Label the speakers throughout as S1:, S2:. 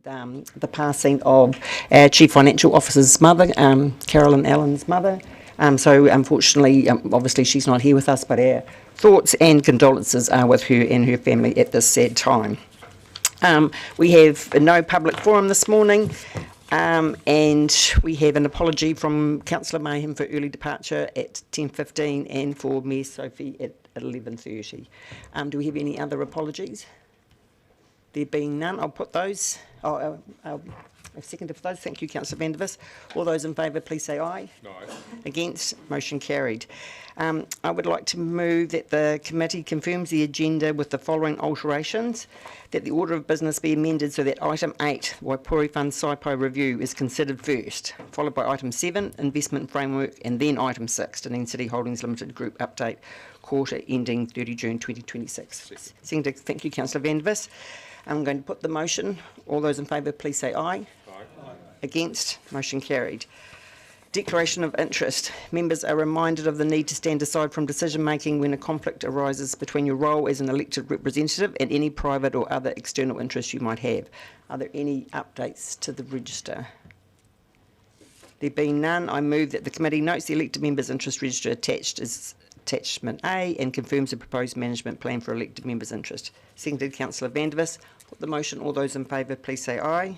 S1: the passing of our Chief Financial Officer's mother, Carolyn Allen's mother. So unfortunately, obviously she's not here with us, but our thoughts and condolences are with her and her family at this sad time. We have no public forum this morning, and we have an apology from Councillor Mayhem for early departure at 10:15 and for Mayor Sophie at 11:30. Do we have any other apologies? There being none, I'll put those. I'll second for those. Thank you, Councillor van der Vis. All those in favour, please say aye.
S2: Aye.
S1: Against? Motion carried. I would like to move that the committee confirms the agenda with the following alterations: that the order of business be amended so that item 8, Wipori Fund SIPO review, is considered first, followed by item 7, investment framework, and then item 6, Dunedin City Holdings Limited Group update, quarter ending 30 June 2026. Second, thank you, Councillor van der Vis. I'm going to put the motion. All those in favour, please say aye. Aye. Against? Motion carried. Declaration of interest. Members are reminded of the need to stand aside from decision making when a conflict arises between your role as an elected representative and any private or other external interests you might have. Are there any updates to the register? There being none, I move that the committee notes the elected members' interest register attached as attachment A and confirms the proposed management plan for elected members' interest. Seconded, Councillor van der Vis. Put the motion. All those in favour, please say aye. Aye.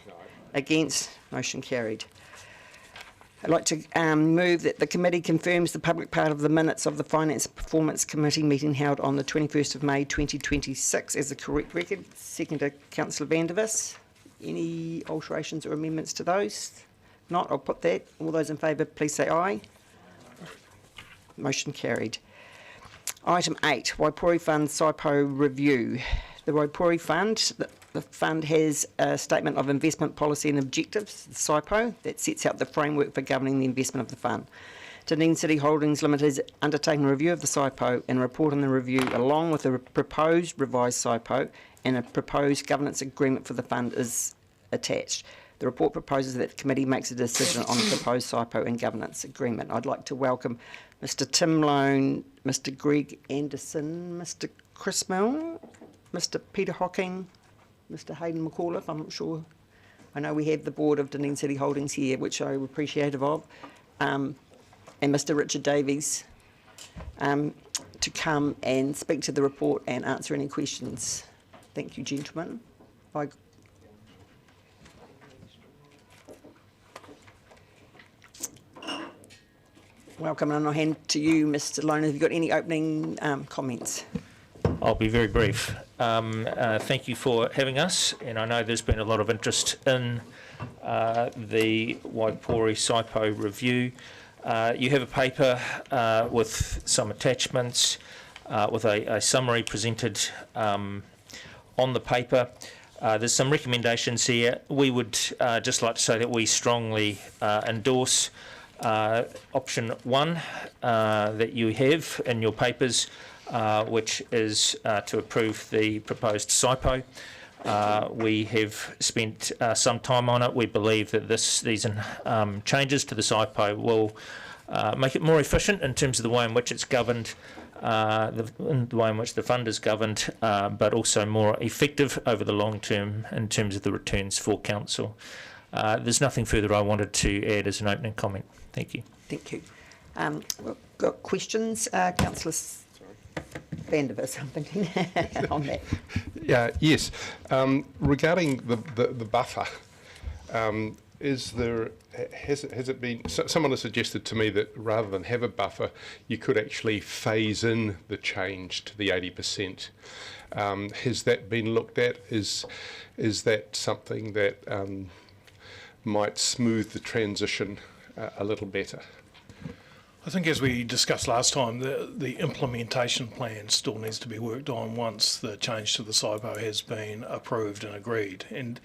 S1: Against? Motion carried. I'd like to move that the committee confirms the public part of the minutes of the Finance and Performance Committee meeting held on the 21st of May 2026 as the correct record. Seconded, Councillor van der Vis. Any alterations or amendments to those? Not, I'll put that. All those in favour, please say aye. Motion carried. Item 8, Wipori Fund SIPO review. The Wipori Fund, the fund has a statement of investment policy and objectives, the SIPO, that sets out the framework for governing the investment of the fund. Dunedin City Holdings Limited has undertaken a review of the SIPO and a report on the review along with a proposed revised SIPO and a proposed governance agreement for the fund is attached. The report proposes that the committee makes a decision on the proposed SIPO and governance agreement. I'd like to welcome Mr. Tim Lone, Mr. Greg Anderson, Mr. Chris Mill, Mr. Peter Hocking, Mr. Hayden McAuliffe. I'm not sure. I know we have the board of Dunedin City Holdings here, which I'm appreciative of, and Mr. Richard Davies to come and speak to the report and answer any questions. Thank you, gentlemen. Welcome, and I'll hand to you, Mr. Lone. Have you got any opening comments?
S3: I'll be very brief. Thank you for having us, and I know there's been a lot of interest in the Wipori SIPO review. You have a paper with some attachments, with a summary presented on the paper. There's some recommendations here. We would just like to say that we strongly endorse option 1 that you have in your papers, which is to approve the proposed SIPO. We have spent some time on it. We believe that these changes to the SIPO will make it more efficient in terms of the way in which it's governed, the way in which the fund is governed, but also more effective over the long term in terms of the returns for council. There's nothing further I wanted to add as an opening comment. Thank you.
S1: Thank you. We've got questions, Councillor van der Vis, something on that.
S2: Yes. Regarding the buffer, has it been? Someone has suggested to me that rather than have a buffer, you could actually phase in the change to the 80%. Has that been looked at? Is that something that might smooth the transition a little better?
S4: I think, as we discussed last time, the implementation plan still needs to be worked on once the change to the SIPO has been approved and agreed, and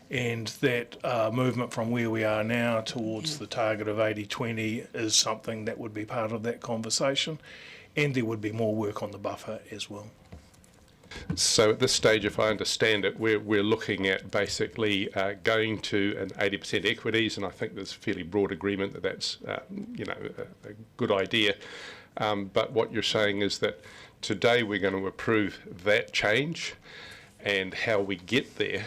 S4: that movement from where we are now towards the target of 80-20 is something that would be part of that conversation, and there would be more work on the buffer as well.
S2: So at this stage, if I understand it, we're looking at basically going to an 80% equities, and I think there's fairly broad agreement that that's a good idea. But what you're saying is that today we're going to approve that change, and how we get there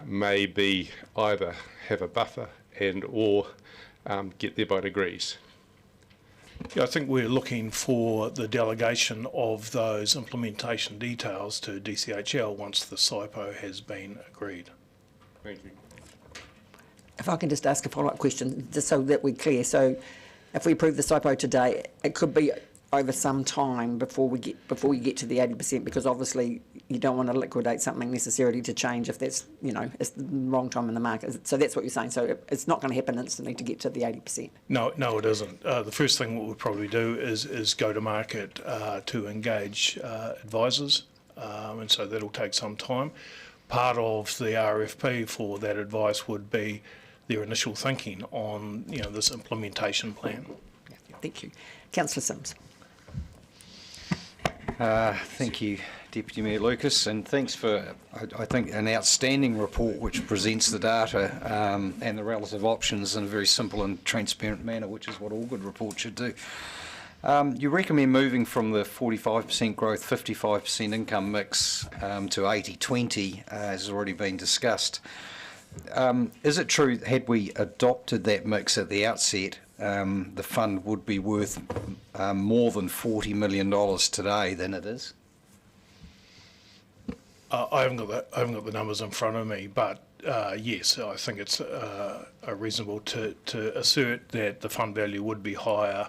S2: may be either have a buffer and or get there by degrees.
S4: Yeah, I think we're looking for the delegation of those implementation details to DCHL once the SIPO has been agreed.
S2: Thank you.
S1: If I can just ask a follow-up question, just so that we're clear. So if we approve the SIPO today, it could be over some time before you get to the 80%, because obviously you don't want to liquidate something necessarily to change if that's, it's the wrong time in the market. So that's what you're saying. So it's not going to happen instantly to get to the 80%.
S4: No, it isn't. The first thing what we'll probably do is go to market to engage advisors, and so that'll take some time. Part of the RFP for that advice would be their initial thinking on this implementation plan.
S1: Yeah, thank you. Councillor Simms.
S5: Thank you, Deputy Mayor Lucas, and thanks for, I think, an outstanding report which presents the data and the relative options in a very simple and transparent manner, which is what all good reports should do. You recommend moving from the 45% growth, 55% income mix to 80-20, as has already been discussed. Is it true, had we adopted that mix at the outset, the fund would be worth more than $40 million today than it is?
S4: I haven't got the numbers in front of me, but yes, I think it's reasonable to assert that the fund value would be higher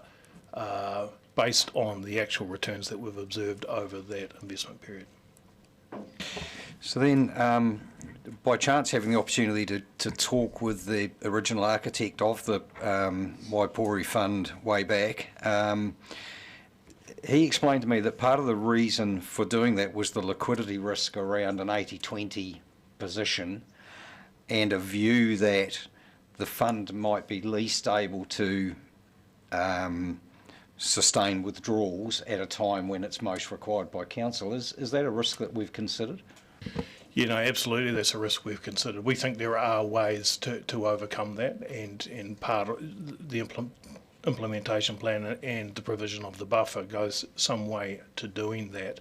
S4: based on the actual returns that we've observed over that investment period.
S5: So then, by chance having the opportunity to talk with the original architect of the Wipori Fund way back, he explained to me that part of the reason for doing that was the liquidity risk around an 80-20 position and a view that the fund might be least able to sustain withdrawals at a time when it's most required by council. Is that a risk that we've considered?
S4: Absolutely, that's a risk we've considered. We think there are ways to overcome that, and part of the implementation plan and the provision of the buffer goes some way to doing that.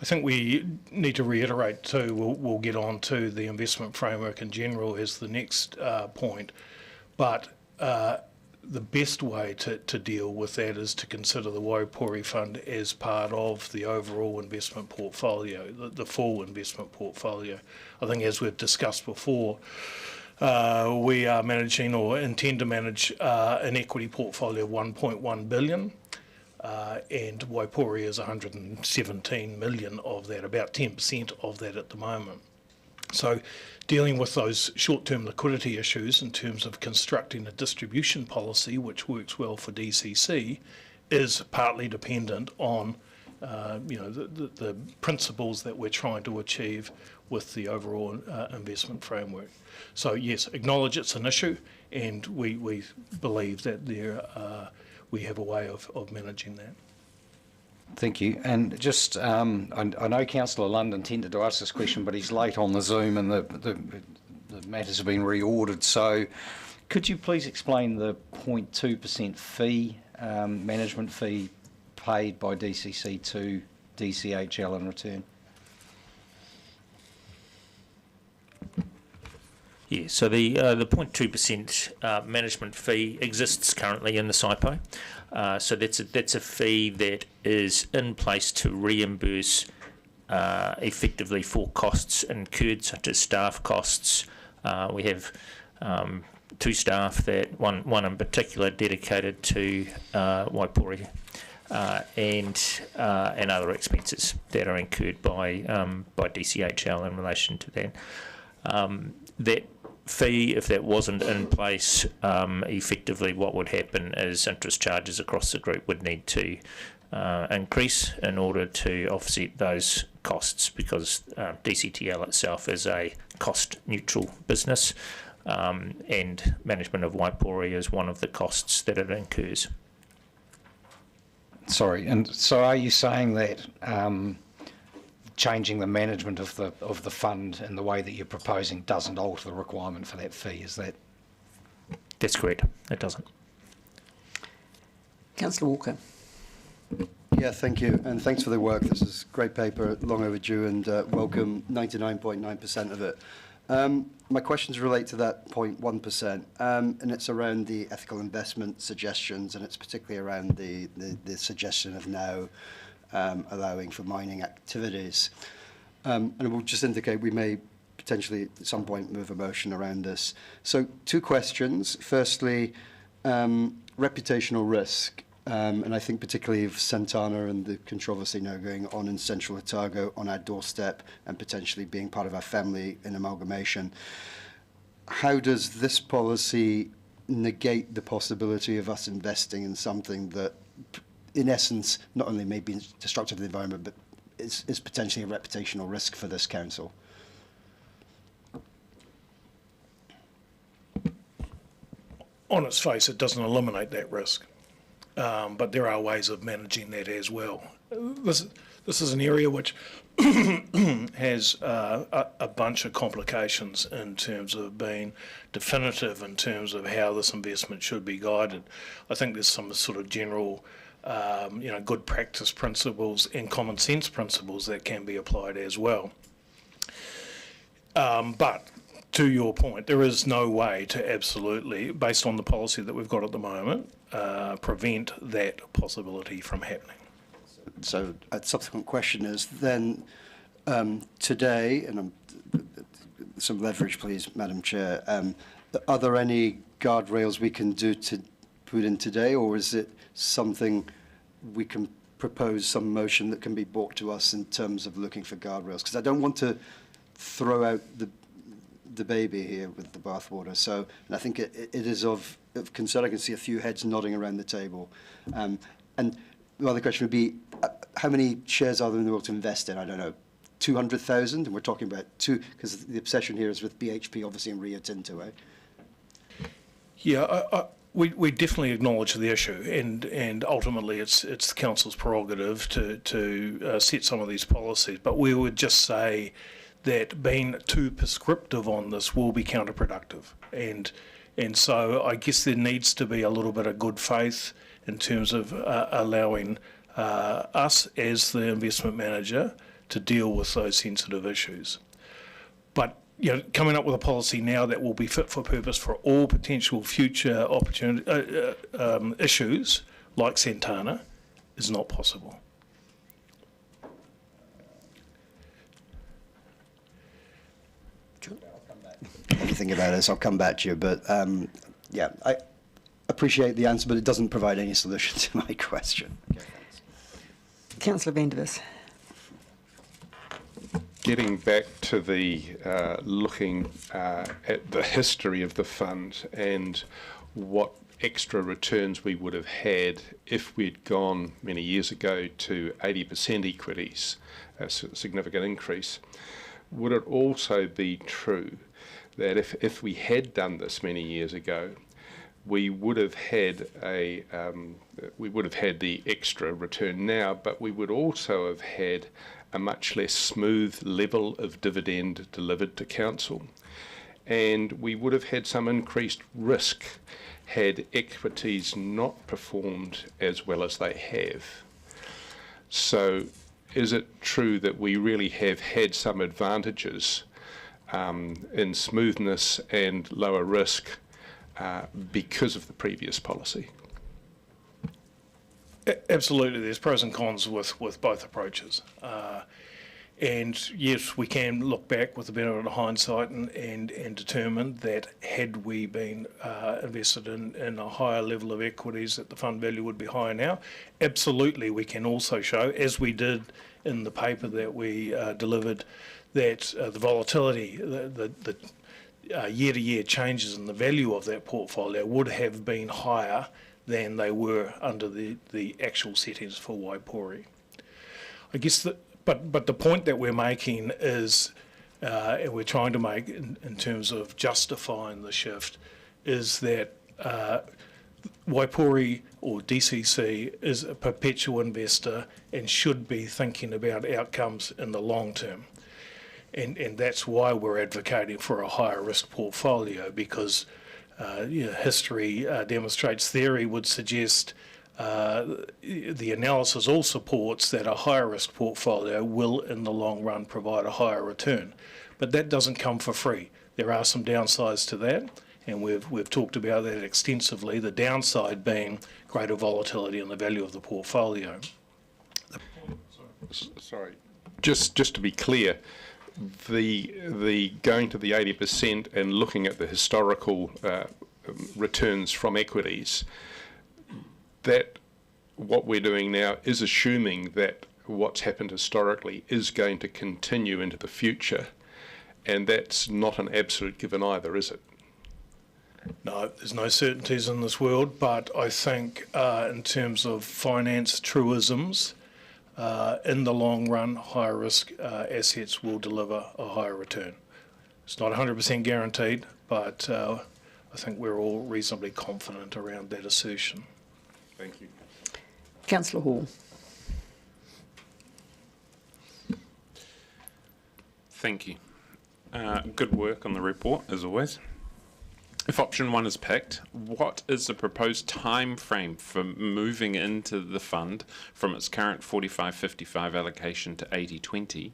S4: I think we need to reiterate too, we'll get on to the investment framework in general as the next point, but the best way to deal with that is to consider the Wipori Fund as part of the overall investment portfolio, the full investment portfolio. I think as we've discussed before, we are managing or intend to manage an equity portfolio of 1.1 billion, and Wipori is 117 million of that, about 10% of that at the moment. So dealing with those short-term liquidity issues in terms of constructing a distribution policy which works well for DCC is partly dependent on the principles that we're trying to achieve with the overall investment framework. So yes, acknowledge it's an issue, and we believe that we have a way of managing that.
S5: Thank you. And just, I know Councillor Lund intended to ask this question, but he's late on the Zoom and the matters have been reordered. So could you please explain the 0.2% fee, management fee paid by DCC to DCHL in return?
S3: Yeah, so the 0.2% management fee exists currently in the SIPO. So that's a fee that is in place to reimburse effectively for costs incurred, such as staff costs. We have two staff, that one in particular dedicated to Wipori, and other expenses that are incurred by DCHL in relation to that. That fee, if that wasn't in place, effectively what would happen is interest charges across the group would need to increase in order to offset those costs, because DCTL itself is a cost-neutral business, and management of Wipori is one of the costs that it incurs.
S5: Sorry, and so are you saying that changing the management of the fund in the way that you're proposing doesn't alter the requirement for that fee? Is that?
S3: That's correct. It doesn't.
S1: Councillor Walker.
S6: Yeah, thank you, and thanks for the work. This is great paper, long overdue, and welcome 99.9% of it. My questions relate to that 0.1%, and it's around the ethical investment suggestions, and it's particularly around the suggestion of now allowing for mining activities. And it will just indicate we may potentially at some point move a motion around this. So 2 questions. Firstly, reputational risk. And I think particularly of Santana and the controversy now going on in Central Otago on our doorstep and potentially being part of our family in amalgamation. How does this policy negate the possibility of us investing in something that, in essence, not only may be destructive of the environment, but is potentially a reputational risk for this council?
S4: On its face, it doesn't eliminate that risk. But there are ways of managing that as well. This is an area which has a bunch of complications in terms of being definitive in terms of how this investment should be guided. I think there's some sort of general, good practice principles and common sense principles that can be applied as well. But to your point, there is no way to absolutely, based on the policy that we've got at the moment, prevent that possibility from happening.
S6: So a subsequent question is then today, and some leverage please, Madam Chair, are there any guardrails we can do to put in today, or is it something we can propose some motion that can be brought to us in terms of looking for guardrails? Because I don't want to throw out the baby here with the bathwater. So, and I think it is of concern. I can see a few heads nodding around the table. And the other question would be, how many shares are there in the world to invest in? I don't know, 200,000? And we're talking about because the obsession here is with BHP, obviously, and Rio Tinto, eh?
S4: Yeah, we definitely acknowledge the issue, and ultimately it's the council's prerogative to set some of these policies. But we would just say that being too prescriptive on this will be counterproductive. And so I guess there needs to be a little bit of good faith in terms of allowing us as the investment manager to deal with those sensitive issues. But coming up with a policy now that will be fit for purpose for all potential future issues like Santana is not possible.
S6: Anything about this, I'll come back to you. But yeah, I appreciate the answer, but it doesn't provide any solution to my question. Okay,
S1: Councillor Vandervis.
S2: Getting back to the looking at the history of the fund and what extra returns we would have had if we'd gone many years ago to 80% equities, a significant increase, would it also be true that if we had done this many years ago, we would have had the extra return now, but we would also have had a much less smooth level of dividend delivered to council, and we would have had some increased risk had equities not performed as well as they have. So is it true that we really have had some advantages in smoothness and lower risk because of the previous policy?
S4: Absolutely, there's pros and cons with both approaches. And yes, we can look back with the benefit of hindsight and determine that had we been invested in a higher level of equities, that the fund value would be higher now. Absolutely, we can also show, as we did in the paper that we delivered, that the volatility, the year-to-year changes in the value of that portfolio would have been higher than they were under the actual settings for Wipori. I guess but the point that we're making is, and we're trying to make in terms of justifying the shift, is that Wipori or DCC is a perpetual investor and should be thinking about outcomes in the long term. And that's why we're advocating for a higher risk portfolio, because history demonstrates, theory would suggest, the analysis all supports that a higher risk portfolio will in the long run provide a higher return. But that doesn't come for free. there are some downsides to that, and we've talked about that extensively, the downside being greater volatility in the value of the portfolio.
S2: Sorry, just to be clear, the going to the 80% and looking at the historical returns from equities, that what we're doing now is assuming that what's happened historically is going to continue into the future, and that's not an absolute given either, is it?
S4: No, there's no certainties in this world, but I think in terms of finance truisms, in the long run, higher risk assets will deliver a higher return. It's not 100% guaranteed, but I think we're all reasonably confident around that assertion.
S2: Thank you.
S1: Councillor Hall.
S7: Thank you. Good work on the report, as always. If option 1 is picked, what is the proposed time frame for moving into the fund from its current 45-55 allocation to 80-20?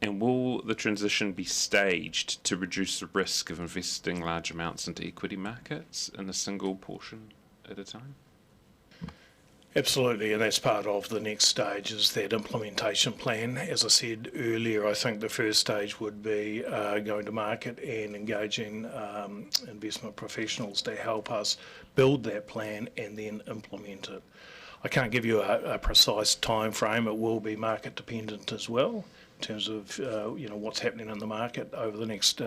S7: And will the transition be staged to reduce the risk of investing large amounts into equity markets in a single portion at a time?
S4: Absolutely, and that's part of the next stage, is that implementation plan. As I said earlier, I think the first stage would be going to market and engaging investment professionals to help us build that plan and then implement it. I can't give you a precise time frame. It will be market dependent as well, in terms of what's happening in the market over the next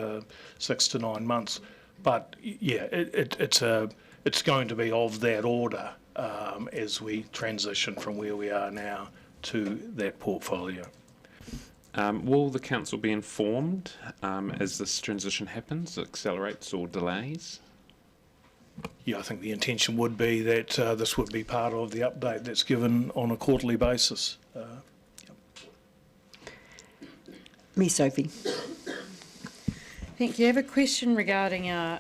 S4: 6 to 9 months. But yeah, it's going to be of that order as we transition from where we are now to that portfolio.
S7: Will the council be informed as this transition happens, accelerates or delays?
S4: Yeah, I think the intention would be that this would be part of the update that's given on a quarterly basis.
S1: Me, Sophie.
S8: Thank you. I have a question regarding our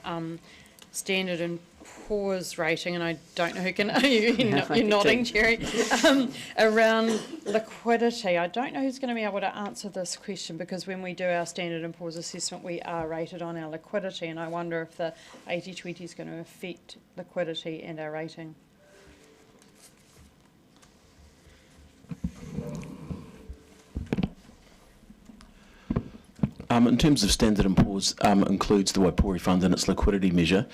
S8: Standard and Poor's rating, and I don't know who can. You're nodding, Jerry. Around liquidity, I don't know who's going to be able to answer this question, because when we do our Standard and Poor's assessment, we are rated on our liquidity, and I wonder if the 80-20 is going to affect liquidity and our rating.
S9: In terms of Standard & Poor's, includes the Wipori Fund and its liquidity measure.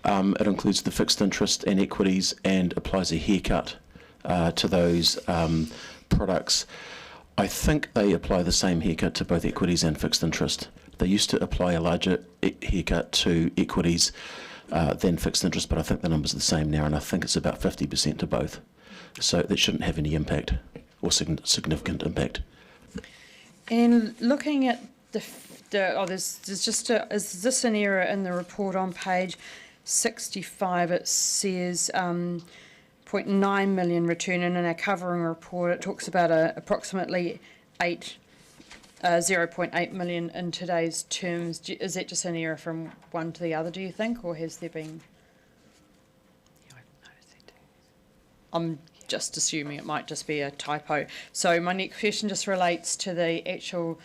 S9: It includes the fixed interest and equities and applies a haircut to those products. I think they apply the same haircut to both equities and fixed interest. They used to apply a larger haircut to equities than fixed interest, but I think the numbers are the same now, and I think it's about 50% to both. So that shouldn't have any impact or significant impact.
S8: And looking at there's just is this an error in the report on page 65? It says 0.9 million return, and in our covering report it talks about approximately 0.8 million in today's terms. Is that just an error from one to the other, do you think, or has there been? I'm just assuming it might just be a typo. So my next question just relates to the actual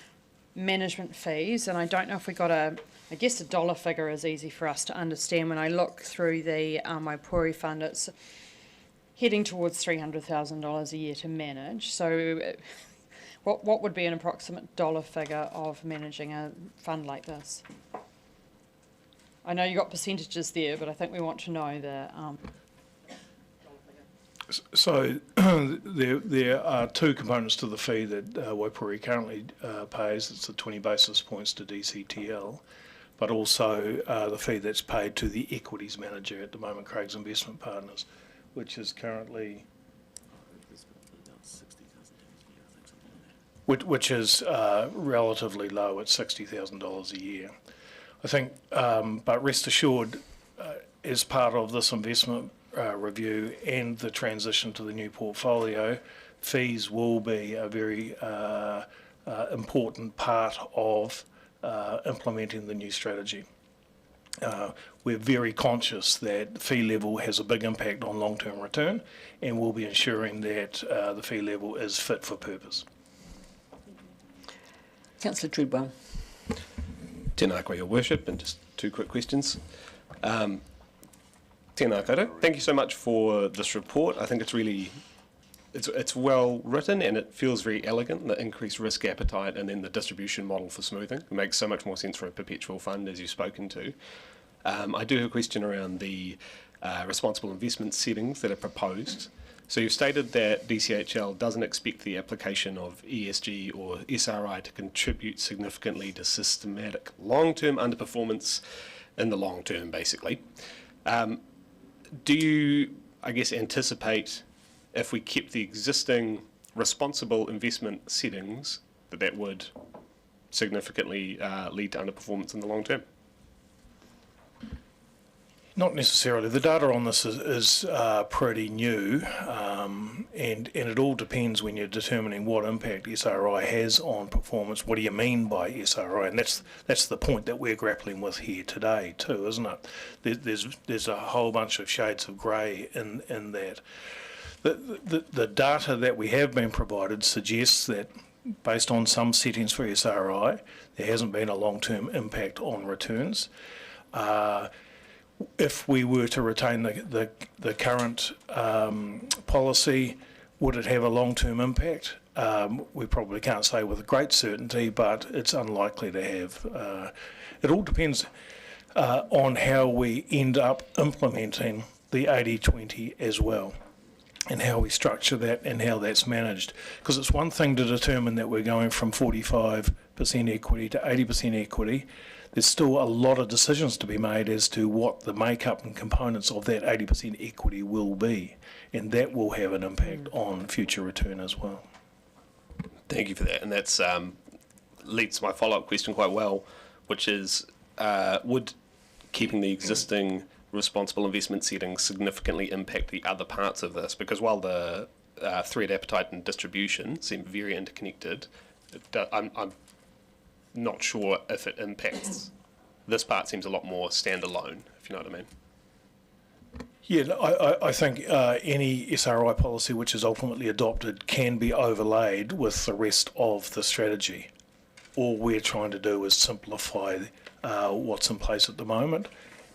S8: management fees, and I don't know if we got I guess a dollar figure is easy for us to understand. When I look through the Wipori Fund, it's heading towards $300,000 a year to manage. So what would be an approximate dollar figure of managing a fund like this? I know you got percentages there, but I think we want to know the
S4: So there are two components to the fee that Wipori currently pays. It's the 20 basis points to DCTL, but also the fee that's paid to the equities manager at the moment, Craig's Investment Partners, which is currently which is relatively low at $60,000 a year. I think, but rest assured, as part of this investment review and the transition to the new portfolio, fees will be a very important part of implementing the new strategy. We're very conscious that fee level has a big impact on long-term return, and we'll be ensuring that the fee level is fit for purpose.
S1: Councillor Treadwell.
S10: Tēnā koe, Your Worship, and just two quick questions. Tēnā koutou. Thank you so much for this report. I think it's really, it's well written and it feels very elegant, the increased risk appetite and then the distribution model for smoothing. It makes so much more sense for a perpetual fund, as you've spoken to. I do have a question around the responsible investment settings that are proposed. So you've stated that DCHL doesn't expect the application of ESG or SRI to contribute significantly to systematic long-term underperformance in the long term, basically. Do you, I guess, anticipate if we kept the existing responsible investment settings that would significantly lead to underperformance in the long term?
S4: Not necessarily. The data on this is pretty new, and it all depends when you're determining what impact SRI has on performance. What do you mean by SRI? And that's the point that we're grappling with here today too, isn't it? There's a whole bunch of shades of grey in that. The data that we have been provided suggests that based on some settings for SRI, there hasn't been a long-term impact on returns. If we were to retain the current policy, would it have a long-term impact? We probably can't say with great certainty, but it's unlikely to have. It all depends on how we end up implementing the 80-20 as well, and how we structure that and how that's managed. Because it's one thing to determine that we're going from 45% equity to 80% equity. There's still a lot of decisions to be made as to what the makeup and components of that 80% equity will be, and that will have an impact on future return as well.
S10: Thank you for that, and that's leads to my follow-up question quite well, which is, would keeping the existing responsible investment settings significantly impact the other parts of this? Because while the threat appetite and distribution seem very interconnected, I'm not sure if it impacts. This part seems a lot more standalone, if you know what I mean.
S4: Yeah, I think any SRI policy which is ultimately adopted can be overlaid with the rest of the strategy. All we're trying to do is simplify what's in place at the moment,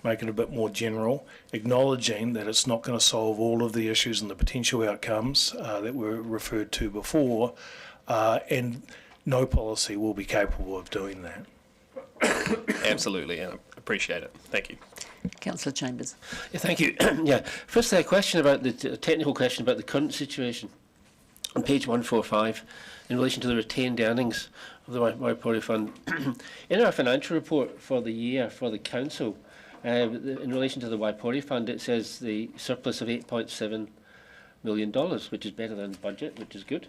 S4: make it a bit more general, acknowledging that it's not going to solve all of the issues and the potential outcomes that were referred to before, and no policy will be capable of doing that.
S10: Absolutely, and I appreciate it. Thank you.
S11: Councillor Chambers.
S12: Yeah, thank you. Yeah, firstly, a question about the technical question about the current situation on page 145 in relation to the retained earnings of the Wipori Fund. In our financial report for the year for the council, in relation to the Wipori Fund, it says the surplus of $8.7 million, which is better than budget, which is good.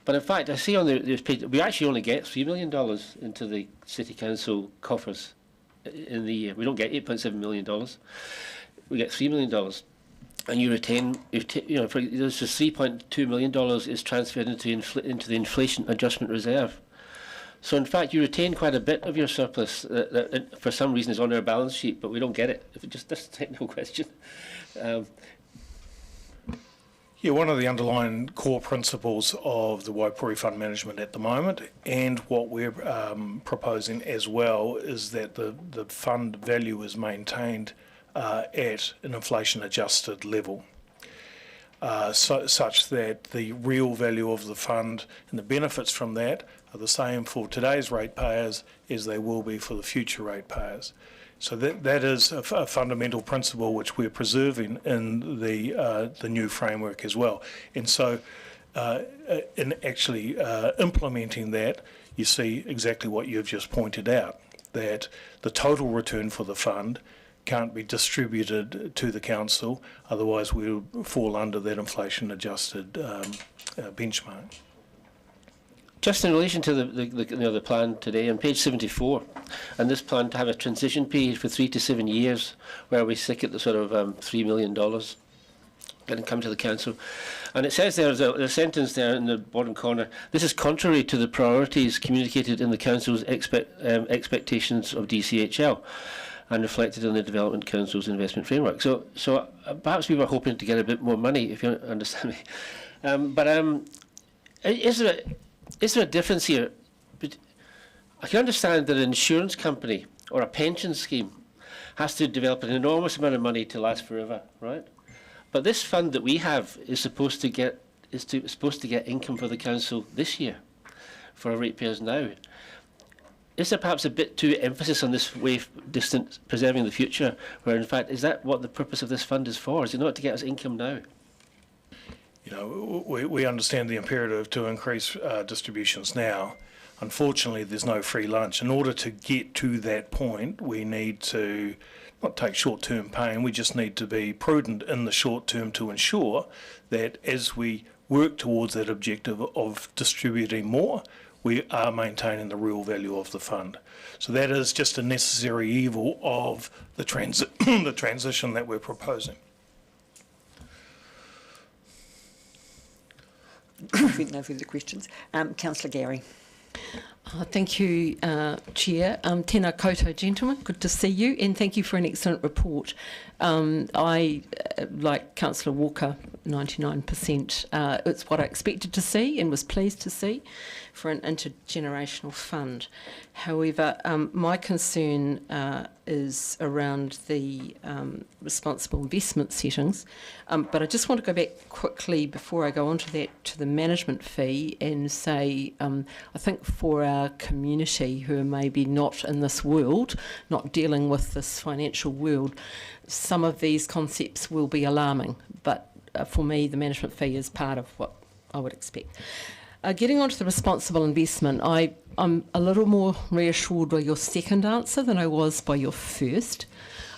S12: But in fact, I see on this page, we actually only get $3 million into the City Council coffers in the year. We don't get $8.7 million. We get $3 million. And you retain, there's just $3.2 million is transferred into the inflation adjustment reserve. So in fact, you retain quite a bit of your surplus that for some reason is on our balance sheet, but we don't get it. Just that's a technical question.
S4: Yeah, one of the underlying core principles of the Wipori Fund management at the moment, and what we're proposing as well, is that the fund value is maintained at an inflation-adjusted level, such that the real value of the fund and the benefits from that are the same for today's ratepayers as they will be for the future ratepayers. So that is a fundamental principle which we're preserving in the new framework as well. And so in actually implementing that, you see exactly what you've just pointed out, that the total return for the fund can't be distributed to the council, otherwise we'll fall under that inflation-adjusted benchmark.
S12: Just in relation to the plan today, on page 74, and this plan to have a transition period for 3 to 7 years, where we stick at the sort of $3 million, and come to the council. And it says there's a sentence there in the bottom corner, this is contrary to the priorities communicated in the council's expectations of DCHL and reflected in the Development Council's investment framework. So perhaps we were hoping to get a bit more money, if you understand me. Is there a difference here I can understand that an insurance company or a pension scheme has to develop an enormous amount of money to last forever, right? But this fund that we have is supposed to get income for the council this year, for our ratepayers now. Is there perhaps a bit too emphasis on this way distant preserving the future, where in fact is that what the purpose of this fund is for? Is it not to get us income now?
S4: You know, we understand the imperative to increase distributions now. Unfortunately, there's no free lunch. In order to get to that point, we need to not take short-term pain, we just need to be prudent in the short term to ensure that as we work towards that objective of distributing more, we are maintaining the real value of the fund. So that is just a necessary evil of the the transition that we're proposing.
S1: No further questions. Councillor Gary.
S11: Thank you, Chair. Tēnā koutou, gentlemen. Good to see you, and thank you for an excellent report. I, like Councillor Walker, 99%, it's what I expected to see and was pleased to see for an intergenerational fund. However, my concern is around the responsible investment settings. But I just want to go back quickly before I go on to that, to the management fee, and say, I think for our community who are maybe not in this world, not dealing with this financial world, some of these concepts will be alarming. But for me, the management fee is part of what I would expect. Getting on to the responsible investment, I'm a little more reassured by your second answer than I was by your first.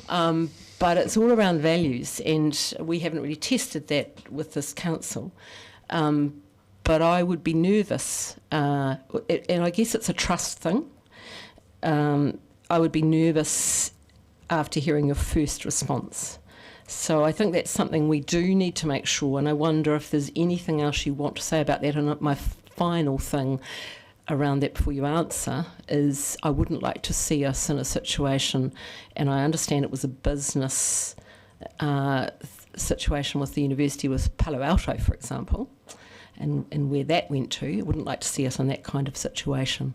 S11: But it's all around values, and we haven't really tested that with this council. But I would be nervous, and I guess it's a trust thing. I would be nervous after hearing your first response. So I think that's something we do need to make sure, and I wonder if there's anything else you want to say about that. And my final thing around that before you answer is I wouldn't like to see us in a situation, and I understand it was a business situation with the university with Palo Alto, for example, and where that went to. I wouldn't like to see us in that kind of situation.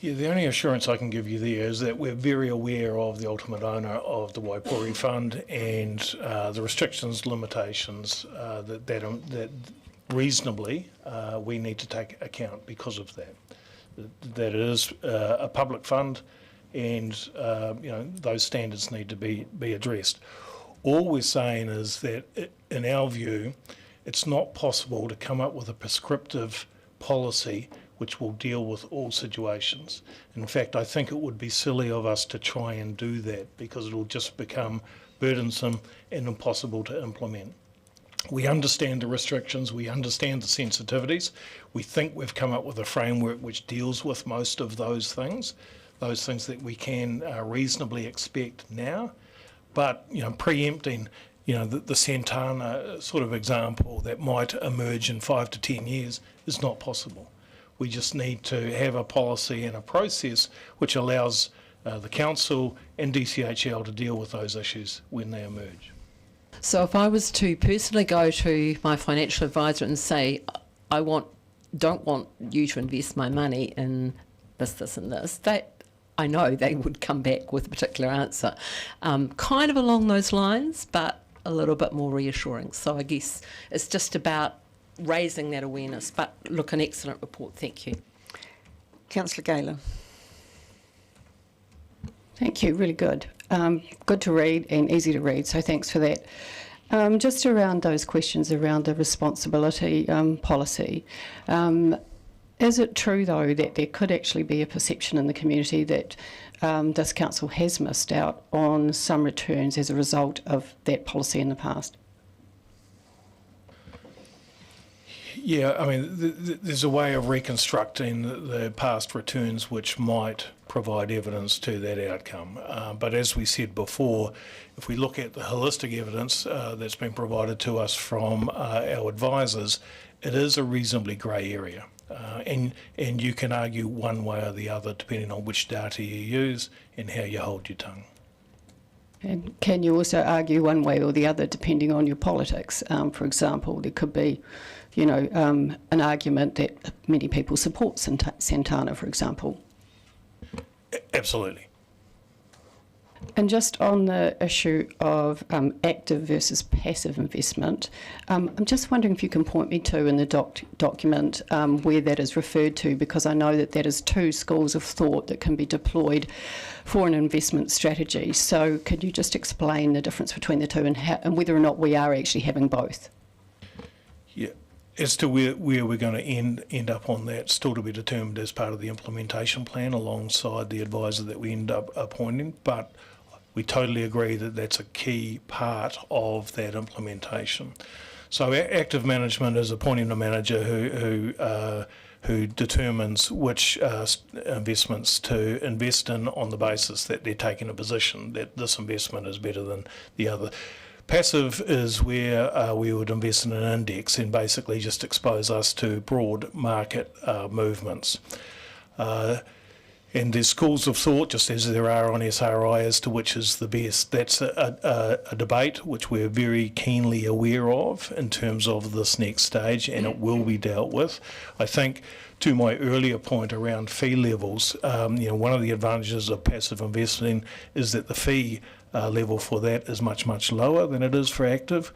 S4: Yeah, the only assurance I can give you there is that we're very aware of the ultimate owner of the Wipori Fund and the restrictions, limitations that reasonably we need to take account because of that. That it is a public fund, and you know, those standards need to be addressed. All we're saying is that, in our view, it's not possible to come up with a prescriptive policy which will deal with all situations. In fact, I think it would be silly of us to try and do that, because it will just become burdensome and impossible to implement. We understand the restrictions, we understand the sensitivities. We think we've come up with a framework which deals with most of those things that we can reasonably expect now. But, you know, preempting, you know, the Santana sort of example that might emerge in 5 to 10 years is not possible. We just need to have a policy and a process which allows the council and DCHL to deal with those issues when they emerge.
S11: So if I was to personally go to my financial advisor and say, don't want you to invest my money in this and this, I know they would come back with a particular answer, kind of along those lines, but a little bit more reassuring. So I guess it's just about raising that awareness. But look, an excellent report, thank you.
S1: Councillor Gaylor.
S13: Thank you, really good. Good to read and easy to read, so thanks for that. Just around those questions around the responsibility policy, is it true though that there could actually be a perception in the community that this council has missed out on some returns as a result of that policy in the past?
S4: Yeah, I mean, there's a way of reconstructing the past returns which might provide evidence to that outcome. But as we said before, if we look at the holistic evidence that's been provided to us from our advisors, it is a reasonably grey area. And you can argue one way or the other depending on which data you use and how you hold your tongue.
S13: And can you also argue one way or the other depending on your politics? For example, there could be, an argument that many people support Santana, for example.
S4: Absolutely.
S13: And just on the issue of active versus passive investment, I'm just wondering if you can point me to in the document where that is referred to, because I know that that is two schools of thought that can be deployed for an investment strategy. So could you just explain the difference between the two and whether or not we are actually having both?
S4: Yeah. As to where we're going to end up on that, still to be determined as part of the implementation plan alongside the advisor that we end up appointing, but we totally agree that that's a key part of that implementation. So active management is appointing a manager who determines which investments to invest in on the basis that they're taking a position that this investment is better than the other. Passive is where we would invest in an index and basically just expose us to broad market movements. And there's schools of thought, just as there are on SRI, as to which is the best. That's a debate which we're very keenly aware of in terms of this next stage, and it will be dealt with. I think, to my earlier point around fee levels, one of the advantages of passive investing is that the fee level for that is much, much lower than it is for active.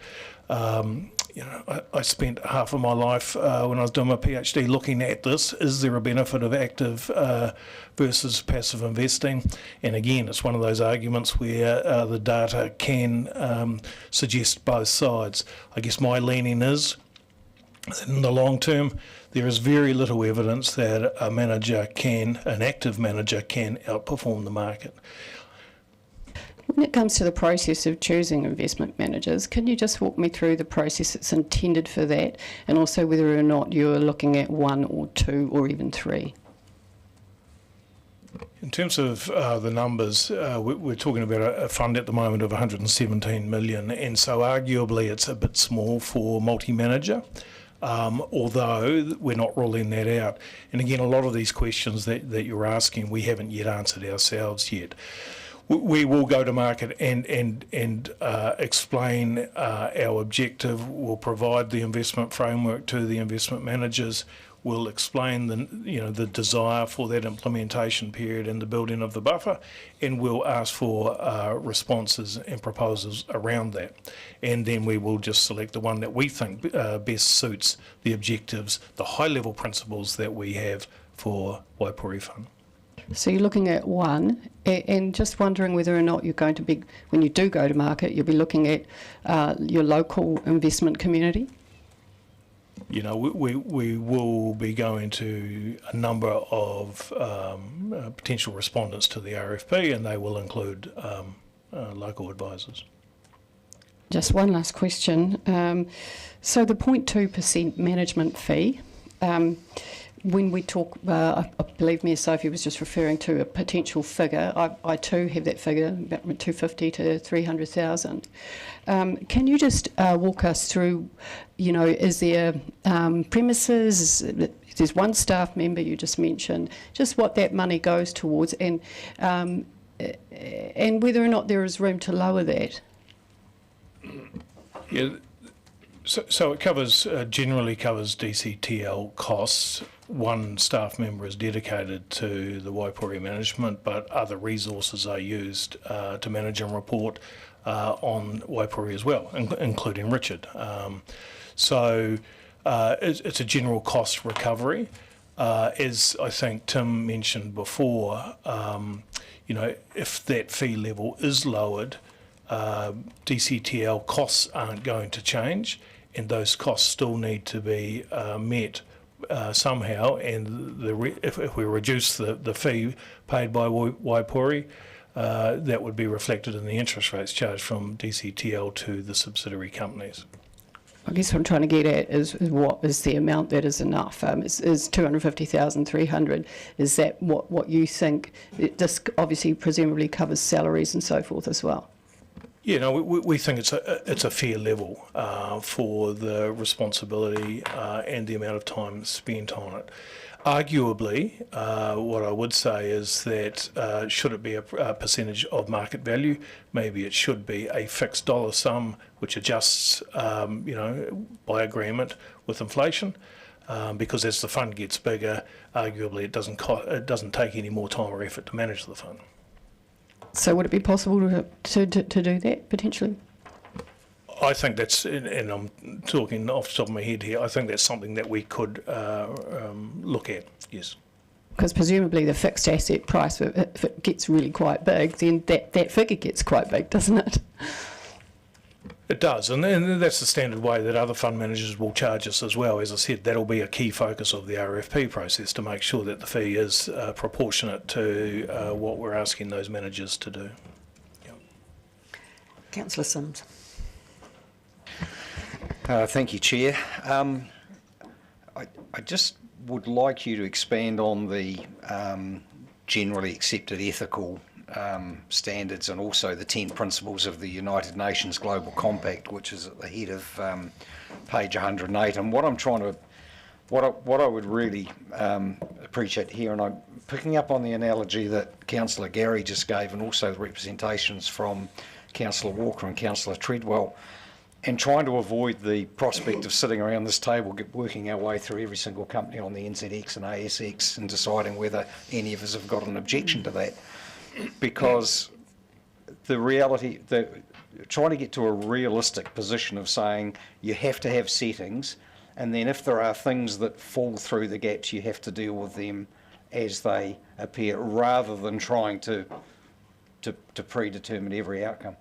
S4: I spent half of my life when I was doing my PhD looking at this. Is there a benefit of active versus passive investing? And again, it's one of those arguments where the data can suggest both sides. I guess my leaning is, in the long term, there is very little evidence that an active manager can outperform the market.
S13: When it comes to the process of choosing investment managers, can you just walk me through the process that's intended for that, and also whether or not you're looking at one or two or even three?
S4: In terms of the numbers, we're talking about a fund at the moment of 117 million, and so arguably it's a bit small for multi-manager, although we're not ruling that out. And again, a lot of these questions that you're asking, we haven't yet answered ourselves yet. We will go to market and explain our objective. We'll provide the investment framework to the investment managers. We'll explain the desire for that implementation period and the building of the buffer, and we'll ask for responses and proposals around that. And then we will just select the one that we think best suits the objectives, the high-level principles that we have for Wipori Fund.
S13: So you're looking at one, and just wondering whether or not you're going to be, when you do go to market, you'll be looking at your local investment community?
S4: We will be going to a number of potential respondents to the RFP, and they will include local advisors.
S13: Just one last question. So the 0.2% management fee, when we talk, I believe Mayor Sophie was just referring to a potential figure. I too have that figure, about 250 to 300,000. Can you just walk us through, is there premises, there's one staff member you just mentioned, just what that money goes towards, and whether or not there is room to lower that?
S4: Yeah. So it generally covers DCTL costs. One staff member is dedicated to the Wipori management, but other resources are used to manage and report on Wipori as well, including Richard. So it's a general cost recovery. As I think Tim mentioned before, if that fee level is lowered, DCTL costs aren't going to change, and those costs still need to be met somehow, and if we reduce the fee paid by Wipori, that would be reflected in the interest rates charged from DCTL to the subsidiary companies.
S13: I guess what I'm trying to get at is what is the amount that is enough? Is 250,000, 300, is that what you think? This obviously presumably covers salaries and so forth as well.
S4: Yeah, no, we think it's a fair level for the responsibility and the amount of time spent on it. Arguably, what I would say is that should it be a percentage of market value, maybe it should be a fixed dollar sum which adjusts, by agreement with inflation. Because as the fund gets bigger, arguably it doesn't take any more time or effort to manage the fund.
S13: So would it be possible to do that potentially?
S4: I think that's, and I'm talking off the top of my head here, I think that's something that we could look at, yes.
S13: Because presumably the fixed asset price, if it gets really quite big, then that figure gets quite big, doesn't it?
S4: It does, and that's the standard way that other fund managers will charge us as well. As I said, that'll be a key focus of the RFP process, to make sure that the fee is proportionate to what we're asking those managers to do. Yep.
S1: Councillor Simms.
S5: Thank you, Chair. I just would like you to expand on the generally accepted ethical standards and also the 10 principles of the United Nations Global Compact, which is at the head of page 108. And what I'm trying to, what I would really appreciate here, and I'm picking up on the analogy that Councillor Gary just gave, and also the representations from Councillor Walker and Councillor Treadwell, and trying to avoid the prospect of sitting around this table, working our way through every single company on the NZX and ASX and deciding whether any of us have got an objection to that. Because the reality, trying to get to a realistic position of saying you have to have settings, and then if there are things that fall through the gaps, you have to deal with them as they appear, rather than trying to predetermine every outcome.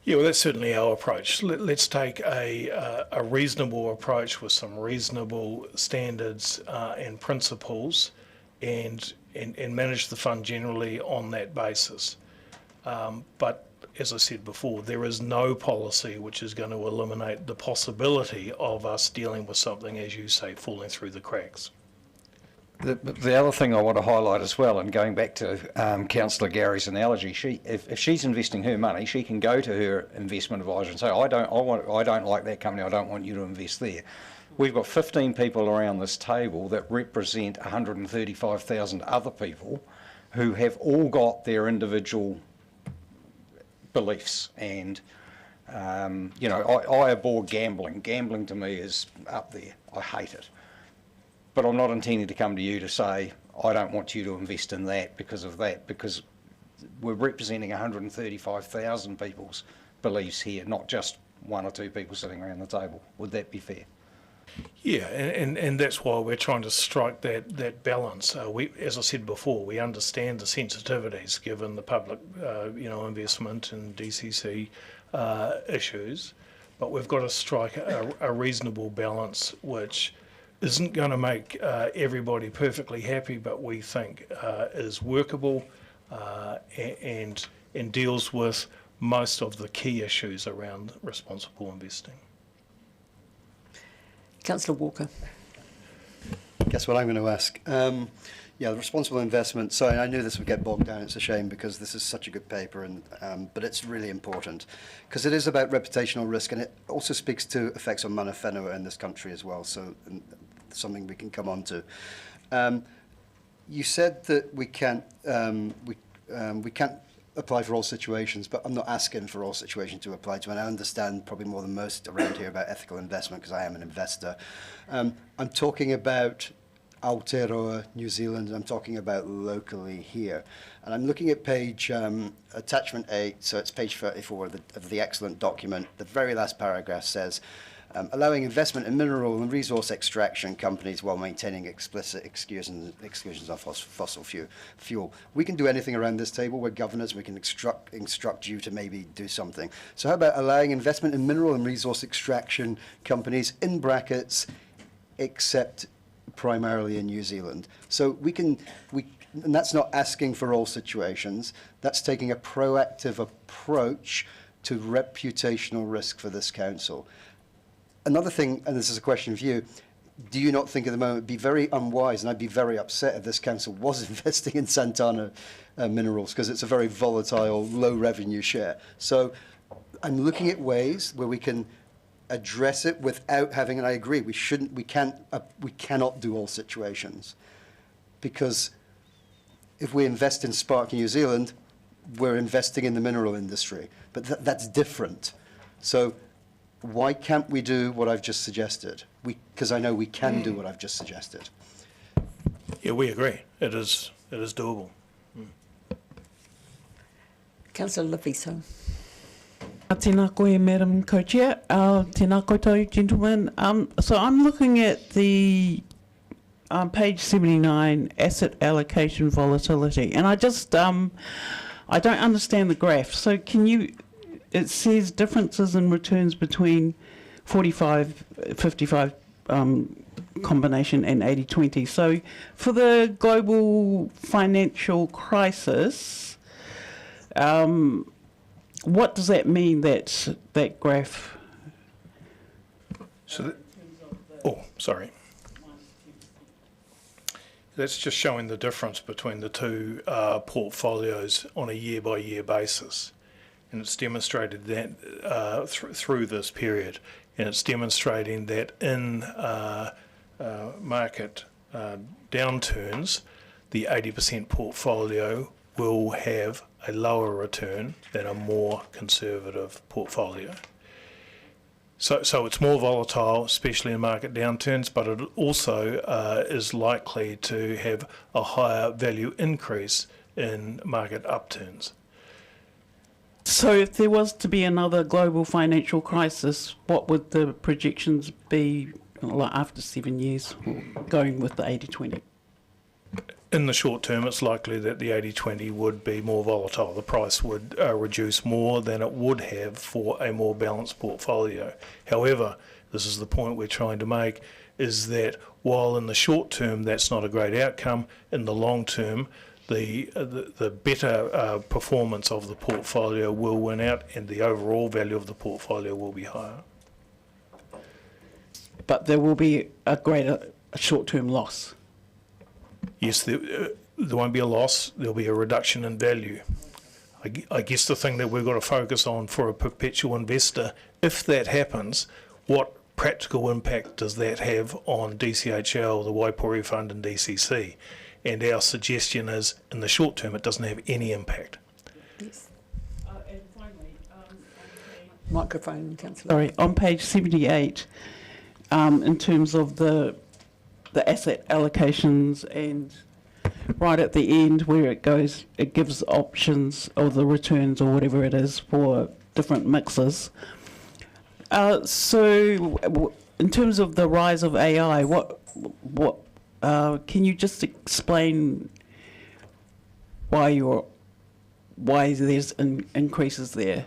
S4: Yeah, well, that's certainly our approach. Let's take a reasonable approach with some reasonable standards and principles, and manage the fund generally on that basis. But as I said before, there is no policy which is going to eliminate the possibility of us dealing with something, as you say, falling through the cracks.
S5: The other thing I want to highlight as well, and going back to Councillor Gary's analogy, if she's investing her money, she can go to her investment advisor and say, I don't like that company, I don't want you to invest there. We've got 15 people around this table that represent 135,000 other people who have all got their individual beliefs. And, I abhor gambling. Gambling to me is up there. I hate it. But I'm not intending to come to you to say, I don't want you to invest in that, because we're representing 135,000 people's beliefs here, not just one or two people sitting around the table. Would that be fair?
S4: Yeah, and that's why we're trying to strike that balance. As I said before, we understand the sensitivities given the public, investment and DCC issues, but we've got to strike a reasonable balance which isn't going to make everybody perfectly happy, but we think is workable and deals with most of the key issues around responsible investing.
S1: Councillor Walker.
S6: Guess what I'm going to ask? The responsible investment. Sorry, I knew this would get bogged down. It's a shame because this is such a good paper, and but it's really important because it is about reputational risk, and it also speaks to effects on mana whenua in this country as well. So something we can come on to. You said that we can't apply for all situations, but I'm not asking for all situations to apply to, and I understand probably more than most around here about ethical investment because I am an investor. I'm talking about Aotearoa, New Zealand, and I'm talking about locally here. And I'm looking at page, attachment 8, so it's page 34 of the excellent document. The very last paragraph says, allowing investment in mineral and resource extraction companies while maintaining explicit exclusions of fossil fuel. We can do anything around this table. We're governors. We can instruct you to maybe do something. So how about allowing investment in mineral and resource extraction companies in brackets, except primarily in New Zealand? So and that's not asking for all situations. That's taking a proactive approach to reputational risk for this council. Another thing, and this is a question for you, do you not think at the moment it would be very unwise, and I'd be very upset if this council was investing in Santana Minerals, because it's a very volatile, low revenue share. So I'm looking at ways where we can address it without having, and I agree, we cannot do all situations, because if we invest in Spark New Zealand, we're investing in the mineral industry, but that's different. So why can't we do what I've just suggested? Because I know we can do what I've just suggested.
S4: Yeah, we agree. It is doable.
S11: Councillor Leviso.
S14: Tēnā koe, Madam Co-Chair. Tēnā koutou, gentlemen. So I'm looking at the page 79, asset allocation volatility, and I just I don't understand the graph. So can you? It says differences in returns between 45-55 combination and 80-20. So for the global financial crisis, what does that mean, that graph?
S4: So sorry. That's just showing the difference between the two portfolios on a year-by-year basis. And it's demonstrated that through this period. And it's demonstrating that in market downturns, the 80% portfolio will have a lower return than a more conservative portfolio. So it's more volatile, especially in market downturns, but it also is likely to have a higher value increase in market upturns.
S14: So if there was to be another global financial crisis, what would the projections be after 7 years, going with the 80-20?
S4: In the short term, it's likely that the 80-20 would be more volatile. The price would reduce more than it would have for a more balanced portfolio. However, this is the point we're trying to make, is that while in the short term that's not a great outcome, in the long term the better performance of the portfolio will win out and the overall value of the portfolio will be higher.
S14: But there will be a greater short-term loss.
S4: Yes, there won't be a loss, there'll be a reduction in value. I guess the thing that we've got to focus on for a perpetual investor, if that happens, what practical impact does that have on DCHL, the Wipori Fund and DCC? And our suggestion is, in the short term, it doesn't have any impact.
S11: Yes. And finally, microphone, Councillor.
S14: Sorry, on page 78, in terms of the asset allocations, and right at the end where it goes, it gives options or the returns or whatever it is for different mixes. So in terms of the rise of AI, what can you just explain why there's increases there?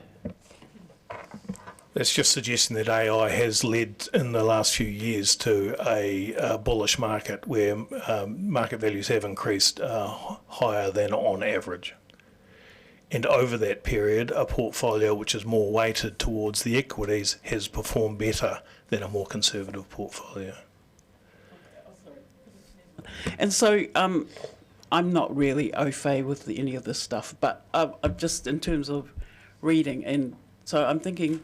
S4: That's just suggesting that AI has led in the last few years to a bullish market where market values have increased higher than on average. And over that period, a portfolio which is more weighted towards the equities has performed better than a more conservative portfolio.
S14: And so I'm not really au fait with any of this stuff, but I'm just in terms of reading, and so I'm thinking,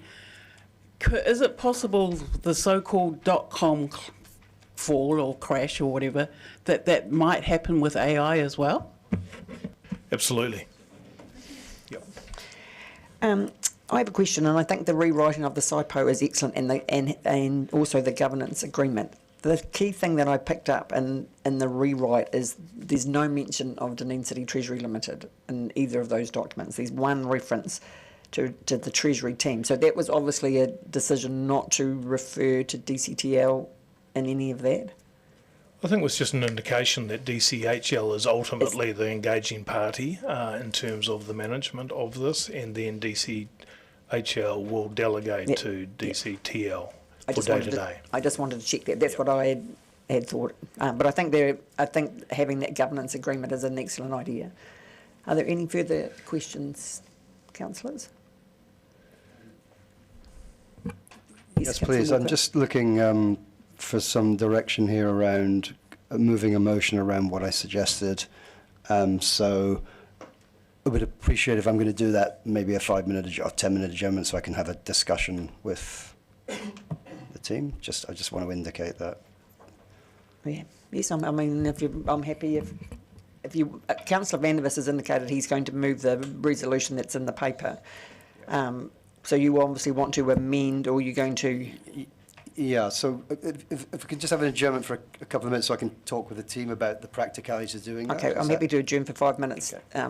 S14: is it possible the so-called .com fall or crash or whatever, that might happen with AI as well?
S4: Absolutely.
S1: Yep. I have a question, and I think the rewriting of the SIPO is excellent, and also the governance agreement. The key thing that I picked up in the rewrite is there's no mention of Dunedin City Treasury Limited in either of those documents. There's one reference to the Treasury team. So that was obviously a decision not to refer to DCTL in any of that.
S4: I think it was just an indication that DCHL is ultimately the engaging party in terms of the management of this, and then DCHL will delegate to DCTL for day-to-day.
S1: I just wanted to check that. That's what I had thought. But I think having that governance agreement is an excellent idea. Are there any further questions, councillors?
S6: Yes, please. I'm just looking for some direction here around moving a motion around what I suggested. So I would appreciate if I'm going to do that, maybe a 5-minute or 10-minute adjournment so I can have a discussion with team. I just want to indicate that.
S1: Yeah. Yes, I mean, I'm happy if you, Councillor Vandervis has indicated he's going to move the resolution that's in the paper. So you obviously want to amend, or you're going to...
S6: Yeah, so if we could just have an adjournment for a couple of minutes so I can talk with the team about the practicalities of doing that.
S1: Okay, I'm happy to adjourn for 5 minutes.
S6: Okay.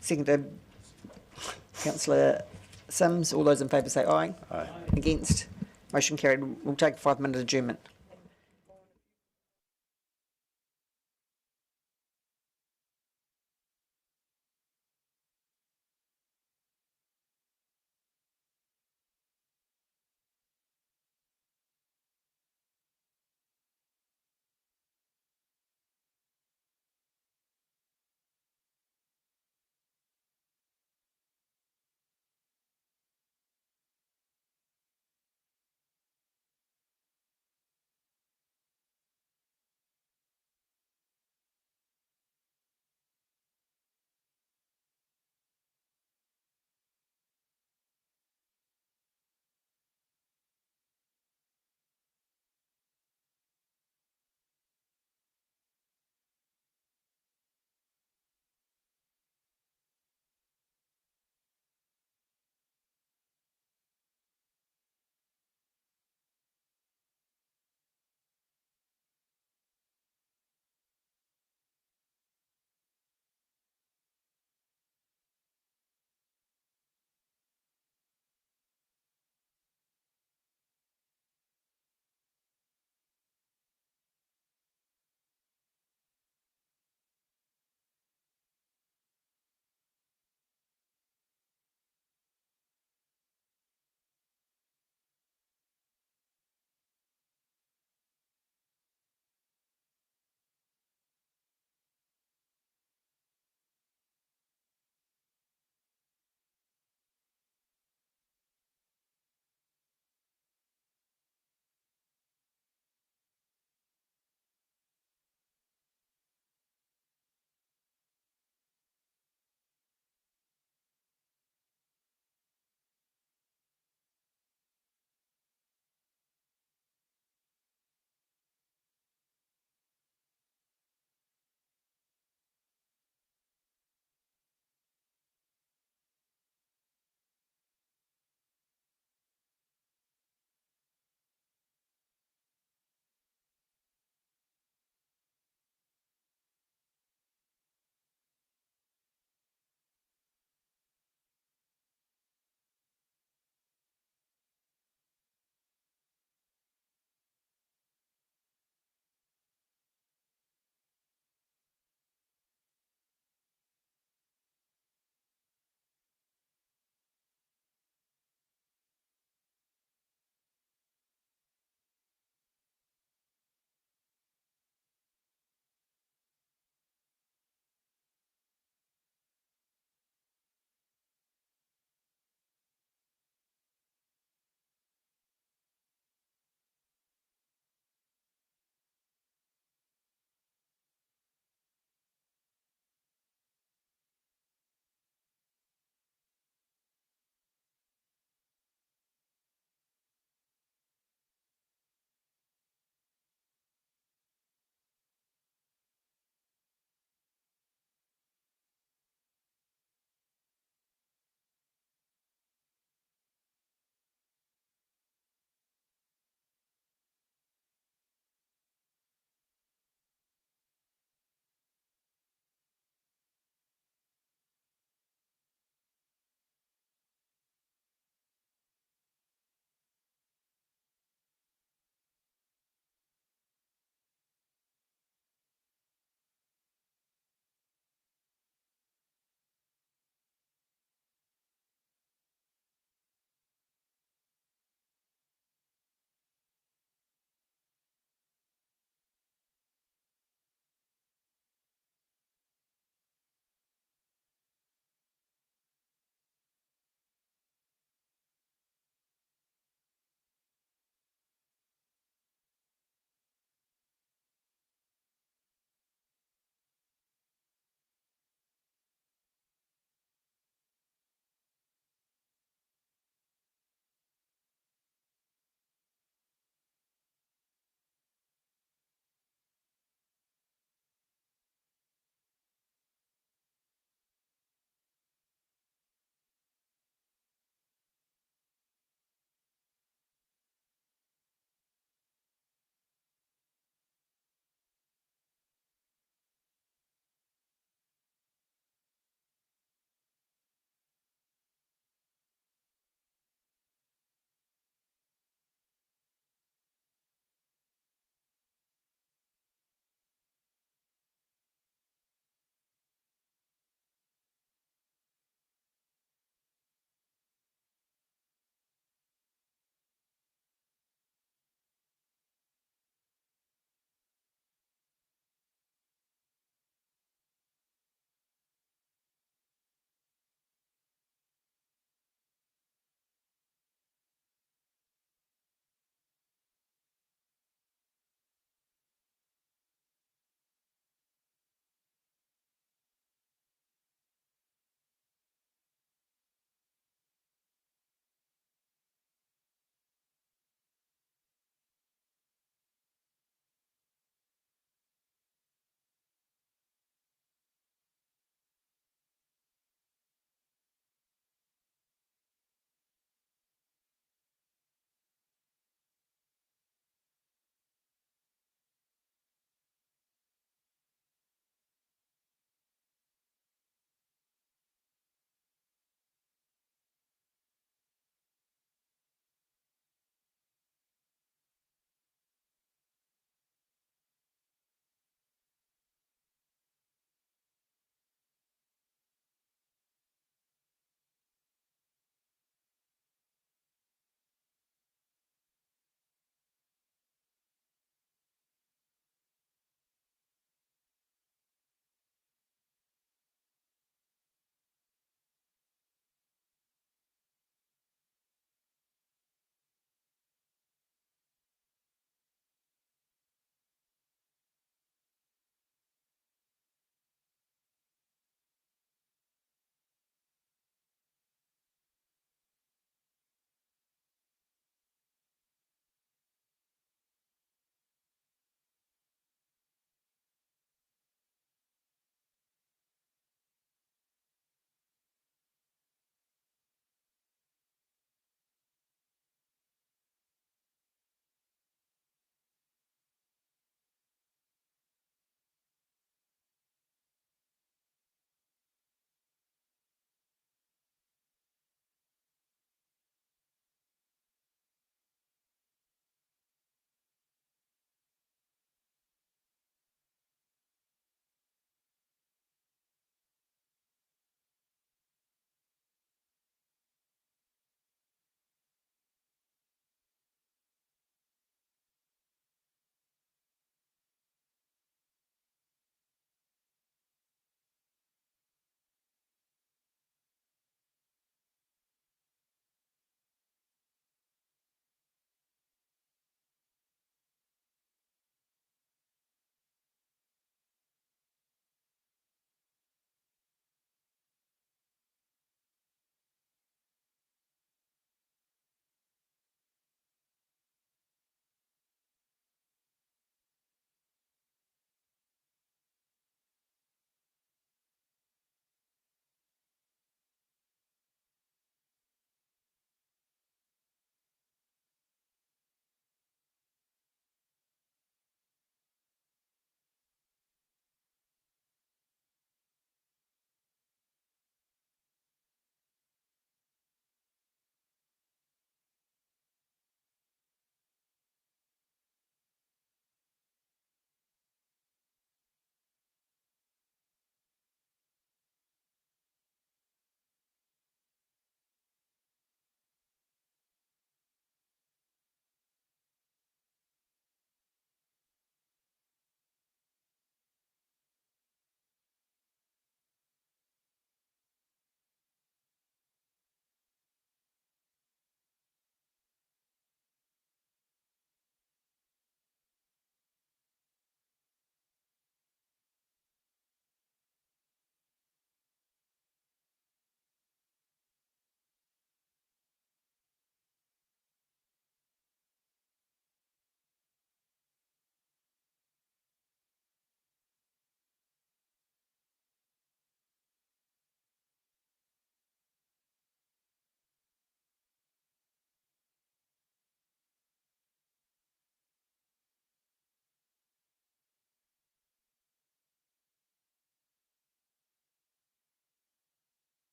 S1: Seconded, Councillor Sims. All those in favour say aye.
S6: Aye.
S1: Against? Motion carried. We'll take a 5-minute adjournment.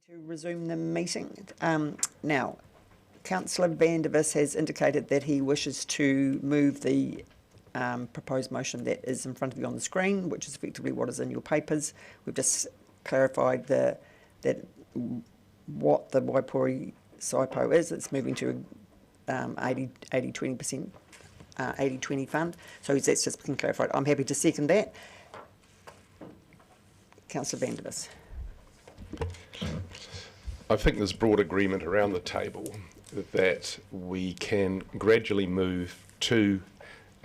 S1: To resume the meeting. Now, Councillor Vandervis has indicated that he wishes to move the proposed motion that is in front of you on the screen, which is effectively what is in your papers. We've just clarified that what the Wipori SIPO is. It's moving to 80-20%, 80-20 fund. So that's just been clarified. I'm happy to second that. Councillor Vandervis.
S2: I think there's broad agreement around the table that we can gradually move to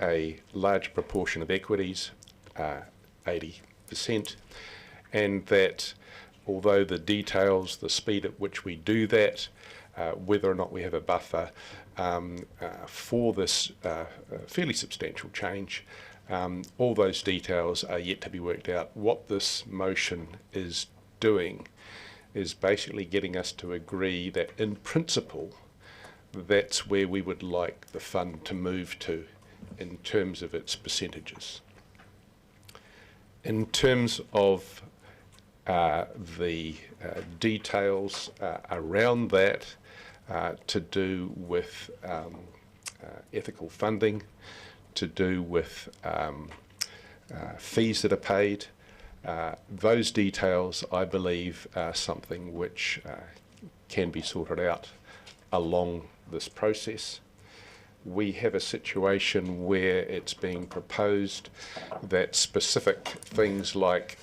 S2: a large proportion of equities, 80%, and that although the details, the speed at which we do that, whether or not we have a buffer for this fairly substantial change, all those details are yet to be worked out. What this motion is doing is basically getting us to agree that in principle that's where we would like the fund to move to in terms of its percentages. In terms of the details around that to do with ethical funding, to do with fees that are paid, those details, I believe, are something which can be sorted out along this process. We have a situation where it's being proposed that specific things like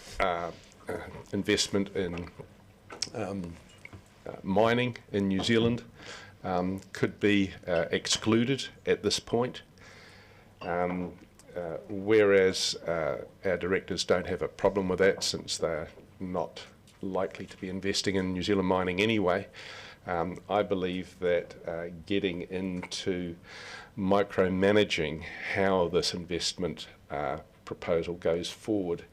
S2: investment in mining in New Zealand could be excluded at this point. Whereas our directors don't have a problem with that since they're not likely to be investing in New Zealand mining anyway. I believe that getting into micromanaging how this investment proposal goes forward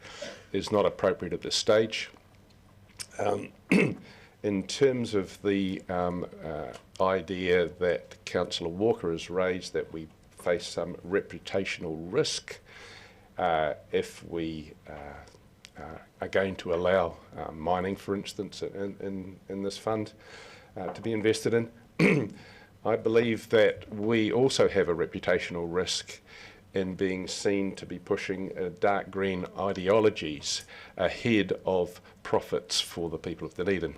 S2: is not appropriate at this stage. In terms of the idea that Councillor Walker has raised that we face some reputational risk if we are going to allow mining, for instance, in this fund to be invested in. I believe that we also have a reputational risk in being seen to be pushing dark green ideologies ahead of profits for the people of Dunedin.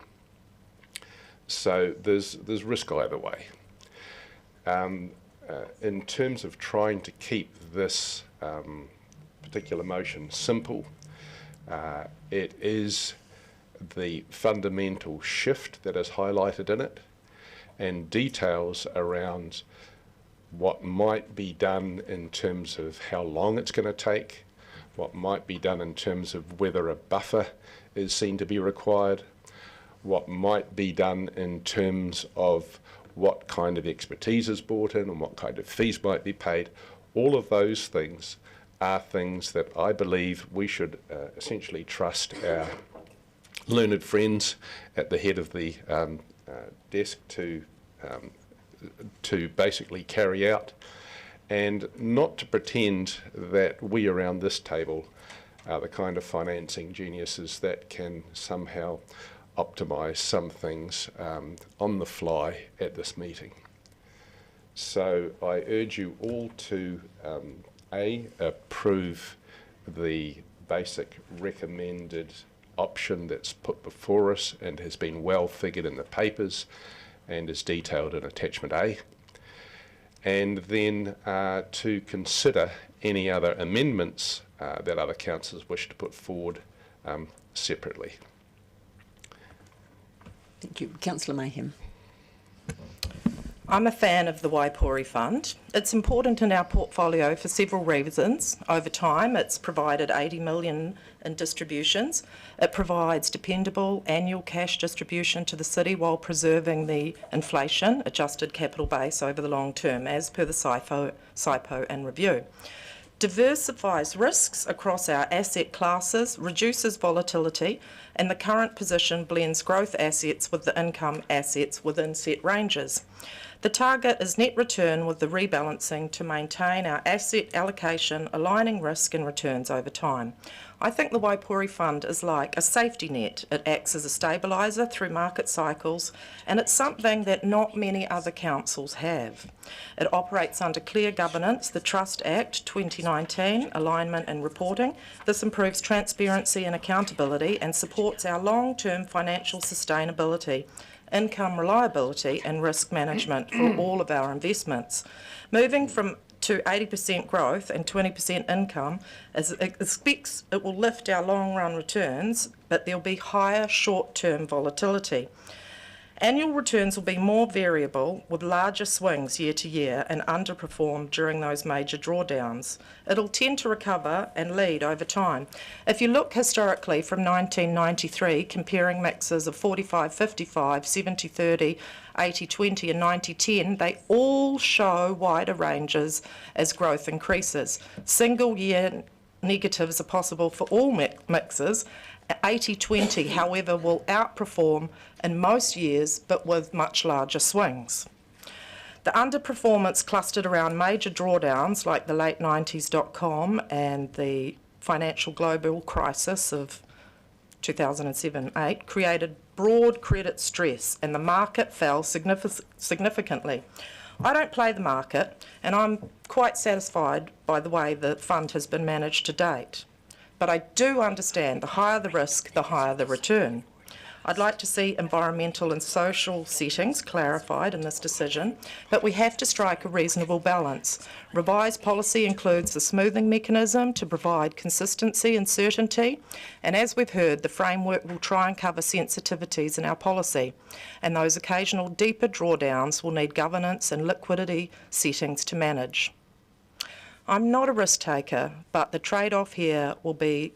S2: So there's risk either way. In terms of trying to keep this particular motion simple, it is the fundamental shift that is highlighted in it and details around what might be done in terms of how long it's going to take, what might be done in terms of whether a buffer is seen to be required, what might be done in terms of what kind of expertise is brought in and what kind of fees might be paid. All of those things are things that I believe we should essentially trust our learned friends at the head of the desk to basically carry out, and not to pretend that we around this table are the kind of financing geniuses that can somehow optimise some things on the fly at this meeting. So I urge you all to approve the basic recommended option that's put before us and has been well figured in the papers and is detailed in attachment A, and then to consider any other amendments that other councillors wish to put forward separately.
S1: Thank you. Councillor Mayhem.
S15: I'm a fan of the Wipori Fund. It's important in our portfolio for several reasons. Over time, it's provided 80 million in distributions. It provides dependable annual cash distribution to the city while preserving the inflation-adjusted capital base over the long term, as per the SIPO and review. Diversifies risks across our asset classes, reduces volatility, and the current position blends growth assets with the income assets within set ranges. The target is net return with the rebalancing to maintain our asset allocation, aligning risk and returns over time. I think the Wipori Fund is like a safety net. It acts as a stabiliser through market cycles, and it's something that not many other councils have. It operates under clear governance, the Trust Act 2019, alignment and reporting. This improves transparency and accountability and supports our long-term financial sustainability, income reliability and risk management for all of our investments. Moving to 80% growth and 20% income, as it expects it will lift our long-run returns, but there'll be higher short-term volatility. Annual returns will be more variable with larger swings year to year and underperform during those major drawdowns. It'll tend to recover and lead over time. If you look historically from 1993, comparing mixes of 45-55, 70-30, 80-20 and 90-10, they all show wider ranges as growth increases. Single year negatives are possible for all mixes. 80-20, however, will outperform in most years, but with much larger swings. The underperformance clustered around major drawdowns like the late 90s and the financial global crisis of 2007-8 created broad credit stress, and the market fell significantly. I don't play the market, and I'm quite satisfied by the way the fund has been managed to date. But I do understand the higher the risk, the higher the return. I'd like to see environmental and social settings clarified in this decision, but we have to strike a reasonable balance. Revised policy includes a smoothing mechanism to provide consistency and certainty, and as we've heard, the framework will try and cover sensitivities in our policy, and those occasional deeper drawdowns will need governance and liquidity settings to manage. I'm not a risk taker, but the trade-off here will be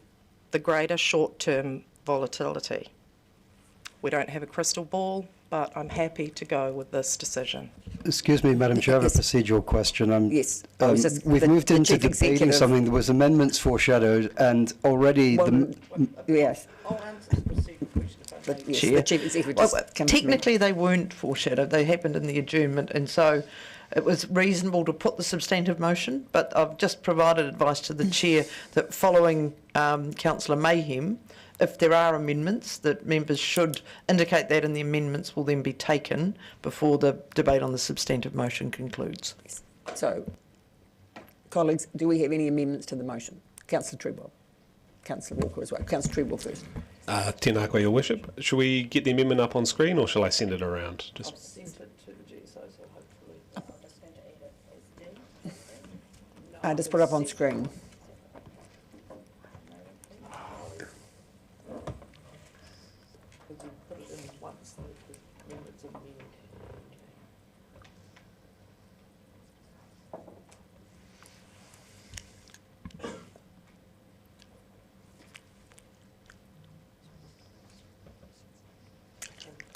S15: the greater short-term volatility. We don't have a crystal ball, but I'm happy to go with this decision.
S6: Excuse me, Madam Chair, I have a procedural question.
S1: Yes.
S6: We've moved into debating something. There was amendments foreshadowed, and already
S1: yes.
S16: Chair.
S1: The Chief Executive
S16: Well,
S1: just came to me.
S16: technically they weren't foreshadowed, they happened in the adjournment, and so it was reasonable to put the substantive motion, but I've just provided advice to the Chair that following Councillor Mayhem, if there are amendments, that members should indicate that, and the amendments will then be taken before the debate on the substantive motion concludes.
S1: So, colleagues, do we have any amendments to the motion? Councillor Treadwell. Councillor Walker as well. Councillor Treadwell first.
S10: Tēnā koe, Your Worship. Shall we get the amendment up on screen, or shall I send it around?
S16: I've sent it to the GSO, so hopefully...
S1: Just put it up on screen.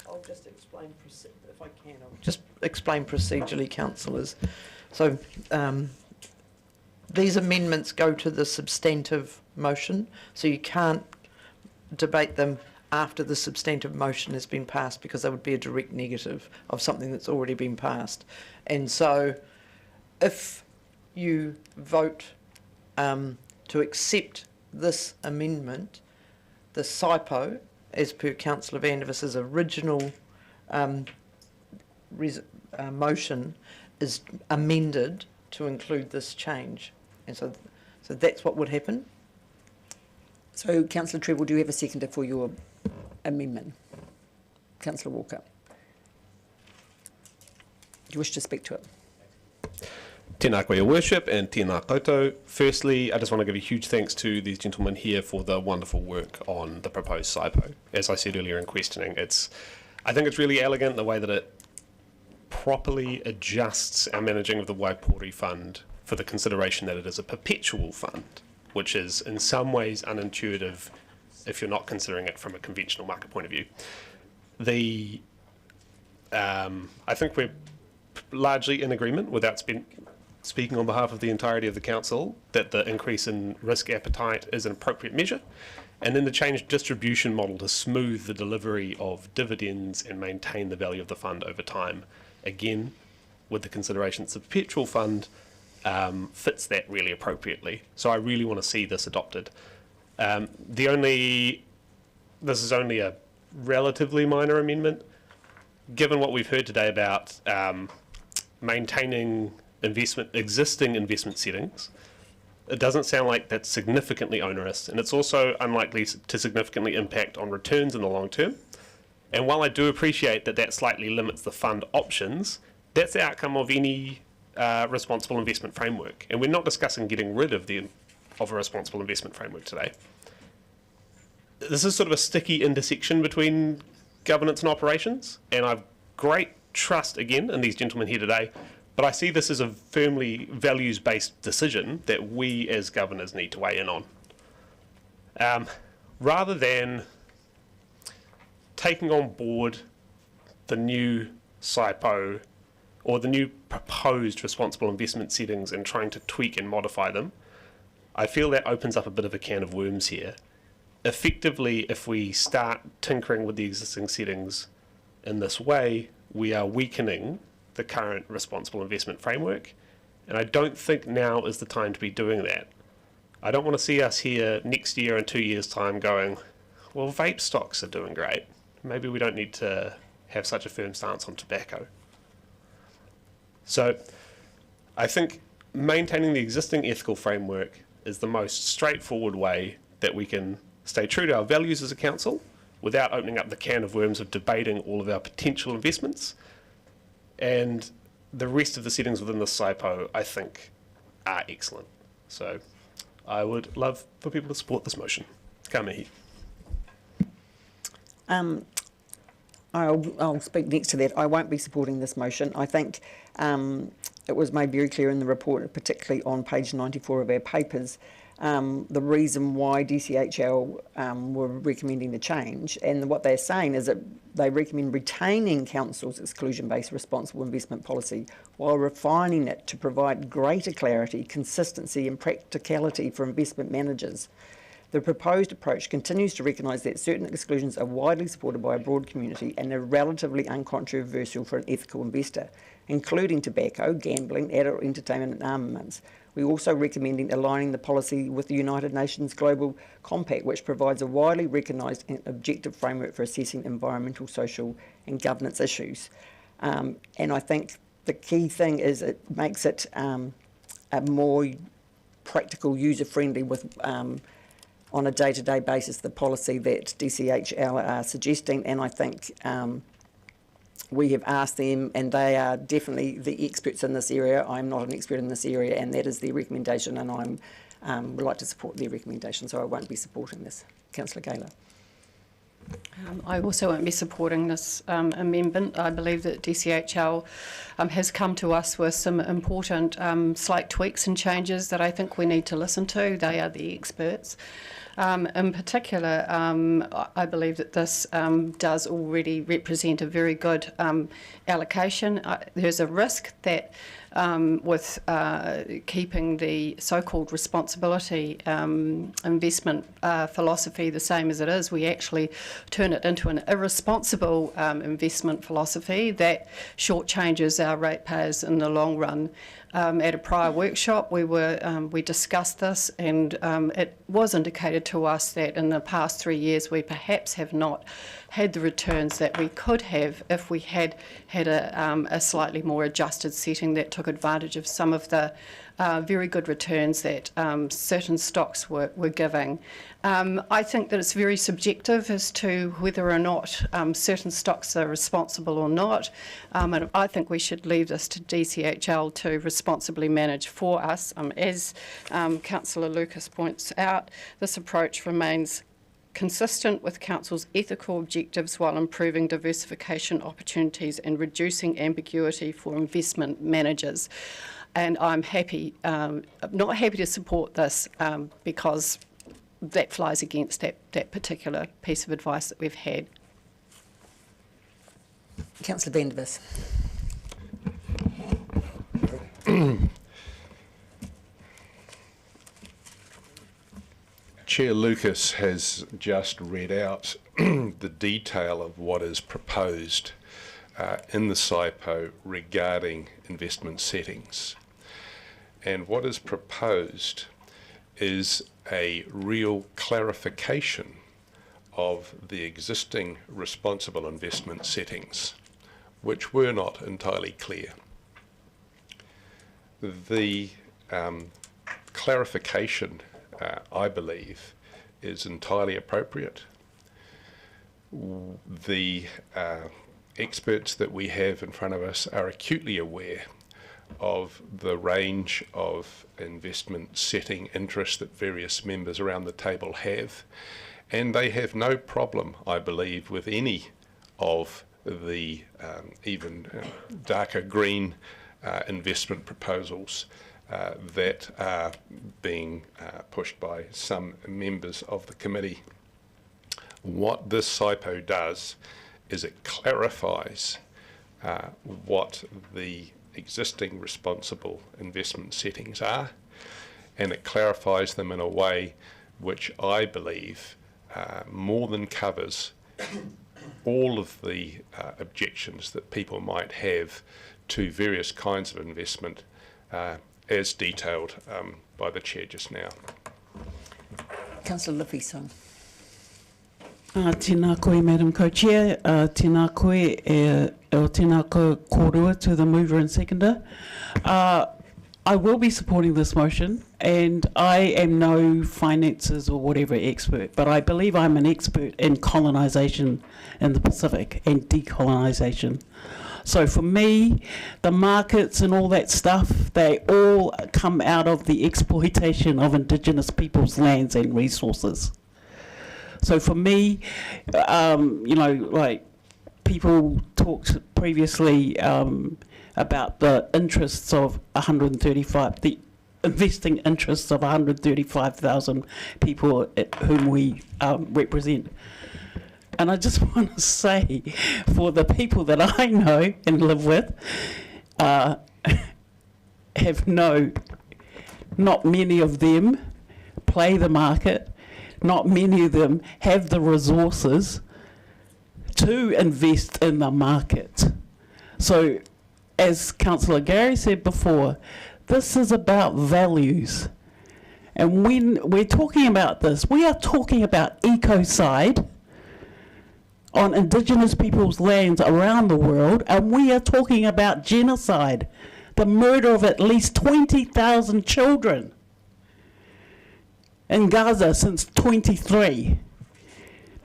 S16: I'll just explain, if I can, I'll just explain procedurally, councillors. So these amendments go to the substantive motion, so you can't debate them after the substantive motion has been passed, because that would be a direct negative of something that's already been passed. And so if you vote to accept this amendment, the SIPO, as per Councillor Vandeviss's original motion, is amended to include this change. And so that's what would happen.
S1: So, Councillor Treadwell, do you have a seconder for your amendment? Councillor Walker. Do you wish to speak to it?
S10: Tēnā koe, Your Worship, and tēnā koutou. Firstly, I just want to give a huge thanks to these gentlemen here for the wonderful work on the proposed SIPO. As I said earlier in questioning, I think it's really elegant the way that it properly adjusts our managing of the Wipori Fund for the consideration that it is a perpetual fund, which is in some ways unintuitive if you're not considering it from a conventional market point of view. I think we're largely in agreement, without speaking on behalf of the entirety of the council, that the increase in risk appetite is an appropriate measure, and then the changed distribution model to smooth the delivery of dividends and maintain the value of the fund over time. Again, with the consideration it's a perpetual fund, fits that really appropriately. So I really want to see this adopted. This is only a relatively minor amendment. Given what we've heard today about maintaining existing investment settings, it doesn't sound like that's significantly onerous, and it's also unlikely to significantly impact on returns in the long term. And while I do appreciate that that slightly limits the fund options, that's the outcome of any responsible investment framework. And we're not discussing getting rid of a responsible investment framework today. This is sort of a sticky intersection between governance and operations, and I've great trust again in these gentlemen here today, but I see this as a firmly values-based decision that we as governors need to weigh in on. Rather than taking on board the new SIPO or the new proposed responsible investment settings and trying to tweak and modify them, I feel that opens up a bit of a can of worms here. Effectively, if we start tinkering with the existing settings in this way, we are weakening the current responsible investment framework, and I don't think now is the time to be doing that. I don't want to see us here next year and 2 years' time going, well, vape stocks are doing great. Maybe we don't need to have such a firm stance on tobacco. So I think maintaining the existing ethical framework is the most straightforward way that we can stay true to our values as a council without opening up the can of worms of debating all of our potential investments. And the rest of the settings within the SIPO, I think, are excellent. So I would love for people to support this motion. Ka mihi.
S1: I'll speak next to that. I won't be supporting this motion. I think it was made very clear in the report, particularly on page 94 of our papers, the reason why DCHL were recommending the change, and what they're saying is that they recommend retaining Council's exclusion-based responsible investment policy while refining it to provide greater clarity, consistency and practicality for investment managers. The proposed approach continues to recognise that certain exclusions are widely supported by a broad community and are relatively uncontroversial for an ethical investor, including tobacco, gambling, adult entertainment and armaments. We're also recommending aligning the policy with the United Nations Global Compact, which provides a widely recognised and objective framework for assessing environmental, social and governance issues. And I think the key thing is it makes it a more practical, user-friendly with on a day-to-day basis the policy that DCHL are suggesting, and I think we have asked them, and they are definitely the experts in this area. I'm not an expert in this area, and that is their recommendation, and I would like to support their recommendation, so I won't be supporting this. Councillor Gaylor.
S13: I also won't be supporting this amendment. I believe that DCHL has come to us with some important slight tweaks and changes that I think we need to listen to. They are the experts. In particular, I believe that this does already represent a very good allocation. There's a risk that with keeping the so-called responsibility investment philosophy the same as it is, we actually turn it into an irresponsible investment philosophy that shortchanges our ratepayers in the long run. At a prior workshop, we discussed this, and it was indicated to us that in the past 3 years we perhaps have not had the returns that we could have if we had had a slightly more adjusted setting that took advantage of some of the very good returns that certain stocks were giving. I think that it's very subjective as to whether or not certain stocks are responsible or not, and I think we should leave this to DCHL to responsibly manage for us. As Councillor Lucas points out, this approach remains consistent with Council's ethical objectives while improving diversification opportunities and reducing ambiguity for investment managers. And I'm not happy to support this because that flies against that particular piece of advice that we've had.
S1: Councillor Vandervis.
S2: Chair Lucas has just read out the detail of what is proposed. in the SIPO regarding investment settings. And what is proposed is a real clarification of the existing responsible investment settings, which were not entirely clear. The clarification, I believe, is entirely appropriate. The experts that we have in front of us are acutely aware of the range of investment setting interests that various members around the table have, and they have no problem, I believe, with any of the even darker green investment proposals that are being pushed by some members of the committee. What this SIPO does is it clarifies what the existing responsible investment settings are, and it clarifies them in a way which I believe more than covers all of the objections that people might have to various kinds of investment as detailed by the Chair just now.
S1: Councillor Lefiso.
S14: Tēnā koe, Madam Co-Chair. Tēnā koe, tēnā koe kōrua to the mover and seconder. I will be supporting this motion, and I am no finances or whatever expert, but I believe I'm an expert in colonisation in the Pacific and decolonisation. So for me, the markets and all that stuff, they all come out of the exploitation of Indigenous people's lands and resources. So for me, you know, like people talked previously about the interests of 135, the investing interests of 135,000 people whom we represent. And I just want to say, for the people that I know and live with, have not many of them play the market. Not many of them have the resources to invest in the market. So, as Councillor Gary said before, this is about values. And when we're talking about this, we are talking about ecocide on Indigenous people's lands around the world, and we are talking about genocide, the murder of at least 20,000 children in Gaza since 23.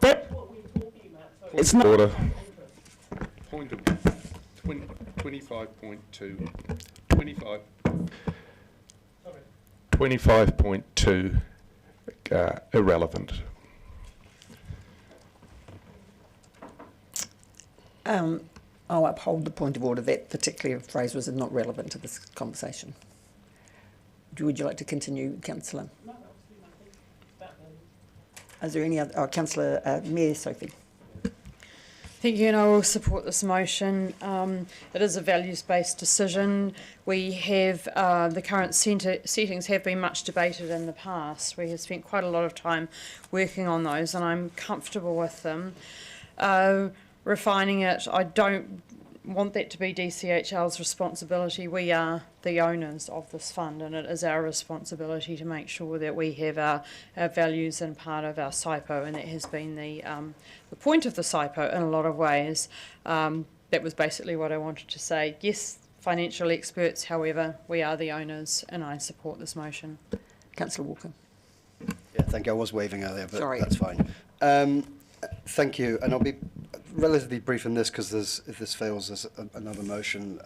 S14: That's what we're talking about. So it's not
S2: order. Point of 25.2. 25.2 irrelevant.
S1: I'll uphold the point of order. That particular phrase was not relevant to this conversation. Would you like to continue, Councillor? No, is there any other? Oh, Councillor Mayor Sophie.
S8: Thank you, and I will support this motion. It is a values-based decision. We have, the current settings have been much debated in the past. We have spent quite a lot of time working on those, and I'm comfortable with them. Refining it, I don't want that to be DCHL's responsibility. We are the owners of this fund, and it is our responsibility to make sure that we have our values and part of our SIPO, and that has been the point of the SIPO in a lot of ways. That was basically what I wanted to say. Yes, financial experts, however, we are the owners, and I support this motion.
S1: Councillor Walker.
S6: Yeah, thank you. I was waving earlier, but
S1: Sorry.
S6: That's fine. Thank you, and I'll be relatively brief in this because if this fails, there's another motion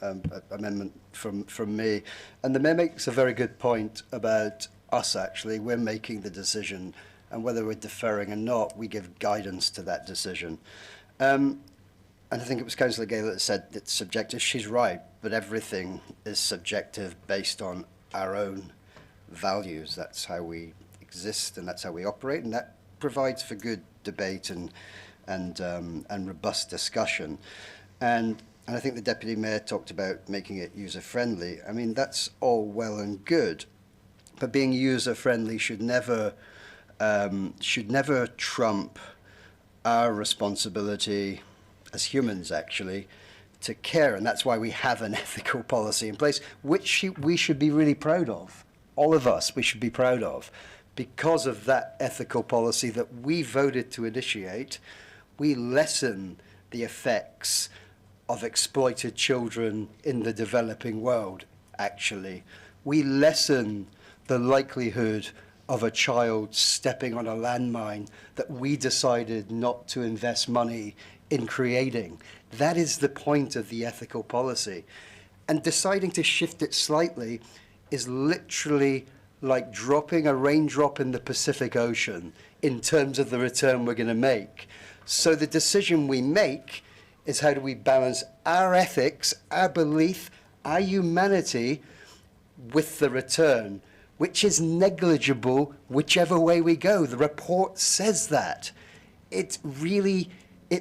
S6: amendment from me. And the Mayor makes a very good point about us, actually. We're making the decision, and whether we're deferring or not, we give guidance to that decision. And I think it was Councillor Gaylor that said it's subjective. She's right, but everything is subjective based on our own values. That's how we exist, and that's how we operate, and that provides for good debate and robust discussion. And I think the Deputy Mayor talked about making it user-friendly. I mean, that's all well and good, but being user-friendly should never trump our responsibility as humans, actually, to care, and that's why we have an ethical policy in place, which we should be really proud of. All of us, we should be proud of. Because of that ethical policy that we voted to initiate, we lessen the effects of exploited children in the developing world, actually. We lessen the likelihood of a child stepping on a landmine that we decided not to invest money in creating. That is the point of the ethical policy. And deciding to shift it slightly is literally like dropping a raindrop in the Pacific Ocean in terms of the return we're going to make. So the decision we make is how do we balance our ethics, our belief, our humanity with the return, which is negligible whichever way we go. The report says that. It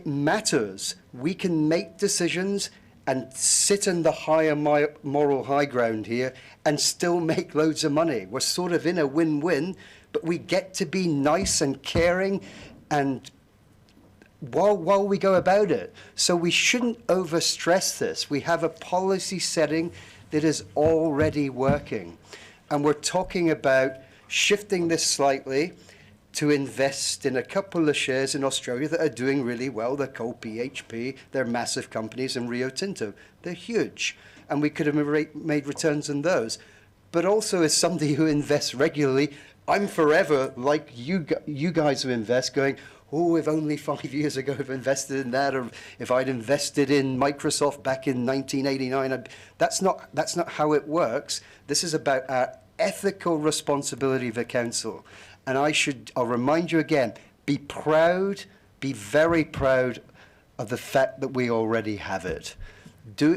S6: matters. We can make decisions and sit in the higher moral high ground here and still make loads of money. We're sort of in a win-win, but we get to be nice and caring and while we go about it. So we shouldn't overstress this. We have a policy setting that is already working. And we're talking about shifting this slightly to invest in a couple of shares in Australia that are doing really well. They're called PHP. They're massive companies, and Rio Tinto. They're huge. And we could have made returns on those. But also, as somebody who invests regularly, I'm forever like you guys who invest going, oh, if only 5 years ago I've invested in that, or if I'd invested in Microsoft back in 1989. That's not how it works. This is about our ethical responsibility of the council. And I'll remind you again, be proud, be very proud of the fact that we already have it.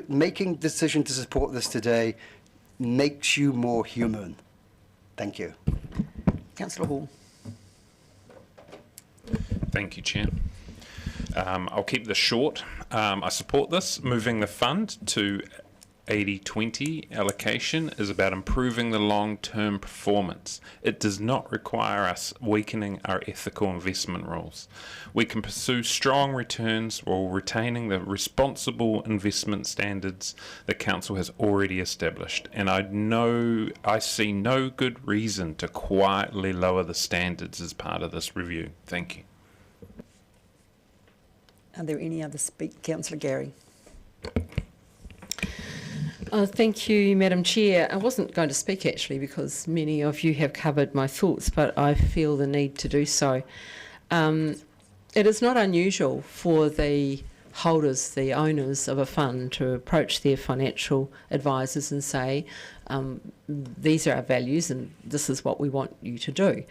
S6: Making decision to support this today makes you more human. Thank you.
S1: Councillor Hall.
S7: Thank you, Chair. I'll keep this short. I support this. Moving the fund to 80-20 allocation is about improving the long-term performance. It does not require us weakening our ethical investment rules. We can pursue strong returns while retaining the responsible investment standards the Council has already established, and I see no good reason to quietly lower the standards as part of this review. Thank you.
S1: Are there any other Councillor Gary?
S11: Thank you, Madam Chair. I wasn't going to speak actually because many of you have covered my thoughts, but I feel the need to do so. It is not unusual for the holders, the owners of a fund, to approach their financial advisors and say, these are our values and this is what we want you to do.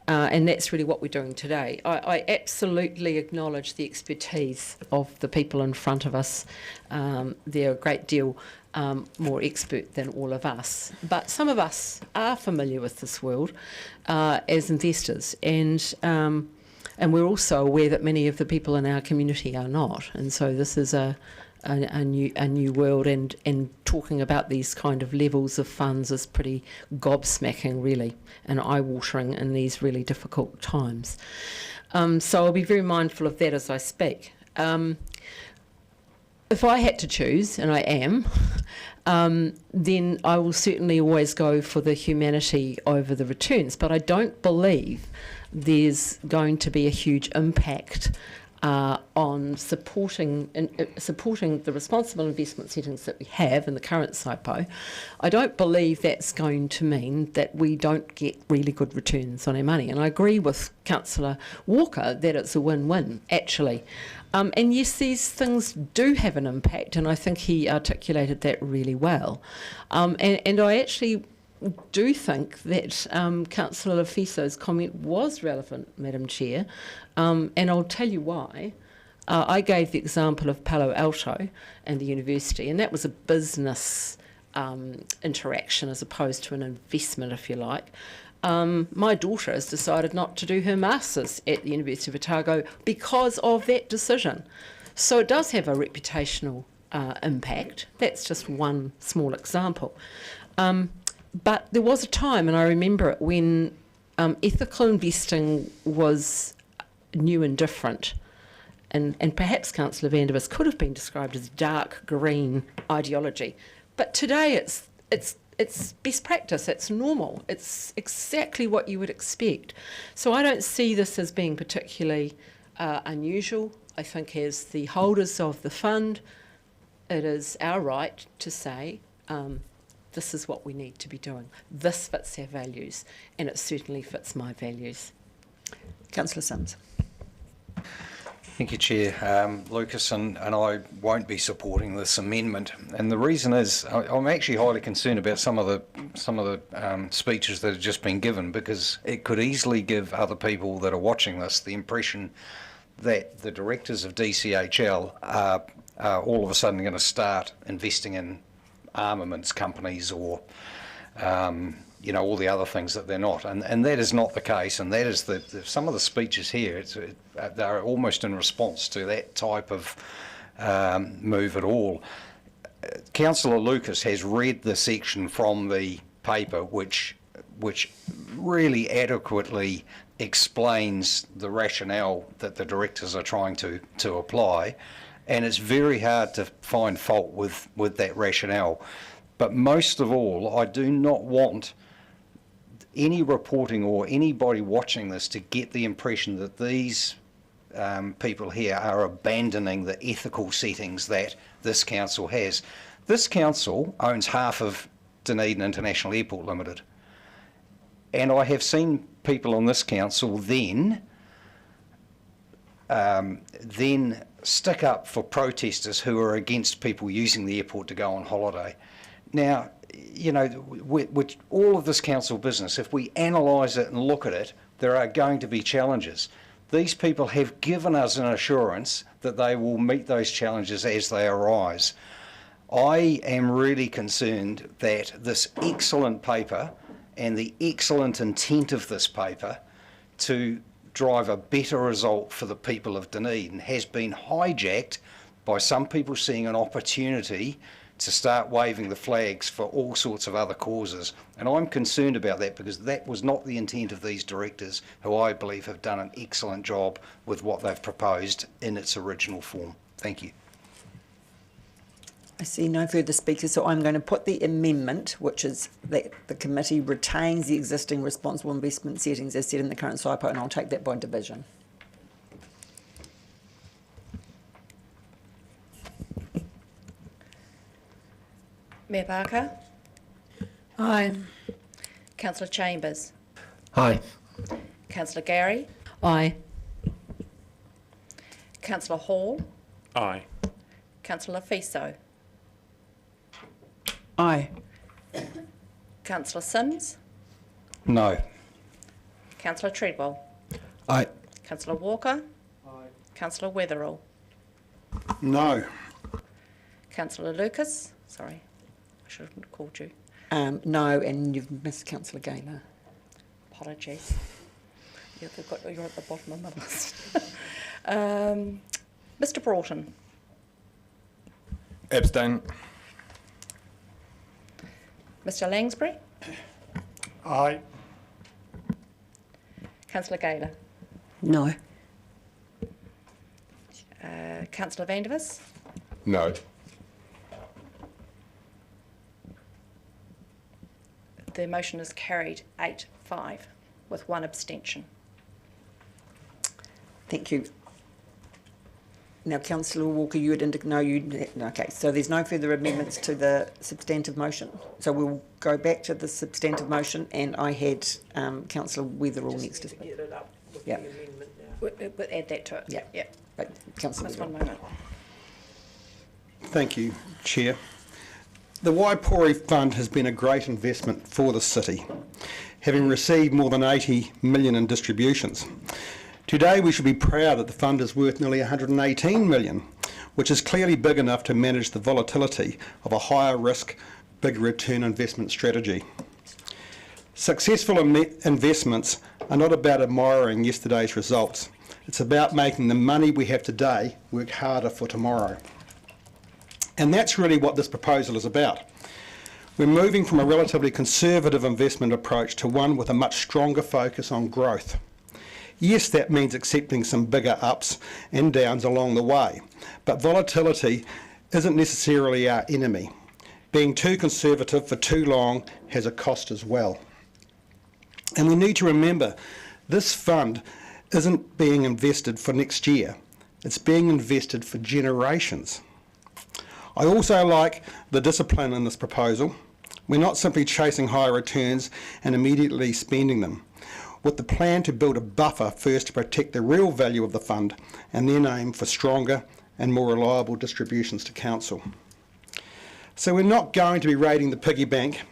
S11: And that's really what we're doing today. I absolutely acknowledge the expertise of the people in front of us. They're a great deal more expert than all of us. But some of us are familiar with this world as investors, and we're also aware that many of the people in our community are not. And so this is a new world, and talking about these kind of levels of funds is pretty gobsmacking, really, and eye-watering in these really difficult times. So I'll be very mindful of that as I speak. If I had to choose, and I am, then I will certainly always go for the humanity over the returns. But I don't believe there's going to be a huge impact on supporting the responsible investment settings that we have in the current SIPO. I don't believe that's going to mean that we don't get really good returns on our money. And I agree with Councillor Walker that it's a win-win, actually. And yes, these things do have an impact, and I think he articulated that really well. And I actually do think that Councillor Lefiso's comment was relevant, Madam Chair, and I'll tell you why. I gave the example of Palo Alto and the university, and that was a business interaction as opposed to an investment, if you like. My daughter has decided not to do her Masters at the University of Otago because of that decision. So it does have a reputational impact. That's just one small example. But there was a time, and I remember it, when ethical investing was new and different. and perhaps Councillor Vandervis could have been described as dark green ideology. But today it's best practice, it's normal, it's exactly what you would expect. So I don't see this as being particularly unusual. I think as the holders of the fund, it is our right to say, this is what we need to be doing. This fits our values, and it certainly fits my values.
S1: Councillor Simms.
S5: Thank you, Chair. Lucas and I won't be supporting this amendment, and the reason is I'm actually highly concerned about some of the speeches that have just been given, because it could easily give other people that are watching this the impression that the directors of DCHL are all of a sudden going to start investing in armaments companies or all the other things that they're not, and that is not the case, and that is some of the speeches here, they're almost in response to that type of move at all. Councillor Lucas has read the section from the paper which really adequately explains the rationale that the directors are trying to apply, and it's very hard to find fault with that rationale. But most of all, I do not want any reporting or anybody watching this to get the impression that these people here are abandoning the ethical settings that this council has. This council owns half of Dunedin International Airport Limited, and I have seen people on this council then stick up for protesters who are against people using the airport to go on holiday. Now, with all of this council business, if we analyse it and look at it, there are going to be challenges. These people have given us an assurance that they will meet those challenges as they arise. I am really concerned that this excellent paper and the excellent intent of this paper to drive a better result for the people of Dunedin has been hijacked by some people seeing an opportunity to start waving the flags for all sorts of other causes. And I'm concerned about that, because that was not the intent of these directors, who I believe have done an excellent job with what they've proposed in its original form. Thank you.
S1: I see no further speakers, so I'm going to put the amendment, which is that the committee retains the existing responsible investment settings as set in the current SIPO, and I'll take that by division.
S17: Mayor Barker?
S11: Aye.
S17: Councillor Chambers?
S12: Aye.
S17: Councillor Gary?
S11: Aye.
S17: Councillor Hall?
S7: Aye.
S17: Councillor Fiso?
S14: Aye.
S17: Councillor Simms?
S5: No.
S17: Councillor Treadwell?
S5: Aye.
S17: Councillor Walker? Aye. Councillor Weatherall?
S18: No.
S17: Councillor Lucas? Sorry, I should have called you.
S1: No, and you've missed Councillor Gaynor.
S17: Apologies. You're at the bottom of my list. Mr. Broughton?
S18: Abstain.
S17: Mr. Langsbury?
S18: Aye.
S17: Councillor Gaylor?
S11: No.
S17: Councillor Vandervis?
S2: No.
S17: The motion is carried 8-5 with one abstention.
S1: Thank you. Now, Councillor Walker, you had indicated, okay, so there's no further amendments to the substantive motion. So we'll go back to the substantive motion, and I had Councillor Weatherall next to speak.
S16: Get it up with
S1: Yeah.
S16: the amendment now.
S17: We'll add that to it.
S1: Yeah.
S17: Yeah.
S1: But Councillor
S17: Just one
S1: Weatherall.
S17: moment.
S18: Thank you, Chair. The Wipori Fund has been a great investment for the city, having received more than 80 million in distributions. Today we should be proud that the fund is worth nearly 118 million, which is clearly big enough to manage the volatility of a higher risk, bigger return investment strategy. Successful investments are not about admiring yesterday's results. It's about making the money we have today work harder for tomorrow. And that's really what this proposal is about. We're moving from a relatively conservative investment approach to one with a much stronger focus on growth. Yes, that means accepting some bigger ups and downs along the way, but volatility isn't necessarily our enemy. Being too conservative for too long has a cost as well. And we need to remember, this fund isn't being invested for next year. It's being invested for generations. I also like the discipline in this proposal. We're not simply chasing higher returns and immediately spending them, with the plan to build a buffer first to protect the real value of the fund and then aim for stronger and more reliable distributions to council. So we're not going to be raiding the piggy bank.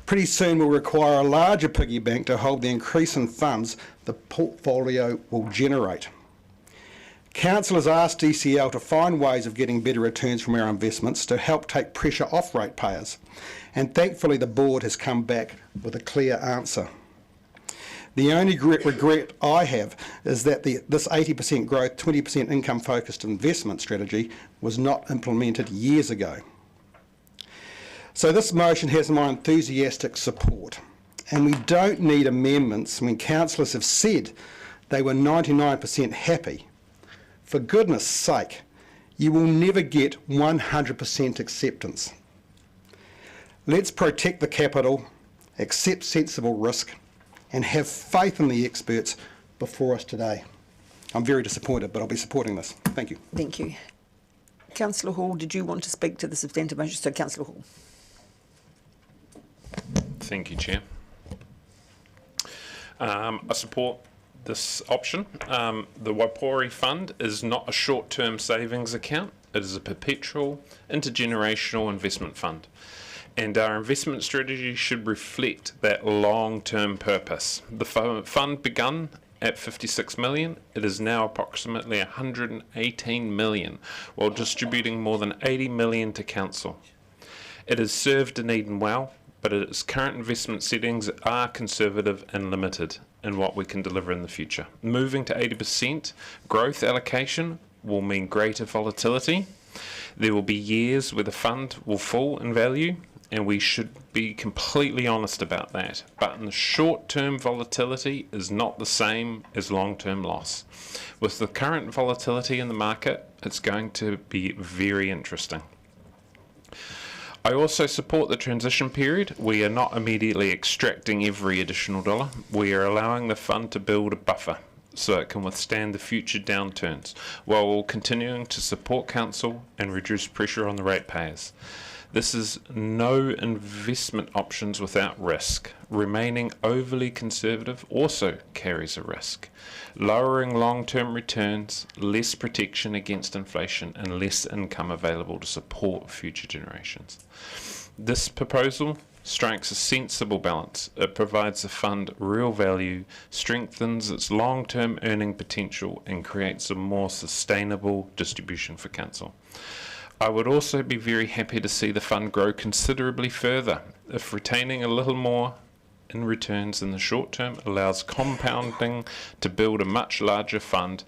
S18: Pretty soon we'll require a larger piggy bank to hold the increase in funds the portfolio will generate. Council has asked DCL to find ways of getting better returns from our investments to help take pressure off ratepayers, and thankfully the board has come back with a clear answer. The only regret I have is that this 80% growth, 20% income focused investment strategy was not implemented years ago. So this motion has my enthusiastic support, and we don't need amendments when councillors have said they were 99% happy. For goodness sake, you will never get 100% acceptance. Let's protect the capital, accept sensible risk, and have faith in the experts before us today. I'm very disappointed, but I'll be supporting this. Thank you.
S1: Thank you. Councillor Hall, did you want to speak to the substantive motion? So, Councillor Hall.
S7: Thank you, Chair. I support this option. The Wipori Fund is not a short-term savings account. It is a perpetual, intergenerational investment fund. And our investment strategy should reflect that long-term purpose. The fund begun at 56 million. It is now approximately 118 million, while distributing more than 80 million to council. It has served Dunedin well, but its current investment settings are conservative and limited in what we can deliver in the future. Moving to 80% growth allocation will mean greater volatility. There will be years where the fund will fall in value, and we should be completely honest about that. But in the short term, volatility is not the same as long-term loss. With the current volatility in the market, it's going to be very interesting. I also support the transition period. We are not immediately extracting every additional dollar. We are allowing the fund to build a buffer so it can withstand the future downturns, while continuing to support council and reduce pressure on the ratepayers. This is no investment options without risk. Remaining overly conservative also carries a risk. Lowering long-term returns, less protection against inflation, and less income available to support future generations. This proposal strikes a sensible balance. It provides the fund real value, strengthens its long-term earning potential, and creates a more sustainable distribution for council. I would also be very happy to see the fund grow considerably further if retaining a little more in returns in the short term allows compounding to build a much larger fund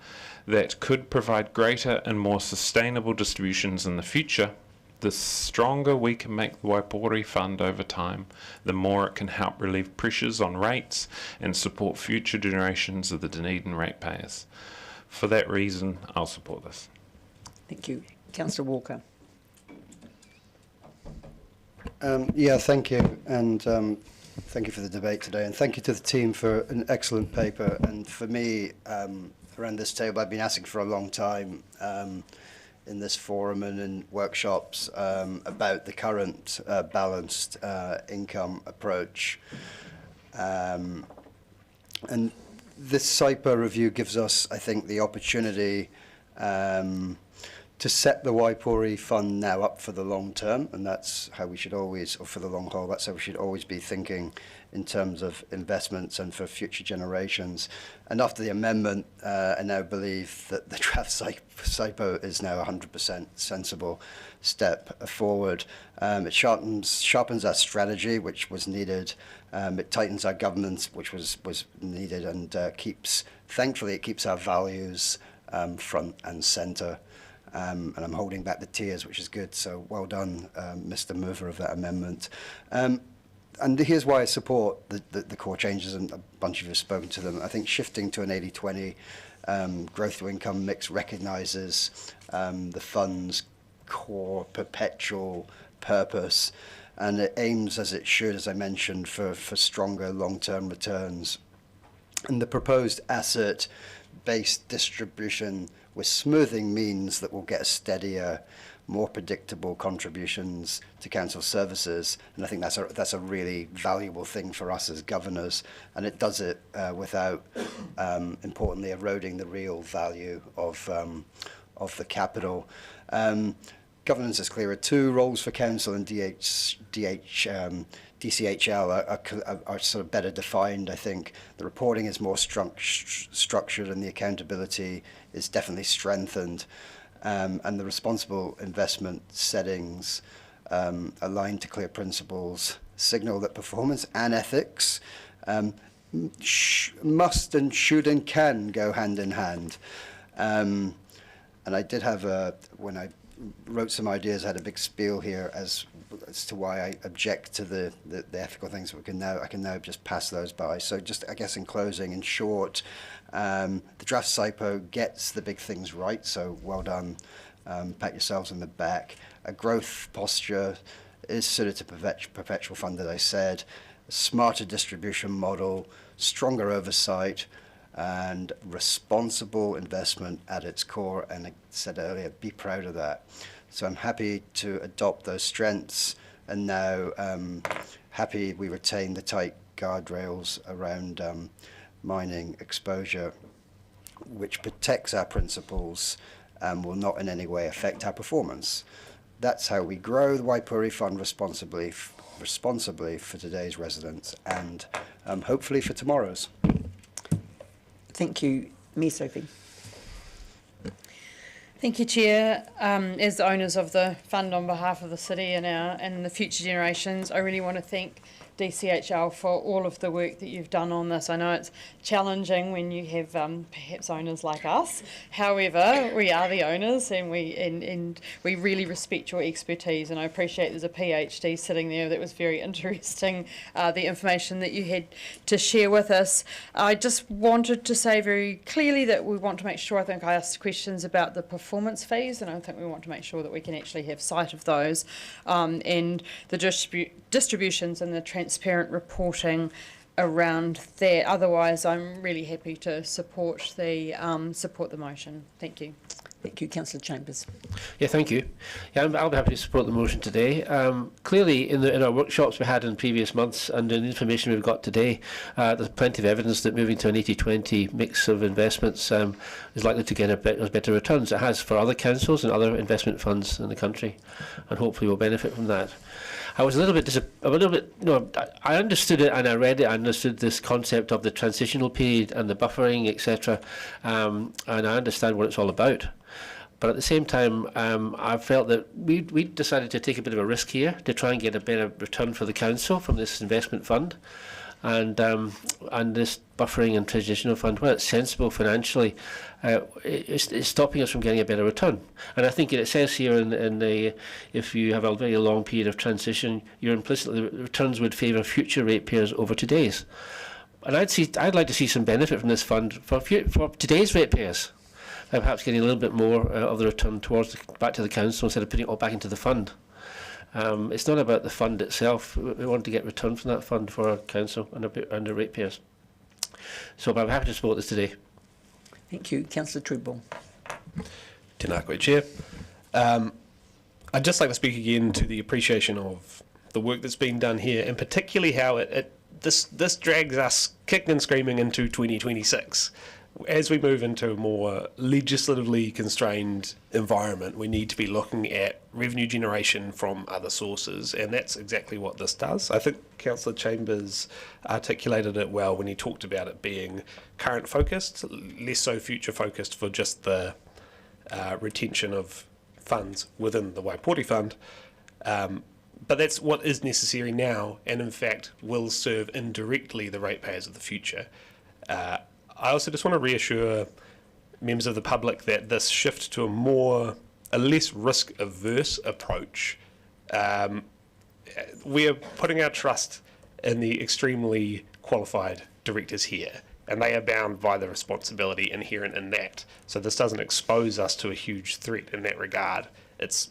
S7: that could provide greater and more sustainable distributions in the future. The stronger we can make the Wipori Fund over time, the more it can help relieve pressures on rates and support future generations of the Dunedin ratepayers. For that reason, I'll support this.
S1: Thank you. Councillor Walker.
S6: Yeah, thank you, and thank you for the debate today, and thank you to the team for an excellent paper. And for me, around this table, I've been asking for a long time in this forum and in workshops about the current balanced income approach. And this SIPO review gives us, I think, the opportunity to set the Wipori Fund now up for the long term, and that's how we should always, or for the long haul, that's how we should always be thinking in terms of investments and for future generations. And after the amendment, I now believe that the draft SIPO is now 100% sensible step forward. It sharpens our strategy, which was needed. It tightens our governance, which was needed, and thankfully, it keeps our values front and centre. And I'm holding back the tears, which is good. So well done, Mr. Mover of that amendment. and here's why I support the core changes, and a bunch of you have spoken to them. I think shifting to an 80-20 growth to income mix recognises the fund's core perpetual purpose, and it aims, as it should, as I mentioned, for stronger long-term returns. And the proposed asset-based distribution with smoothing means that we'll get a steadier, more predictable contributions to council services, and I think that's a really valuable thing for us as governors, and it does it without, importantly, eroding the real value of the capital. Governance is clearer too. Roles for council and DCHL are sort of better defined, I think. The reporting is more structured, and the accountability is definitely strengthened. And the responsible investment settings aligned to clear principles signal that performance and ethics must and should and can go hand in hand. And I did have when I wrote some ideas, I had a big spiel here as to why I object to the ethical things. I can now just pass those by. So just, I guess, in closing, in short, the draft SIPO gets the big things right, so well done. Pat yourselves on the back. A growth posture is suited to perpetual fund, as I said. A smarter distribution model, stronger oversight, and responsible investment at its core. And I said earlier, be proud of that. So I'm happy to adopt those strengths, and now happy we retain the tight guardrails around mining exposure, which protects our principles and will not in any way affect our performance. That's how we grow the Wipori Fund responsibly for today's residents and hopefully for tomorrow's.
S1: Thank you. Mayor Sophie.
S8: Thank you, Chair. As the owners of the fund, on behalf of the city and the future generations, I really want to thank DCHL for all of the work that you've done on this. I know it's challenging when you have perhaps owners like us. However, we are the owners, and we really respect your expertise. And I appreciate there's a PhD sitting there. That was very interesting, the information that you had to share with us. I just wanted to say very clearly that we want to make sure, I think I asked questions about the performance fees, and I think we want to make sure that we can actually have sight of those, and the distributions and the transparent reporting around that. Otherwise, I'm really happy to support the motion. Thank you.
S1: Thank you, Councillor Chambers.
S12: Yeah, thank you. Yeah, I'll be happy to support the motion today. Clearly, in our workshops we had in previous months and in the information we've got today, there's plenty of evidence that moving to an 80-20 mix of investments is likely to get better returns. It has for other councils and other investment funds in the country, and hopefully we'll benefit from that. I was a little bit, I understood it and I read it, I understood this concept of the transitional period and the buffering, etc. And I understand what it's all about. But at the same time, I felt that we decided to take a bit of a risk here to try and get a better return for the council from this investment fund. And this buffering and transitional fund, well, it's sensible financially, it's stopping us from getting a better return. And I think it says here in the, if you have a very long period of transition, you're implicitly, the returns would favour future ratepayers over today's. And I'd like to see some benefit from this fund for today's ratepayers. Perhaps getting a little bit more of the return back to the council instead of putting it all back into the fund. It's not about the fund itself. We want to get return from that fund for our council and the ratepayers. So I'm happy to support this today.
S1: Thank you. Councillor Treadwell.
S10: Tēnā koe, Chair. I'd just like to speak again to the appreciation of the work that's been done here, and particularly how this drags us kicking and screaming into 2026. As we move into a more legislatively constrained environment, we need to be looking at revenue generation from other sources, and that's exactly what this does. I think Councillor Chambers articulated it well when he talked about it being current focused, less so future focused for just the retention of funds within the Wipori Fund. But that's what is necessary now, and in fact will serve indirectly the ratepayers of the future. I also just want to reassure members of the public that this shift to a less risk-averse approach, we are putting our trust in the extremely qualified directors here, and they are bound by the responsibility inherent in that. So this doesn't expose us to a huge threat in that regard. It's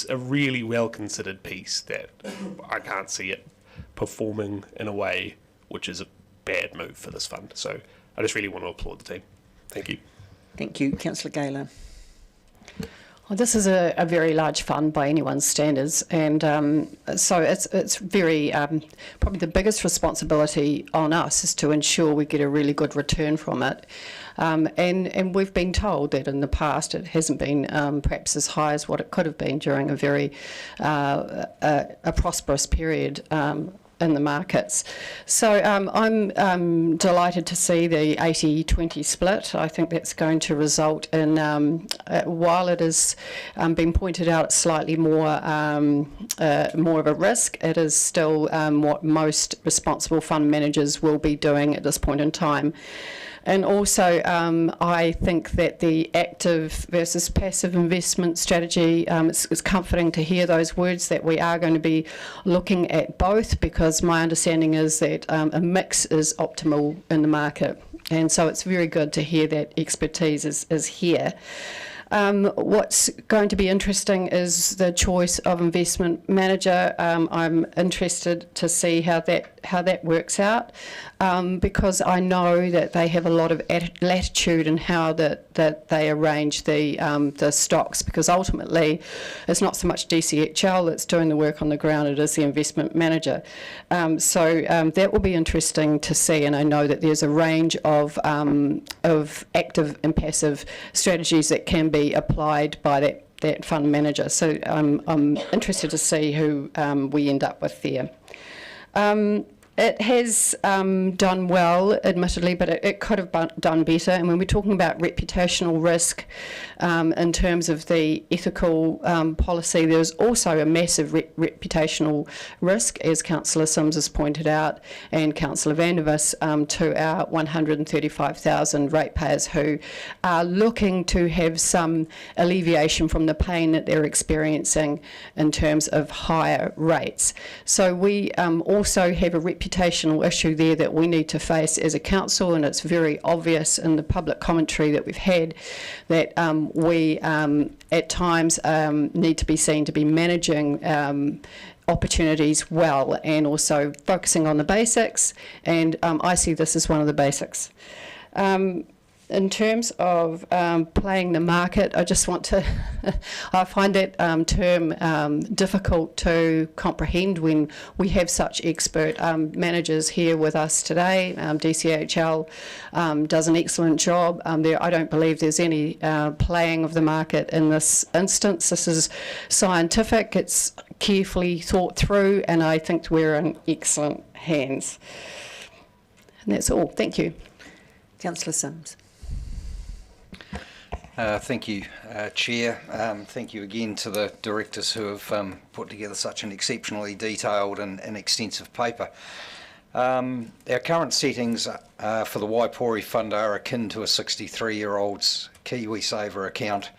S10: a really well-considered piece that I can't see it performing in a way which is a bad move for this fund. So I just really want to applaud the team. Thank you.
S1: Thank you. Councillor Gaylor.
S13: Well, this is a very large fund by anyone's standards, and so it's very probably the biggest responsibility on us is to ensure we get a really good return from it. And we've been told that in the past it hasn't been perhaps as high as what it could have been during a very a prosperous period in the markets. So I'm delighted to see the 80-20 split. I think that's going to result in, while it has been pointed out slightly more of a risk, it is still what most responsible fund managers will be doing at this point in time. And also, I think that the active versus passive investment strategy, it's comforting to hear those words that we are going to be looking at both, because my understanding is that a mix is optimal in the market. And so it's very good to hear that expertise is here. What's going to be interesting is the choice of investment manager. I'm interested to see how that works out, because I know that they have a lot of latitude in how that they arrange the stocks, because ultimately it's not so much DCHL that's doing the work on the ground, it is the investment manager. So that will be interesting to see, and I know that there's a range of active and passive strategies that can be applied by that fund manager. So I'm interested to see who we end up with there. It has done well, admittedly, but it could have done better. And when we're talking about reputational risk in terms of the ethical policy, there's also a massive reputational risk, as Councillor Simms has pointed out, and Councillor Vandervis, to our 135,000 ratepayers who are looking to have some alleviation from the pain that they're experiencing in terms of higher rates. So we also have a reputational issue there that we need to face as a council, and it's very obvious in the public commentary that we've had that we at times need to be seen to be managing opportunities well, and also focusing on the basics, and I see this as one of the basics. In terms of playing the market, I just want to, I find that term difficult to comprehend when we have such expert managers here with us today. DCHL does an excellent job. I don't believe there's any playing of the market in this instance. This is scientific, it's carefully thought through, and I think we're in excellent hands. And that's all. Thank you.
S1: Councillor Simms.
S5: Thank you, Chair. Thank you again to the directors who have put together such an exceptionally detailed and extensive paper. Our current settings for the Wipori Fund are akin to a 63-year-old's KiwiSaver account.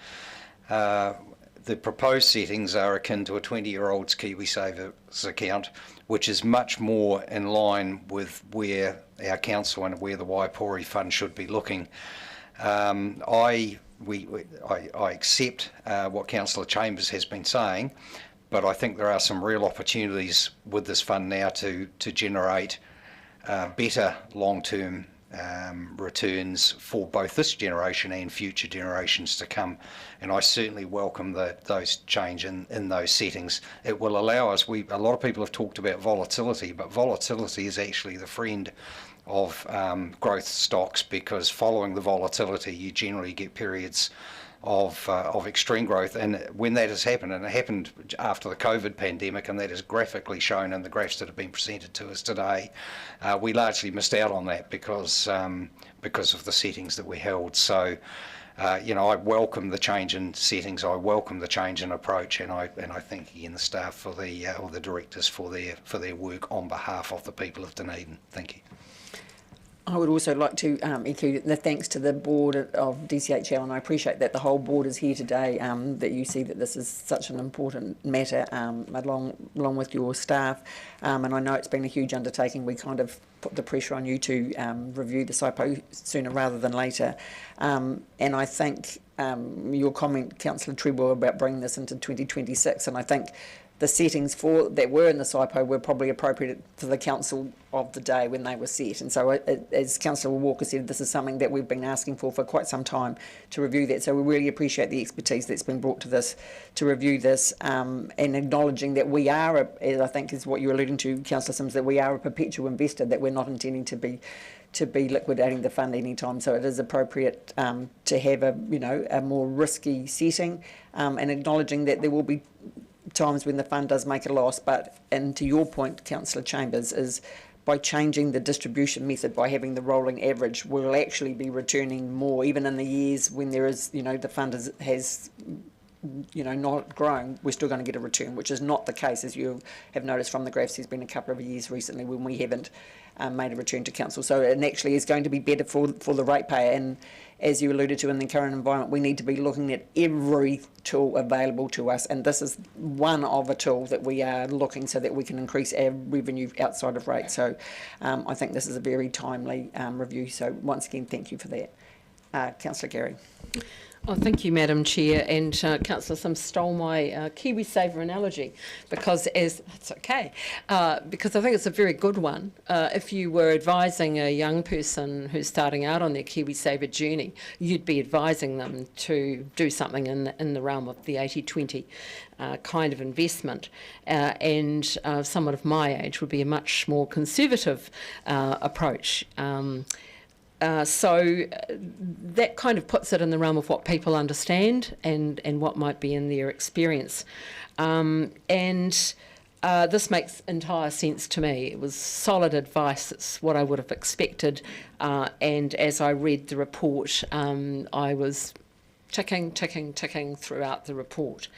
S5: The proposed settings are akin to a 20-year-old's KiwiSaver's account, which is much more in line with where our council and where the Wipori Fund should be looking. I accept what Councillor Chambers has been saying, but I think there are some real opportunities with this fund now to generate better long-term returns for both this generation and future generations to come. And I certainly welcome those change in those settings. It will allow us, a lot of people have talked about volatility, but volatility is actually the friend of growth stocks, because following the volatility you generally get periods of extreme growth. And when that has happened, and it happened after the COVID pandemic, and that is graphically shown in the graphs that have been presented to us today, we largely missed out on that because of the settings that we held. So I welcome the change in settings, I welcome the change in approach, and I thank again the staff for or the directors for their work on behalf of the people of Dunedin. Thank you.
S11: I would also like to echo the thanks to the board of DCHL, and I appreciate that the whole board is here today, that you see that this is such an important matter, along with your staff, and I know it's been a huge undertaking. We kind of put the pressure on you to review the SIPO sooner rather than later, and I think your comment, Councillor Treadwell, about bringing this into 2026, and I think the settings that were in the SIPO were probably appropriate for the council of the day when they were set. And so, as Councillor Walker said, this is something that we've been asking for quite some time to review that. So we really appreciate the expertise that's been brought to this, to review this, and acknowledging that we are, as I think is what you're alluding to, Councillor Simms, that we are a perpetual investor, that we're not intending to be liquidating the fund anytime. So it is appropriate to have a more risky setting, and acknowledging that there will be times when the fund does make a loss, and to your point, Councillor Chambers, is by changing the distribution method, by having the rolling average, we'll actually be returning more, even in the years when there is, the fund has not grown, we're still going to get a return, which is not the case, as you have noticed from the graphs. There's been a couple of years recently when we haven't made a return to council. So it actually is going to be better for the ratepayer. And as you alluded to, in the current environment, we need to be looking at every tool available to us. And this is one of a tool that we are looking so that we can increase our revenue outside of rates. So I think this is a very timely review. So once again, thank you for that. Councillor Gary. Oh, thank you, Madam Chair, and Councillor Simms stole my KiwiSaver analogy, because that's okay, because I think it's a very good one. If you were advising a young person who's starting out on their KiwiSaver journey, you'd be advising them to do something in the realm of the 80-20 kind of investment, and someone of my age would be a much more conservative approach. So that kind of puts it in the realm of what people understand and what might be in their experience. This makes entire sense to me. It was solid advice. It's what I would have expected. And as I read the report, I was ticking throughout the report.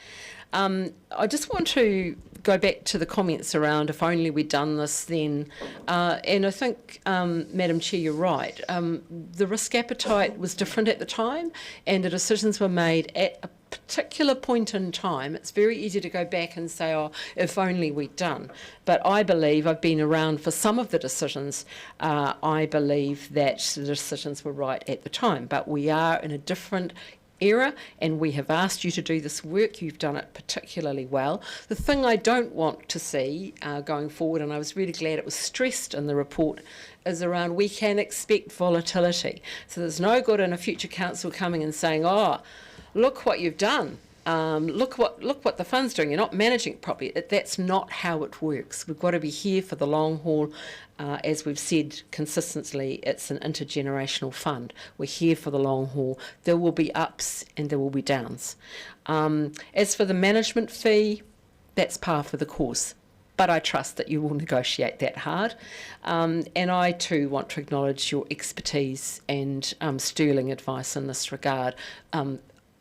S11: I just want to go back to the comments around if only we'd done this then. And I think, Madam Chair, you're right. The risk appetite was different at the time, and the decisions were made at a particular point in time. It's very easy to go back and say, oh, if only we'd done. But I believe, I've been around for some of the decisions, I believe that the decisions were right at the time. But we are in a different era, and we have asked you to do this work. You've done it particularly well. The thing I don't want to see going forward, and I was really glad it was stressed in the report, is around we can expect volatility. So there's no good in a future council coming and saying, oh, look what you've done. Look what the fund's doing. You're not managing it properly. That's not how it works. We've got to be here for the long haul. As we've said consistently, it's an intergenerational fund. We're here for the long haul. There will be ups and there will be downs. As for the management fee, that's par for the course. But I trust that you will negotiate that hard. And I too want to acknowledge your expertise and sterling advice in this regard.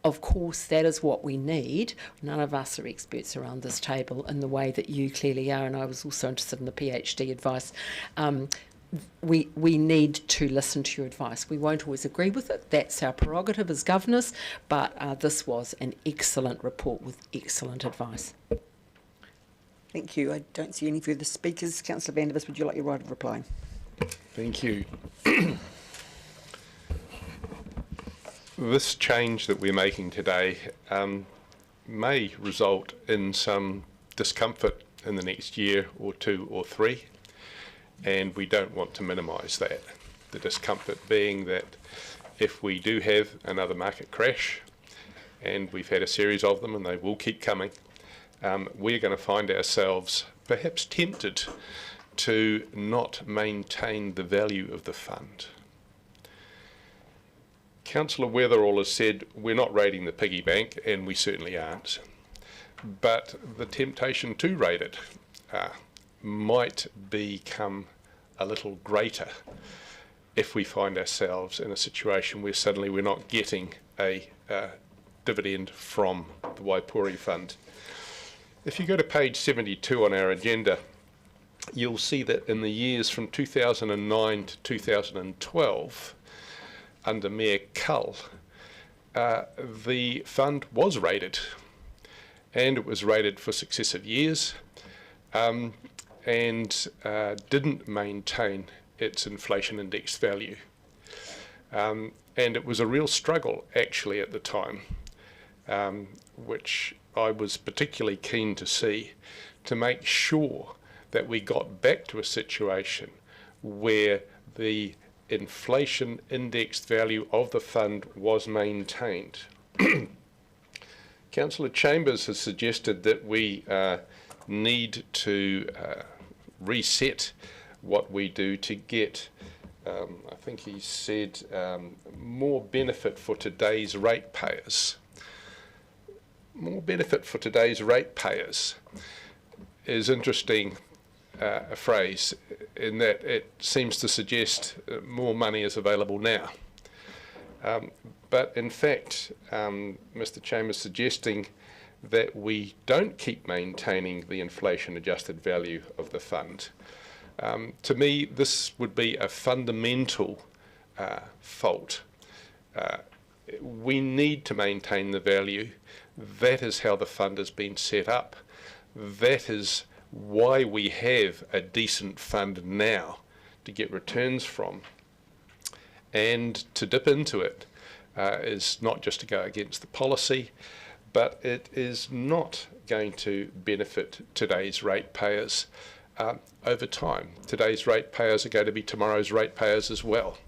S11: Of course, that is what we need. None of us are experts around this table in the way that you clearly are, and I was also interested in the PhD advice. We need to listen to your advice. We won't always agree with it. That's our prerogative as governors, but this was an excellent report with excellent advice.
S1: Thank you. I don't see any further speakers. Councillor van der Vis, would you like your right of reply?
S2: Thank you. This change that we're making today may result in some discomfort in the next year or two or three, and we don't want to minimise that. The discomfort being that if we do have another market crash, and we've had a series of them and they will keep coming, we're going to find ourselves perhaps tempted to not maintain the value of the fund. Councillor Weatherall has said we're not raiding the piggy bank, and we certainly aren't. But the temptation to raid it might become a little greater if we find ourselves in a situation where suddenly we're not getting a dividend from the Wipori Fund. If you go to page 72 on our agenda, you'll see that in the years from 2009 to 2012, under Mayor Cull, the fund was rated, and it was rated for successive years, and didn't maintain its inflation index value. And it was a real struggle actually at the time, which I was particularly keen to see, to make sure that we got back to a situation where the inflation indexed value of the fund was maintained. Councillor Chambers has suggested that we need to reset what we do to get, I think he said, more benefit for today's ratepayers. More benefit for today's ratepayers is interesting, a phrase, in that it seems to suggest more money is available now. But in fact, Mr. Chambers suggesting that we don't keep maintaining the inflation adjusted value of the fund. To me, this would be a fundamental fault. We need to maintain the value. That is how the fund has been set up. That is why we have a decent fund now to get returns from. And to dip into it is not just to go against the policy, but it is not going to benefit today's ratepayers over time. Today's ratepayers are going to be tomorrow's ratepayers as well.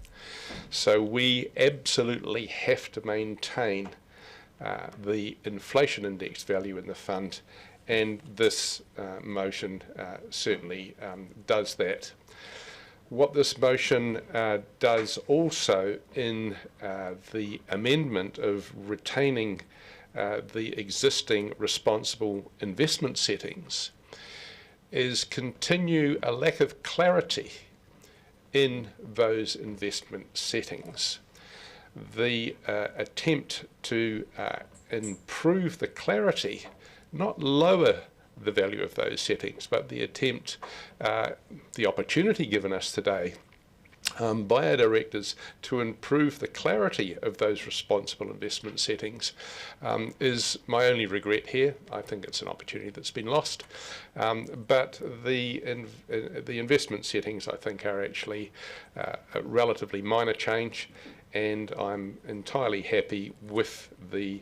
S2: So we absolutely have to maintain the inflation index value in the fund, and this motion certainly does that. What this motion does also in the amendment of retaining the existing responsible investment settings is continue a lack of clarity in those investment settings. The attempt to improve the clarity, not lower the value of those settings, but the attempt, the opportunity given us today by our directors to improve the clarity of those responsible investment settings is my only regret here. I think it's an opportunity that's been lost. But the investment settings, I think, are actually a relatively minor change, and I'm entirely happy with the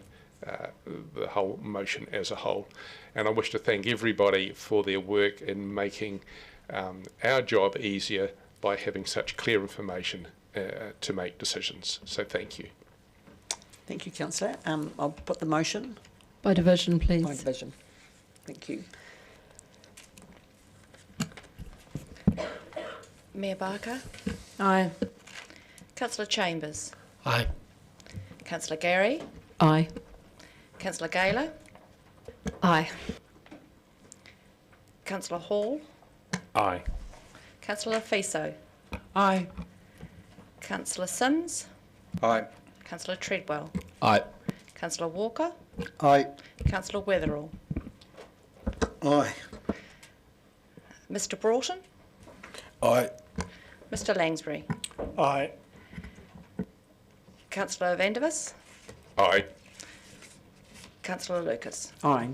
S2: whole motion as a whole. And I wish to thank everybody for their work in making our job easier by having such clear information to make decisions. So thank you.
S1: Thank you, Councillor. I'll put the motion.
S11: By division, please.
S1: By division. Thank you.
S17: Mayor Barker,
S11: Aye.
S17: Councillor Chambers,
S12: Aye.
S17: Councillor Gary,
S11: Aye.
S17: Councillor Gaylor,
S11: Aye.
S17: Councillor Hall,
S3: Aye.
S17: Councillor Fiso,
S14: Aye.
S17: Councillor Sims,
S5: Aye.
S17: Councillor Treadwell,
S9: Aye.
S17: Councillor Walker,
S6: Aye.
S17: Councillor Weatherall,
S18: Aye.
S17: Mr Broughton,
S9: Aye.
S17: Mr Langsbury,
S4: Aye.
S17: Councillor Vandervis,
S2: Aye.
S17: Councillor Lucas.
S1: Aye.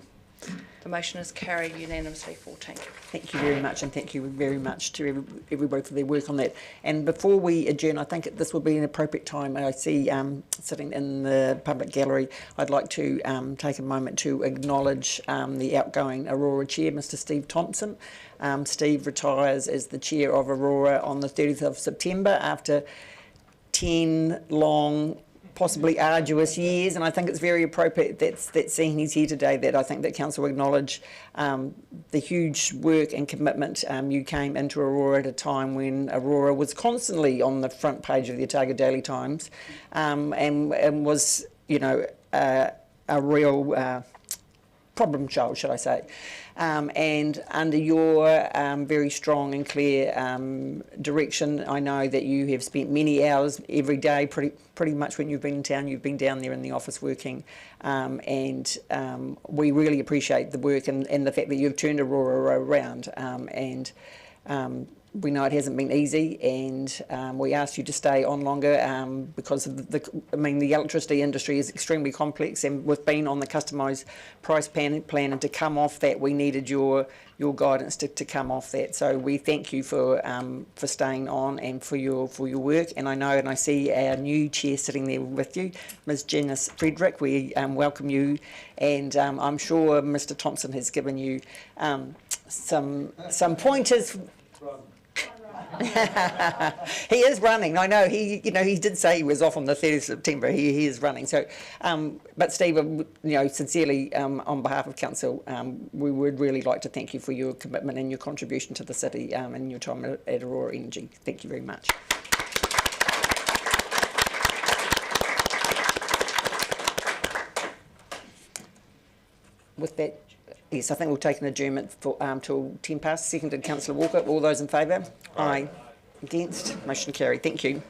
S17: The motion is carried unanimously 14.
S1: Thank you very much, and thank you very much to everybody for their work on that. And before we adjourn, I think this would be an appropriate time. I see sitting in the public gallery, I'd like to take a moment to acknowledge the outgoing Aurora Chair, Mr Steve Thompson. Steve retires as the Chair of Aurora on the 30th of September after 10 long, possibly arduous years, and I think it's very appropriate that seeing he's here today, that I think that Council will acknowledge the huge work and commitment. You came into Aurora at a time when Aurora was constantly on the front page of the Otago Daily Times, and was, you know, a real problem child, should I say. And under your very strong and clear direction, I know that you have spent many hours every day, pretty much when you've been in town, you've been down there in the office working, and we really appreciate the work and the fact that you've turned Aurora around, and We know it hasn't been easy, and we asked you to stay on longer because of the electricity industry is extremely complex, and we've been on the customised price plan, and to come off that, we needed your guidance to come off that. So we thank you for staying on and for your work. And I know, and I see our new chair sitting there with you, Ms. Janice Frederick. We welcome you, and I'm sure Mr. Thompson has given you some pointers. He is running. I know he did say he was off on the 30th of September. He is running. So, but Steve, sincerely, on behalf of council, we would really like to thank you for your commitment and your contribution to the city and your time at Aurora Energy. Thank you very much. With that, yes, I think we'll take an adjournment for till 10 past. Seconded, Councillor Walker. All those in favour? Aye. Against? Motion carried. Thank you.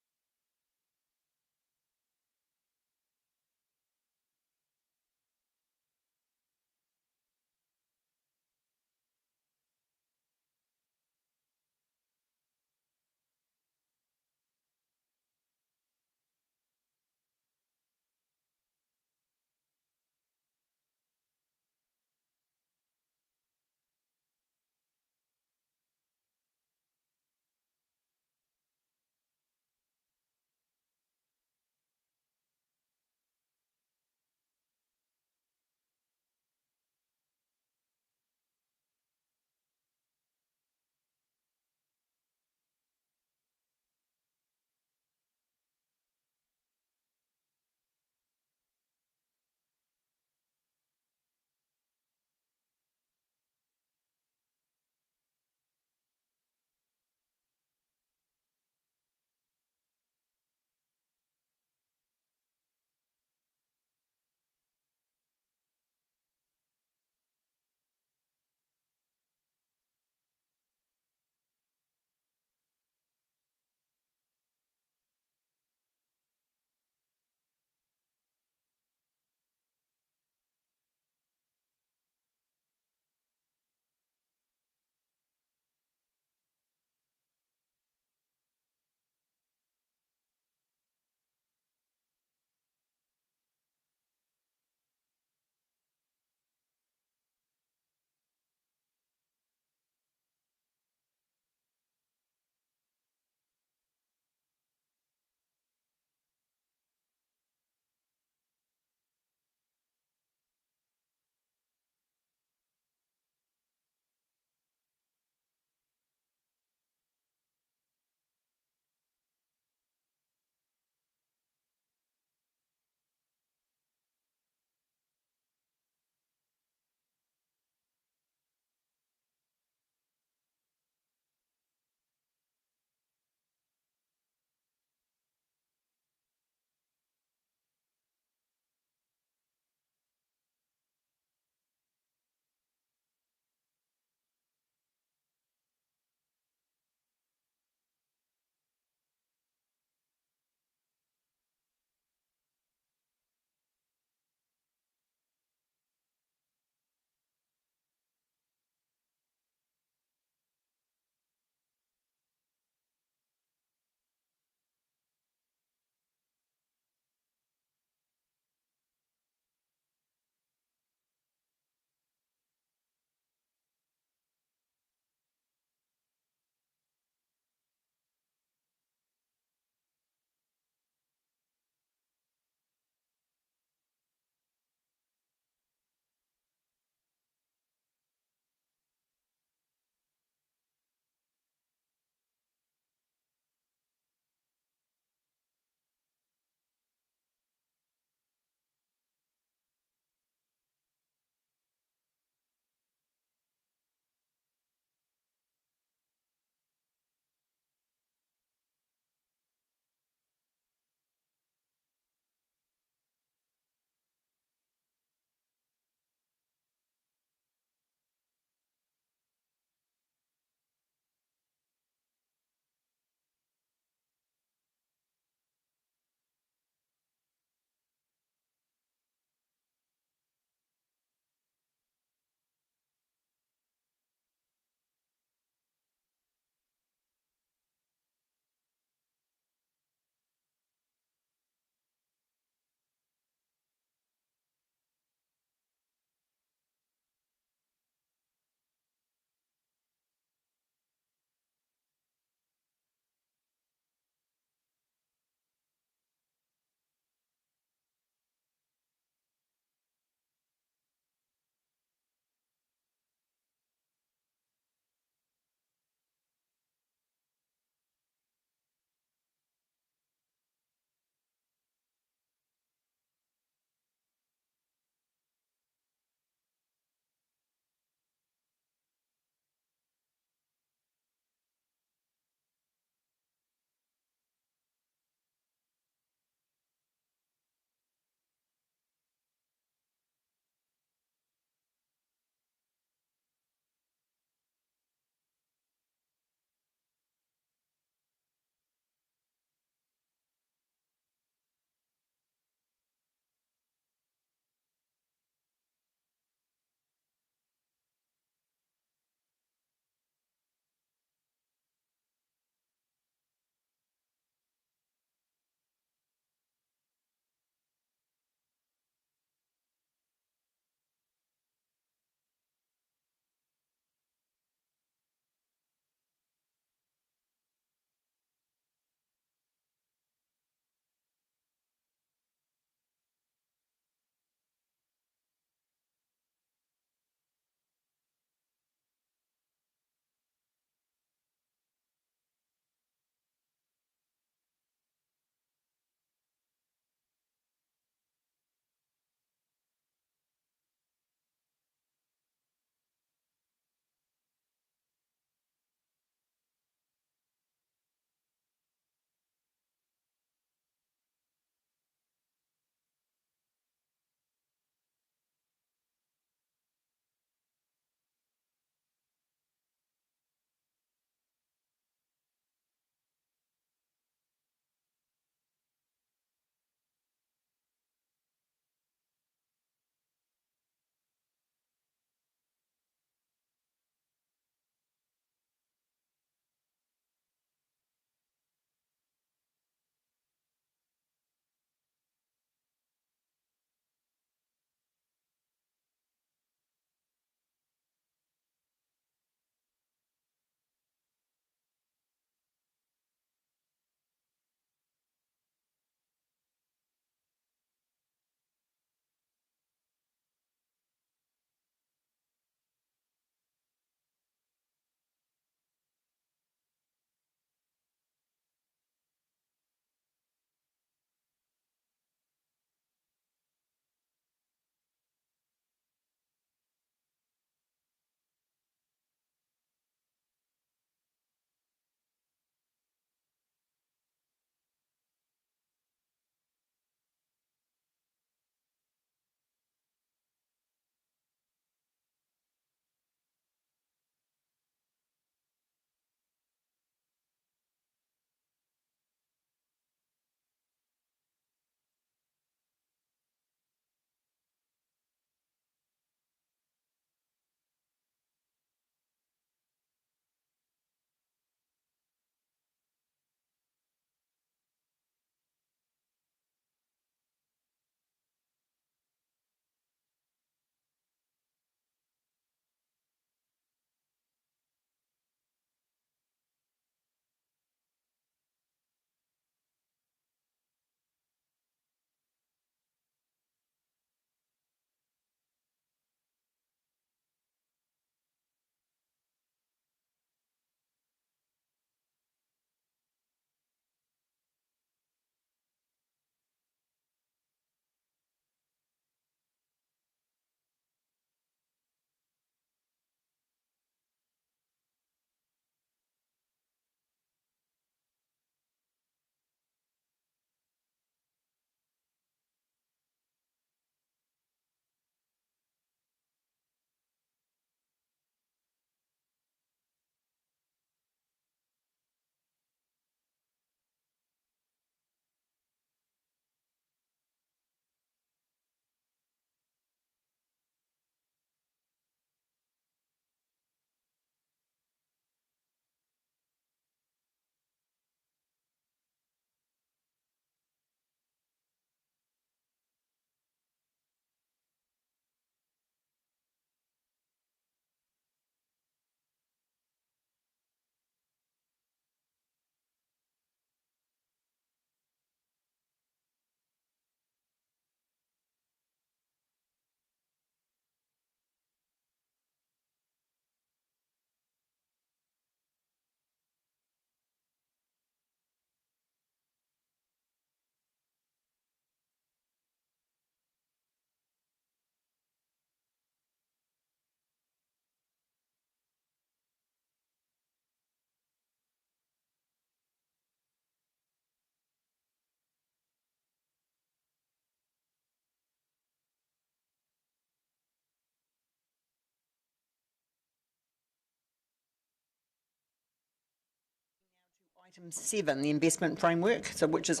S1: Item 7, the investment framework, so which is,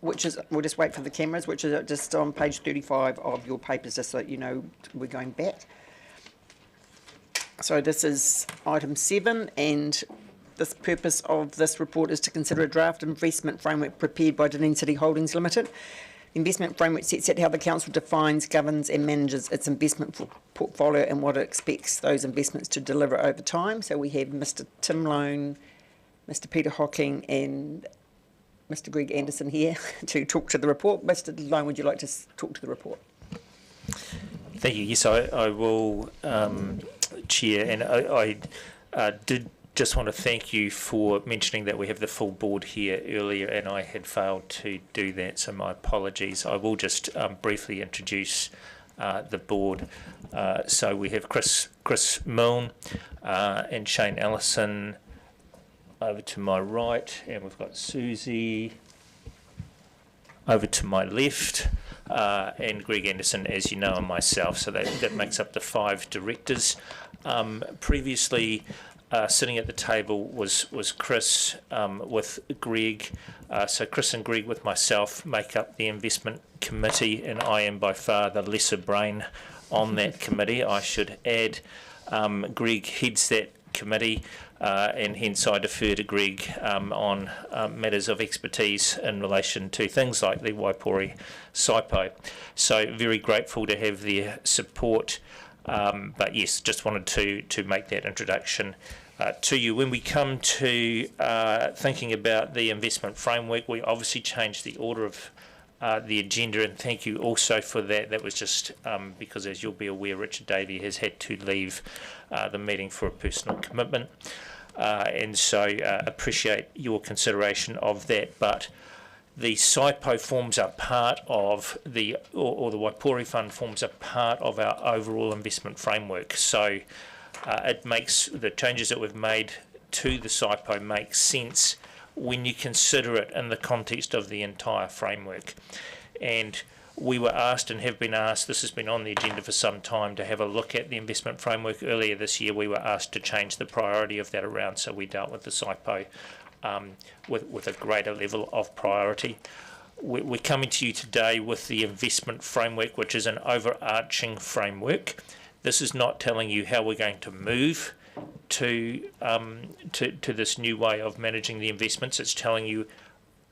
S1: we'll just wait for the cameras, which is just on page 35 of your papers, just so that you know we're going back. So this is item 7, and the purpose of this report is to consider a draft investment framework prepared by Dunedin City Holdings Limited. The investment framework sets out how the council defines, governs and manages its investment portfolio and what it expects those investments to deliver over time. So we have Mr Tim Lone, Mr Peter Hocking and Mr Greg Anderson here to talk to the report. Mr Lone, would you like to talk to the report?
S3: Thank you. Yes, I will, Chair, and I did just want to thank you for mentioning that we have the full board here earlier, and I had failed to do that, so my apologies. I will just briefly introduce the board. So we have Chris Milne and Shane Ellison over to my right, and we've got Susie over to my left, and Greg Anderson, as you know, and myself. So that makes up the 5 directors. Previously, sitting at the table was Chris with Greg. So Chris and Greg with myself make up the investment committee, and I am by far the lesser brain on that committee, I should add. Greg heads that committee, and hence I defer to Greg on matters of expertise in relation to things like the Wipori SIPO. So very grateful to have their support. But yes, just wanted to make that introduction to you. When we come to thinking about the investment framework, we obviously changed the order of the agenda, and thank you also for that. That was just because, as you'll be aware, Richard Davey has had to leave the meeting for a personal commitment, and so appreciate your consideration of that. But the SIPO forms a part of the, or the Wipori Fund forms a part of our overall investment framework. So it makes, the changes that we've made to the SIPO make sense when you consider it in the context of the entire framework. And we were asked and have been asked, this has been on the agenda for some time, to have a look at the investment framework. Earlier this year we were asked to change the priority of that around, so we dealt with the SIPO with a greater level of priority. We're coming to you today with the investment framework, which is an overarching framework. This is not telling you how we're going to move to this new way of managing the investments. It's telling you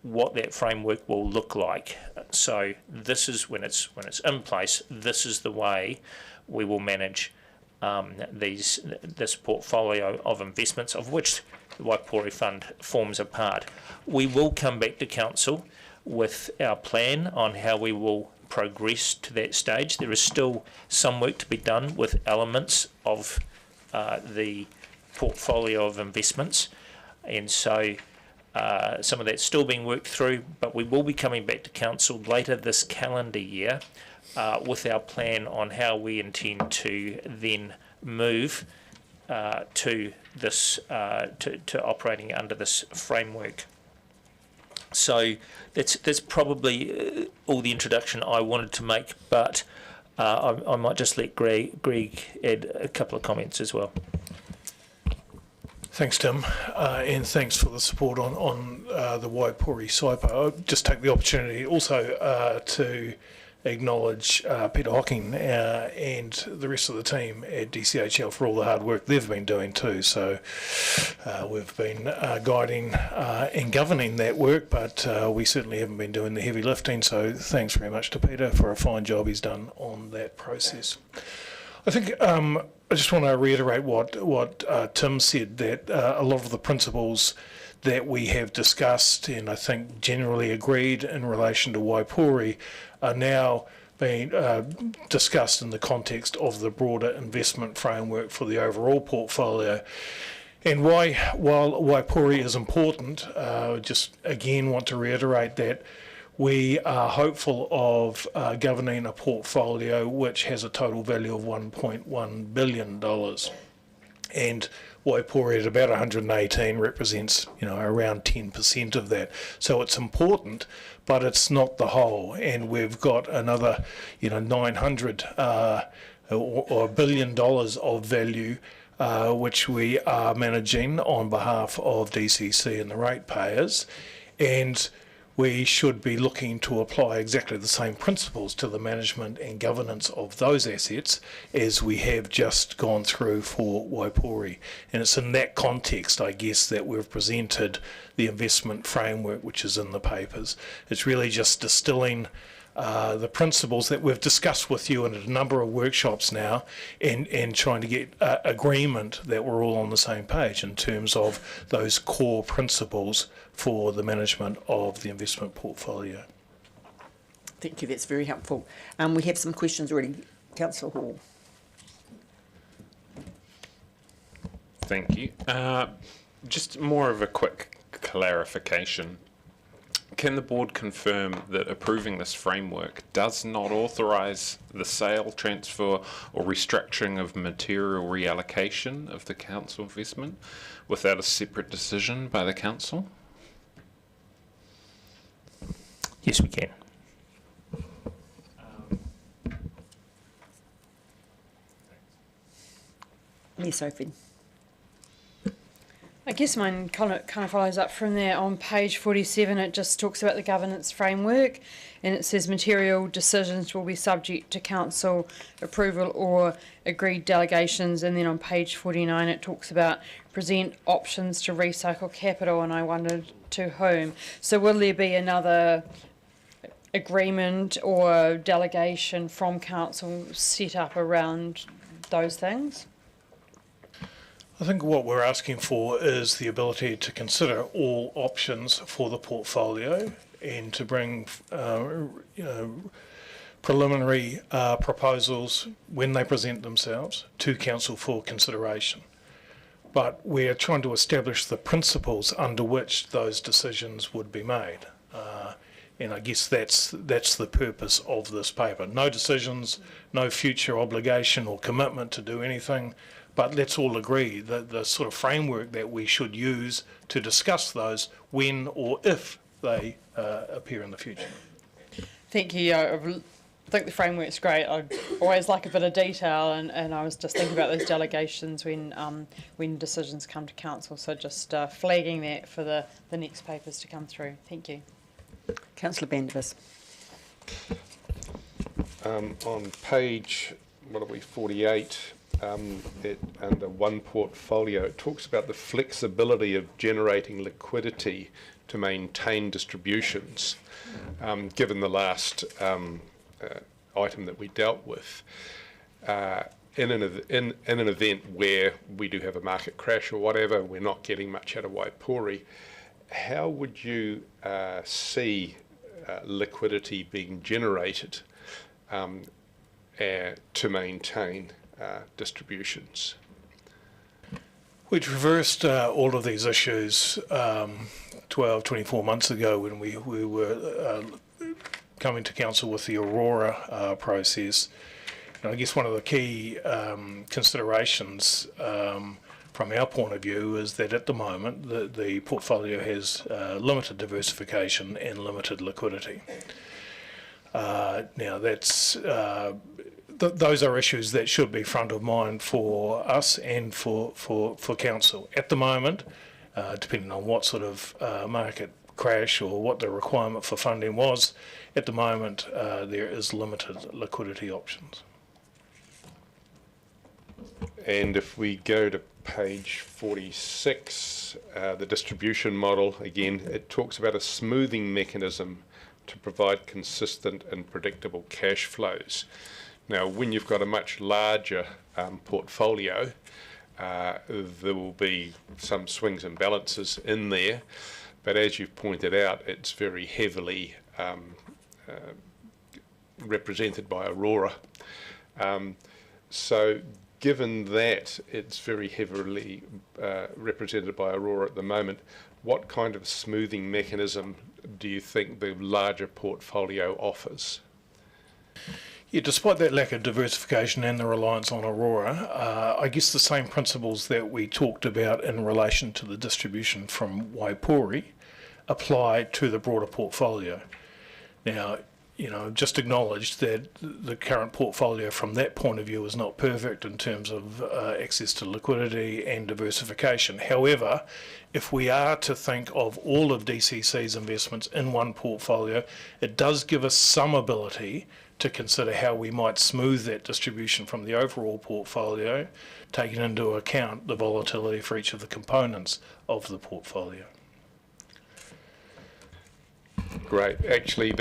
S3: what that framework will look like. So this is, when it's in place, this is the way we will manage this portfolio of investments, of which the Wipori Fund forms a part. We will come back to Council with our plan on how we will progress to that stage. There is still some work to be done with elements of the portfolio of investments, and so some of that's still being worked through, but we will be coming back to Council later this calendar year with our plan on how we intend to then move to this to operating under this framework. So that's probably all the introduction I wanted to make, but I might just let Greg add a couple of comments as well.
S4: Thanks, Tim, and thanks for the support on the Wipori SIPO. I'll just take the opportunity also to acknowledge Peter Hocking and the rest of the team at DCHL for all the hard work they've been doing too. So we've been guiding and governing that work, but we certainly haven't been doing the heavy lifting. So thanks very much to Peter for a fine job he's done on that process. I think I just want to reiterate what Tim said, that a lot of the principles that we have discussed and I think generally agreed in relation to Wipori are now being discussed in the context of the broader investment framework for the overall portfolio. And while Wipori is important, just again want to reiterate that we are hopeful of governing a portfolio which has a total value of $1.1 billion. And Wipori at about 118 represents, around 10% of that. So it's important, but it's not the whole. And we've got another, $900 or $1 billion of value which we are managing on behalf of DCC and the ratepayers, and we should be looking to apply exactly the same principles to the management and governance of those assets as we have just gone through for Wipori. And it's in that context, I guess, that we've presented the investment framework which is in the papers. It's really just distilling the principles that we've discussed with you in a number of workshops now, and trying to get agreement that we're all on the same page in terms of those core principles for the management of the investment portfolio.
S1: Thank you, that's very helpful. We have some questions already. Councillor Hall.
S7: Thank you. Just more of a quick clarification. Can the board confirm that approving this framework does not authorise the sale, transfer or restructuring of material reallocation of the council investment without a separate decision by the council?
S3: Yes, we can.
S1: Yes, Sophie.
S8: I guess mine kind of follows up from there. On page 47, it just talks about the governance framework, and it says material decisions will be subject to council approval or agreed delegations. And then on page 49, it talks about present options to recycle capital, and I wondered to whom. So will there be another agreement or delegation from council set up around those things?
S4: I think what we're asking for is the ability to consider all options for the portfolio and to bring preliminary proposals when they present themselves to council for consideration. But we're trying to establish the principles under which those decisions would be made. And I guess that's the purpose of this paper. No decisions, no future obligation or commitment to do anything, but let's all agree that the sort of framework that we should use to discuss those when or if they appear in the future.
S8: Thank you. I think the framework's great. I always like a bit of detail, and I was just thinking about those delegations when decisions come to council. So just flagging that for the next papers to come through. Thank you.
S1: Councillor Bandivas.
S2: On page, 48, under one portfolio, it talks about the flexibility of generating liquidity to maintain distributions. Given the last item that we dealt with, in an event where we do have a market crash or whatever, we're not getting much out of Wipori, how would you see liquidity being generated to maintain distributions?
S4: We traversed all of these issues 12, 24 months ago when we were coming to council with the Aurora process. And I guess one of the key considerations from our point of view is that at the moment the portfolio has limited diversification and limited liquidity. Now that's those are issues that should be front of mind for us and for council. At the moment, depending on what sort of market crash or what the requirement for funding was, at the moment there is limited liquidity options.
S2: And if we go to page 46, the distribution model, again, it talks about a smoothing mechanism to provide consistent and predictable cash flows. Now, when you've got a much larger portfolio, there will be some swings and balances in there, but as you've pointed out, it's very heavily represented by Aurora. So given that it's very heavily represented by Aurora at the moment, what kind of smoothing mechanism do you think the larger portfolio offers?
S4: Yeah, despite that lack of diversification and the reliance on Aurora, I guess the same principles that we talked about in relation to the distribution from Wipori apply to the broader portfolio. Now, just acknowledged that the current portfolio from that point of view is not perfect in terms of access to liquidity and diversification. However, if we are to think of all of DCC's investments in one portfolio, it does give us some ability to consider how we might smooth that distribution from the overall portfolio, taking into account the volatility for each of the components of the portfolio.
S2: Great. Actually,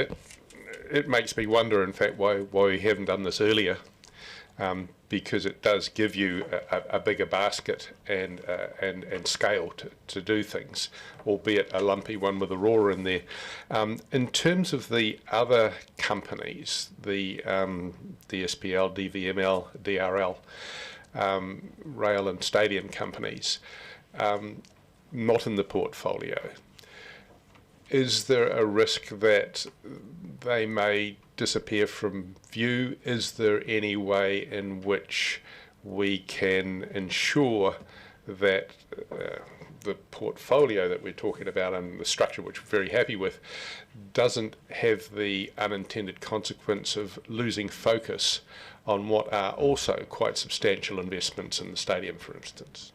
S2: it makes me wonder, in fact, why we haven't done this earlier, because it does give you a bigger basket and scale to do things, albeit a lumpy one with a roar in there. In terms of the other companies, the DSPL, DVML, DRL, rail and stadium companies, not in the portfolio, is there a risk that they may disappear from view? Is there any way in which we can ensure that the portfolio that we're talking about and the structure, which we're very happy with, doesn't have the unintended consequence of losing focus on what are also quite substantial investments in the stadium, for instance?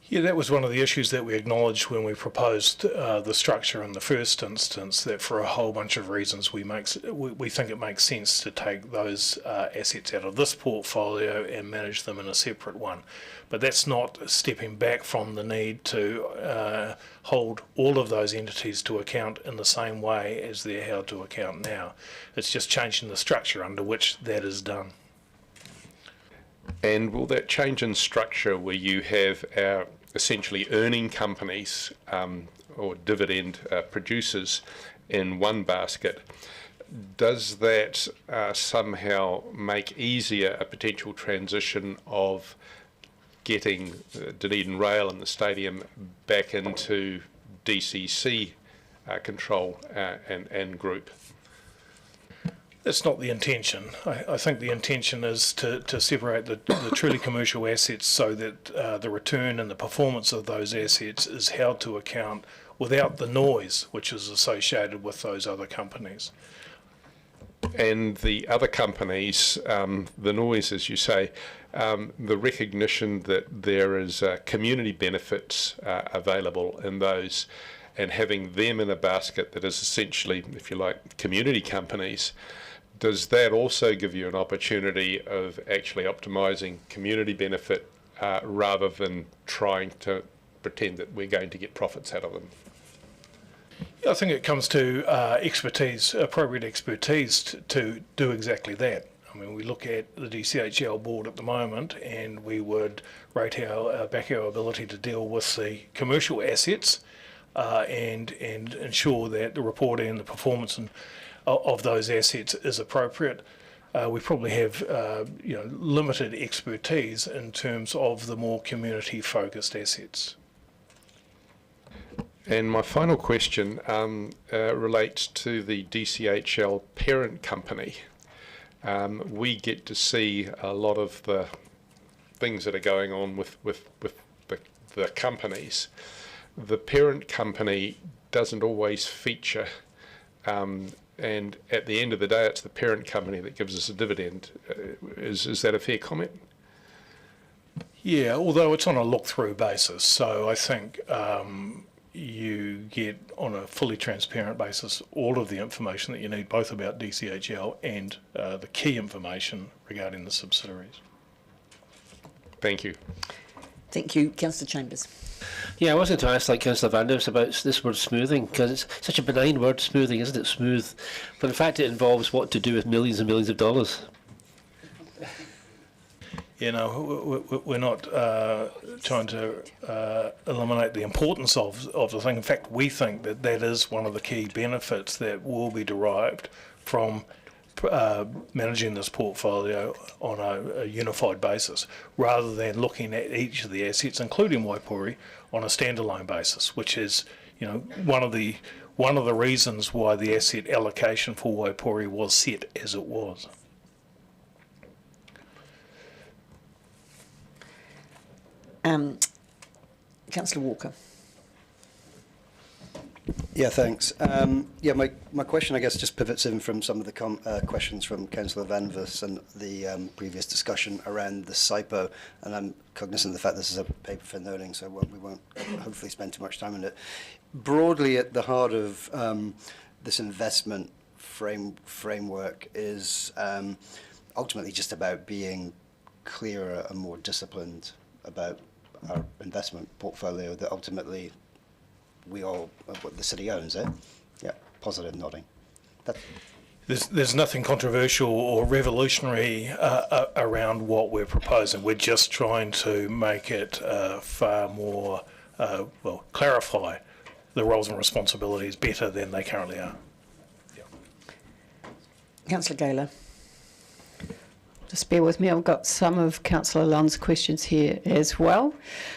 S4: Yeah, that was one of the issues that we acknowledged when we proposed the structure in the first instance, that for a whole bunch of reasons we think it makes sense to take those assets out of this portfolio and manage them in a separate one. But that's not stepping back from the need to hold all of those entities to account in the same way as they're held to account now. It's just changing the structure under which that is done.
S2: And will that change in structure where you have our essentially earning companies or dividend producers in one basket, does that somehow make easier a potential transition of getting Dunedin Rail and the stadium back into DCC control and group?
S4: That's not the intention. I think the intention is to separate the truly commercial assets so that the return and the performance of those assets is held to account without the noise which is associated with those other companies.
S2: And the other companies, the noise, as you say, the recognition that there is community benefits available in those, and having them in a basket that is essentially, if you like, community companies, does that also give you an opportunity of actually optimising community benefit rather than trying to pretend that we're going to get profits out of them?
S4: Yeah, I think it comes to expertise, appropriate expertise to do exactly that. I mean, we look at the DCHL board at the moment, and we would rate back our ability to deal with the commercial assets and ensure that the reporting and the performance of those assets is appropriate. We probably have limited expertise in terms of the more community-focused assets.
S2: And my final question relates to the DCHL parent company. We get to see a lot of the things that are going on with the companies. The parent company doesn't always feature, and at the end of the day, it's the parent company that gives us a dividend. Is that a fair comment?
S4: Yeah, although it's on a look-through basis. So I think you get, on a fully transparent basis, all of the information that you need, both about DCHL and the key information regarding the subsidiaries.
S2: Thank you.
S19: Thank you. Councillor Chambers.
S12: Yeah, I was going to ask, like Councillor Vanders, about this word smoothing, because it's such a benign word, smoothing, isn't it? Smooth. But in fact, it involves what to do with millions and millions of dollars.
S4: You know, we're not trying to eliminate the importance of the thing. In fact, we think that that is one of the key benefits that will be derived from managing this portfolio on a unified basis, rather than looking at each of the assets, including Wipori, on a standalone basis, which is, you know, one of the reasons why the asset allocation for Wipori was set as it was.
S19: Councillor Walker.
S6: Yeah, thanks. My question, I guess, just pivots in from some of the questions from Councillor Van Vos and the previous discussion around the SIPO, and I'm cognizant of the fact this is a paper for noting, so we won't hopefully spend too much time on it. Broadly, at the heart of this investment framework is ultimately just about being clearer and more disciplined about our investment portfolio that ultimately what the city owns, eh? Yeah, positive nodding.
S4: There's nothing controversial or revolutionary around what we're proposing. We're just trying to make it far more, clarify the roles and responsibilities better than they currently are. Yeah.
S1: Councillor Gaylor.
S13: Just bear with me, I've got some of Councillor Lund's questions here as well.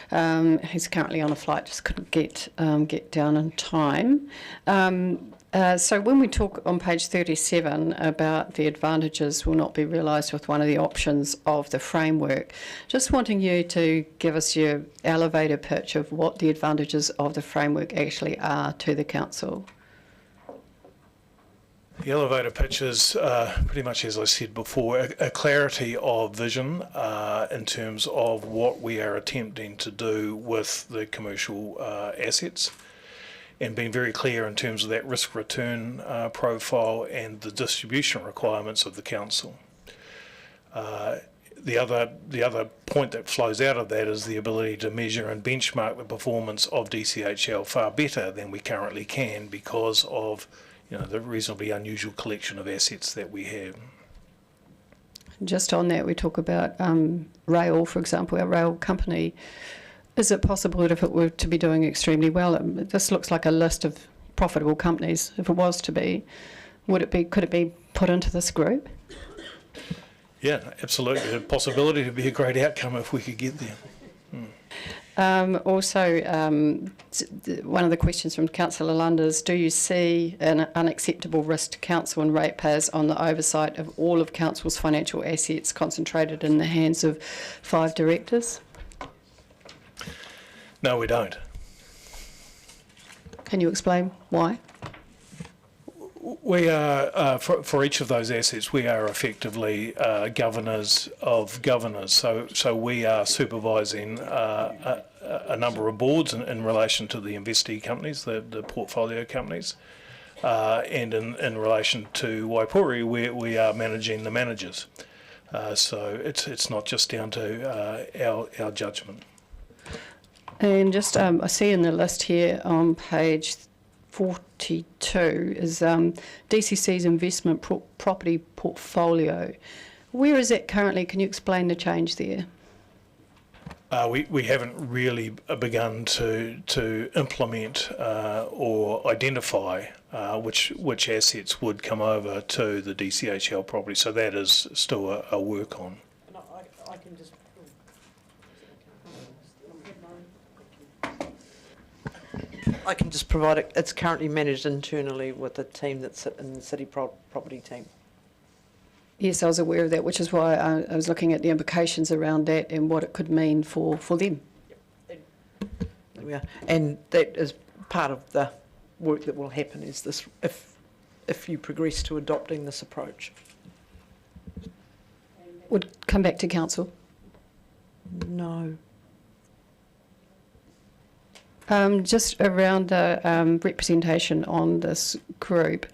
S13: He's currently on a flight, just couldn't get down in time. So when we talk on page 37 about the advantages will not be realised with one of the options of the framework, just wanting you to give us your elevator pitch of what the advantages of the framework actually are to the council.
S4: The elevator pitch is pretty much, as I said before, a clarity of vision in terms of what we are attempting to do with the commercial assets, and being very clear in terms of that risk-return profile and the distribution requirements of the council. The other point that flows out of that is the ability to measure and benchmark the performance of DCHL far better than we currently can because of the reasonably unusual collection of assets that we have.
S13: Just on that, we talk about rail, for example, our rail company. Is it possible that if it were to be doing extremely well, this looks like a list of profitable companies, if it was to be, could it be put into this group?
S4: Yeah, absolutely. A possibility to be a great outcome if we could get there.
S13: Also, one of the questions from Councillor Lund is, do you see an unacceptable risk to council and ratepayers on the oversight of all of council's financial assets concentrated in the hands of 5 directors?
S4: No, we don't.
S13: Can you explain why?
S4: We are, for each of those assets, we are effectively governors of governors. So we are supervising a number of boards in relation to the investee companies, the portfolio companies, and in relation to Wipori, we are managing the managers. So it's not just down to our judgment.
S13: And just I see in the list here on page 42 is DCC's investment property portfolio. Where is that currently? Can you explain the change there?
S4: We haven't really begun to implement or identify which assets would come over to the DCHL property, so that is still a work on.
S16: I can just... I can just provide it. It's currently managed internally with a team that's in the city property team.
S13: Yes, I was aware of that, which is why I was looking at the implications around that and what it could mean for them.
S16: There we are. And that is part of the work that will happen, is this, if you progress to adopting this approach.
S13: Would come back to council?
S16: No.
S13: Just around the representation on this group,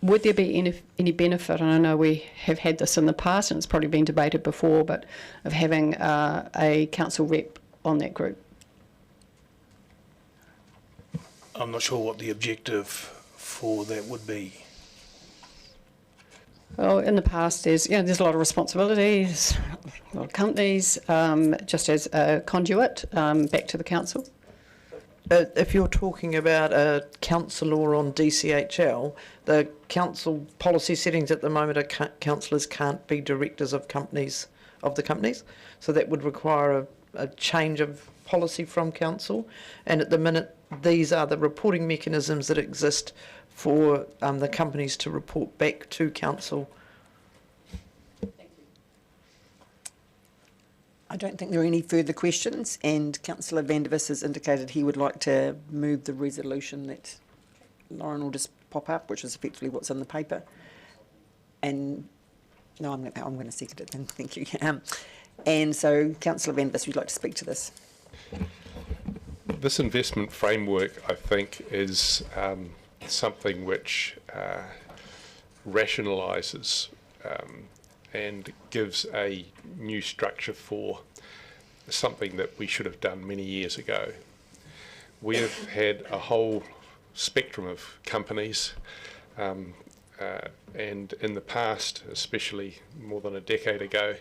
S13: would there be any benefit, and I know we have had this in the past and it's probably been debated before, but of having a council rep on that group?
S4: I'm not sure what the objective for that would be.
S13: Well, in the past, there's a lot of responsibilities, a lot of companies, just as a conduit back to the council.
S16: If you're talking about a councillor on DCHL, the council policy settings at the moment are councillors can't be directors of the companies, so that would require a change of policy from council. And at the minute, these are the reporting mechanisms that exist for the companies to report back to council.
S1: I don't think there are any further questions, and Councillor Van Der Vis has indicated he would like to move the resolution that
S19: Lauren will just pop up, which is effectively what's in the paper. And no, I'm going to second it then. Thank you. And so, Councillor Van Vis, would you like to speak to this?
S2: This investment framework, I think, is something which rationalises and gives a new structure for something that we should have done many years ago. We have had a whole spectrum of companies, and in the past, especially more than a decade ago,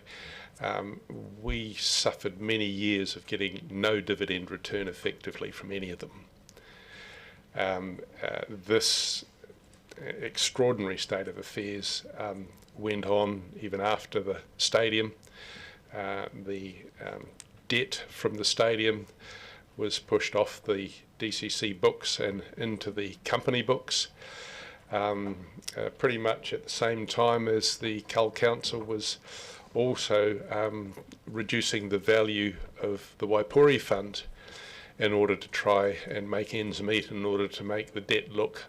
S2: we suffered many years of getting no dividend return effectively from any of them. This extraordinary state of affairs went on even after the stadium. The debt from the stadium was pushed off the DCC books and into the company books. Pretty much at the same time as the Cull Council was also reducing the value of the Wipori Fund in order to try and make ends meet, in order to make the debt look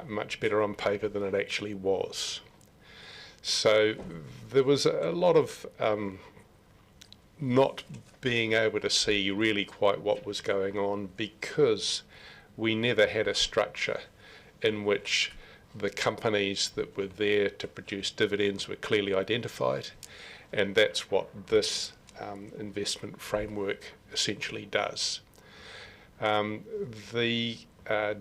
S2: much better on paper than it actually was. So there was a lot of not being able to see really quite what was going on, because we never had a structure in which the companies that were there to produce dividends were clearly identified, and that's what this investment framework essentially does. The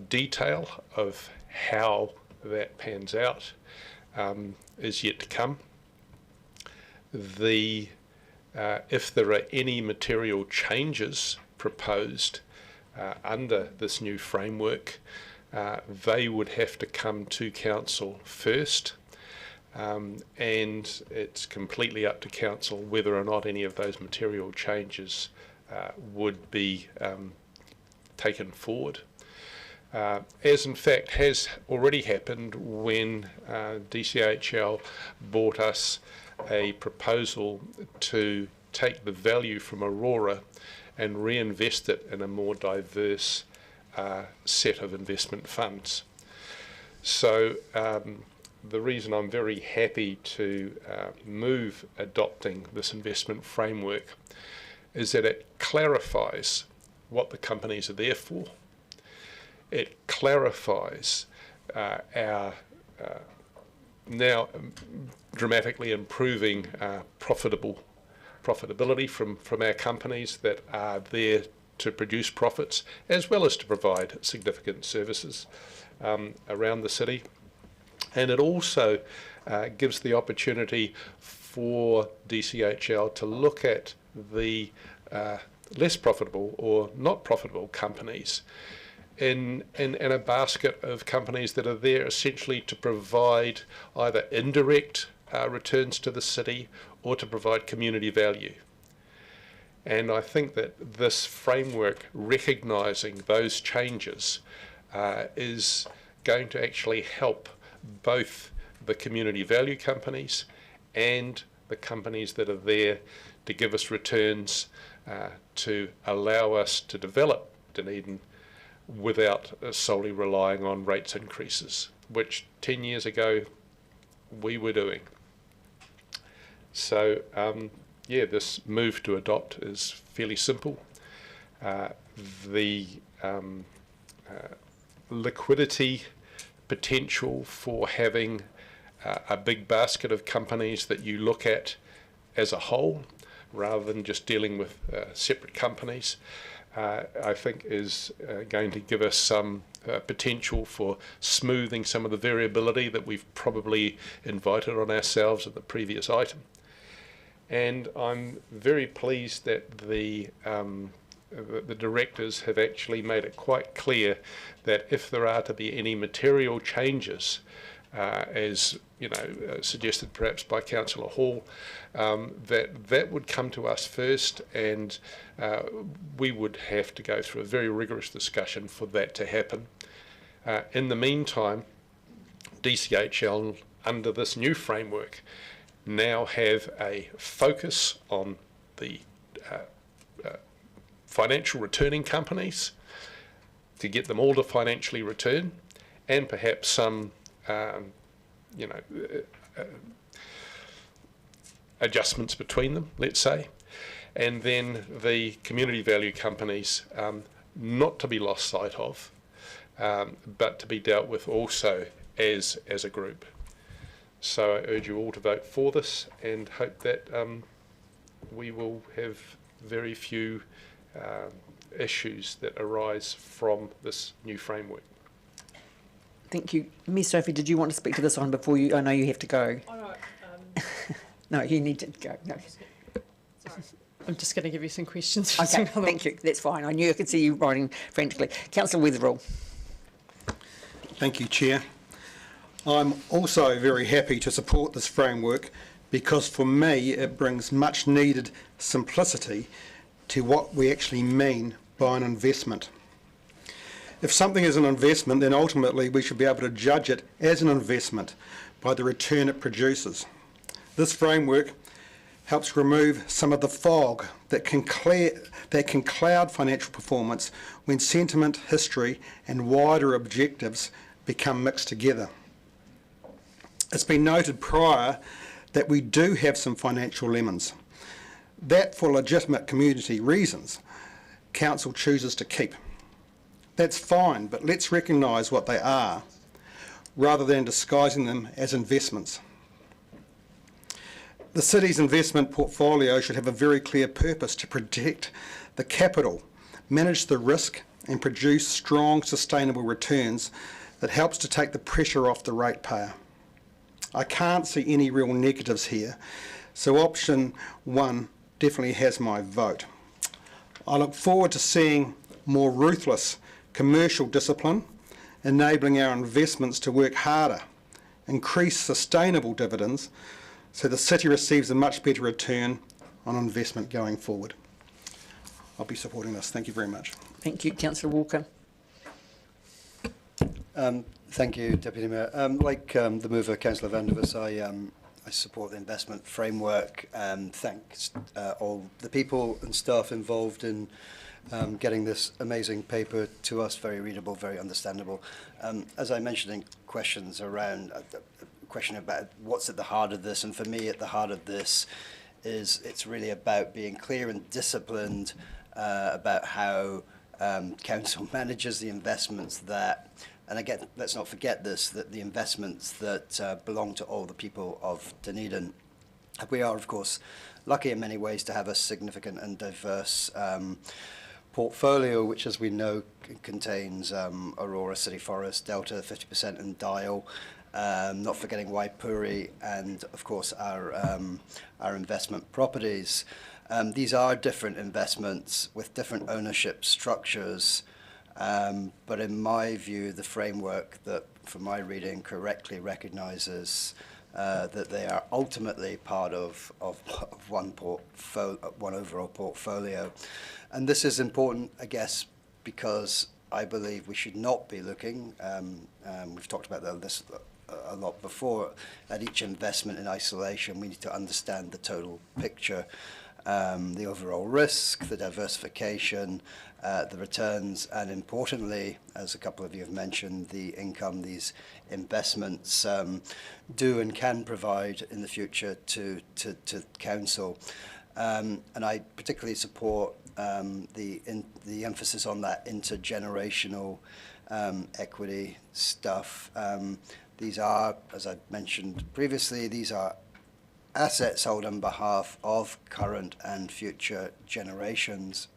S2: detail of how that pans out is yet to come. If there are any material changes proposed under this new framework, they would have to come to Council first, and it's completely up to Council whether or not any of those material changes would be taken forward. As in fact has already happened when DCHL brought us a proposal to take the value from Aurora and reinvest it in a more diverse set of investment funds. So the reason I'm very happy to move adopting this investment framework is that it clarifies what the companies are there for. It clarifies our now dramatically improving profitability from our companies that are there to produce profits, as well as to provide significant services around the city. And it also gives the opportunity for DCHL to look at the less profitable or not profitable companies in a basket of companies that are there essentially to provide either indirect returns to the city or to provide community value. And I think that this framework, recognising those changes, is going to actually help both the community value companies and the companies that are there to give us returns to allow us to develop Dunedin without solely relying on rates increases, which 10 years ago we were doing. So yeah, this move to adopt is fairly simple. The liquidity potential for having a big basket of companies that you look at as a whole, rather than just dealing with separate companies, I think is going to give us some potential for smoothing some of the variability that we've probably invited on ourselves in the previous item. And I'm very pleased that the directors have actually made it quite clear that if there are to be any material changes, as you know, suggested perhaps by Councillor Hall, that would come to us first, and we would have to go through a very rigorous discussion for that to happen. In the meantime, DCHL, under this new framework, now have a focus on the financial returning companies to get them all to financially return, and perhaps some, adjustments between them, let's say. And then the community value companies, not to be lost sight of, but to be dealt with also as a group. So I urge you all to vote for this and hope that we will have very few issues that arise from this new framework.
S19: Thank you. Ms Sophie, did you want to speak to this one before you? I know you have to go.
S8: Oh, no,
S19: No, you need to go. No.
S8: sorry. I'm just going to give you some questions.
S19: Okay, thank you. That's fine. I knew I could see you writing frantically. Councillor Wetherell.
S18: Thank you, Chair. I'm also very happy to support this framework because for me it brings much needed simplicity to what we actually mean by an investment. If something is an investment, then ultimately we should be able to judge it as an investment by the return it produces. This framework helps remove some of the fog that can cloud financial performance when sentiment, history and wider objectives become mixed together. It's been noted prior that we do have some financial lemons. That, for legitimate community reasons, Council chooses to keep. That's fine, but let's recognise what they are, rather than disguising them as investments. The city's investment portfolio should have a very clear purpose to protect the capital, manage the risk and produce strong, sustainable returns that helps to take the pressure off the ratepayer. I can't see any real negatives here, so option 1 definitely has my vote. I look forward to seeing more ruthless commercial discipline, enabling our investments to work harder, increase sustainable dividends, so the city receives a much better return on investment going forward. I'll be supporting this. Thank you very much.
S19: Thank you. Councillor Walker.
S6: Thank you, Deputy Mayor. Like the mover, Councillor Van der Vis, I support the investment framework and thanks all the people and staff involved in getting this amazing paper to us, very readable, very understandable. As I mentioned in questions around question about what's at the heart of this, and for me at the heart of this is it's really about being clear and disciplined about how council manages the investments that, and again, let's not forget this, that the investments that belong to all the people of Dunedin. We are, of course, lucky in many ways to have a significant and diverse portfolio, which, as we know, contains Aurora City Forest, Delta, 50% and Dial, not forgetting Wipori, and of course our investment properties. These are different investments with different ownership structures, but in my view, the framework that, from my reading, correctly recognises that they are ultimately part of one overall portfolio. And this is important, I guess, because I believe we should not be looking, we've talked about this a lot before, at each investment in isolation. We need to understand the total picture, the overall risk, the diversification, the returns, and importantly, as a couple of you have mentioned, the income these investments do and can provide in the future to council. And I particularly support the emphasis on that intergenerational equity stuff. These are, as I mentioned previously, these are assets held on behalf of current and future generations.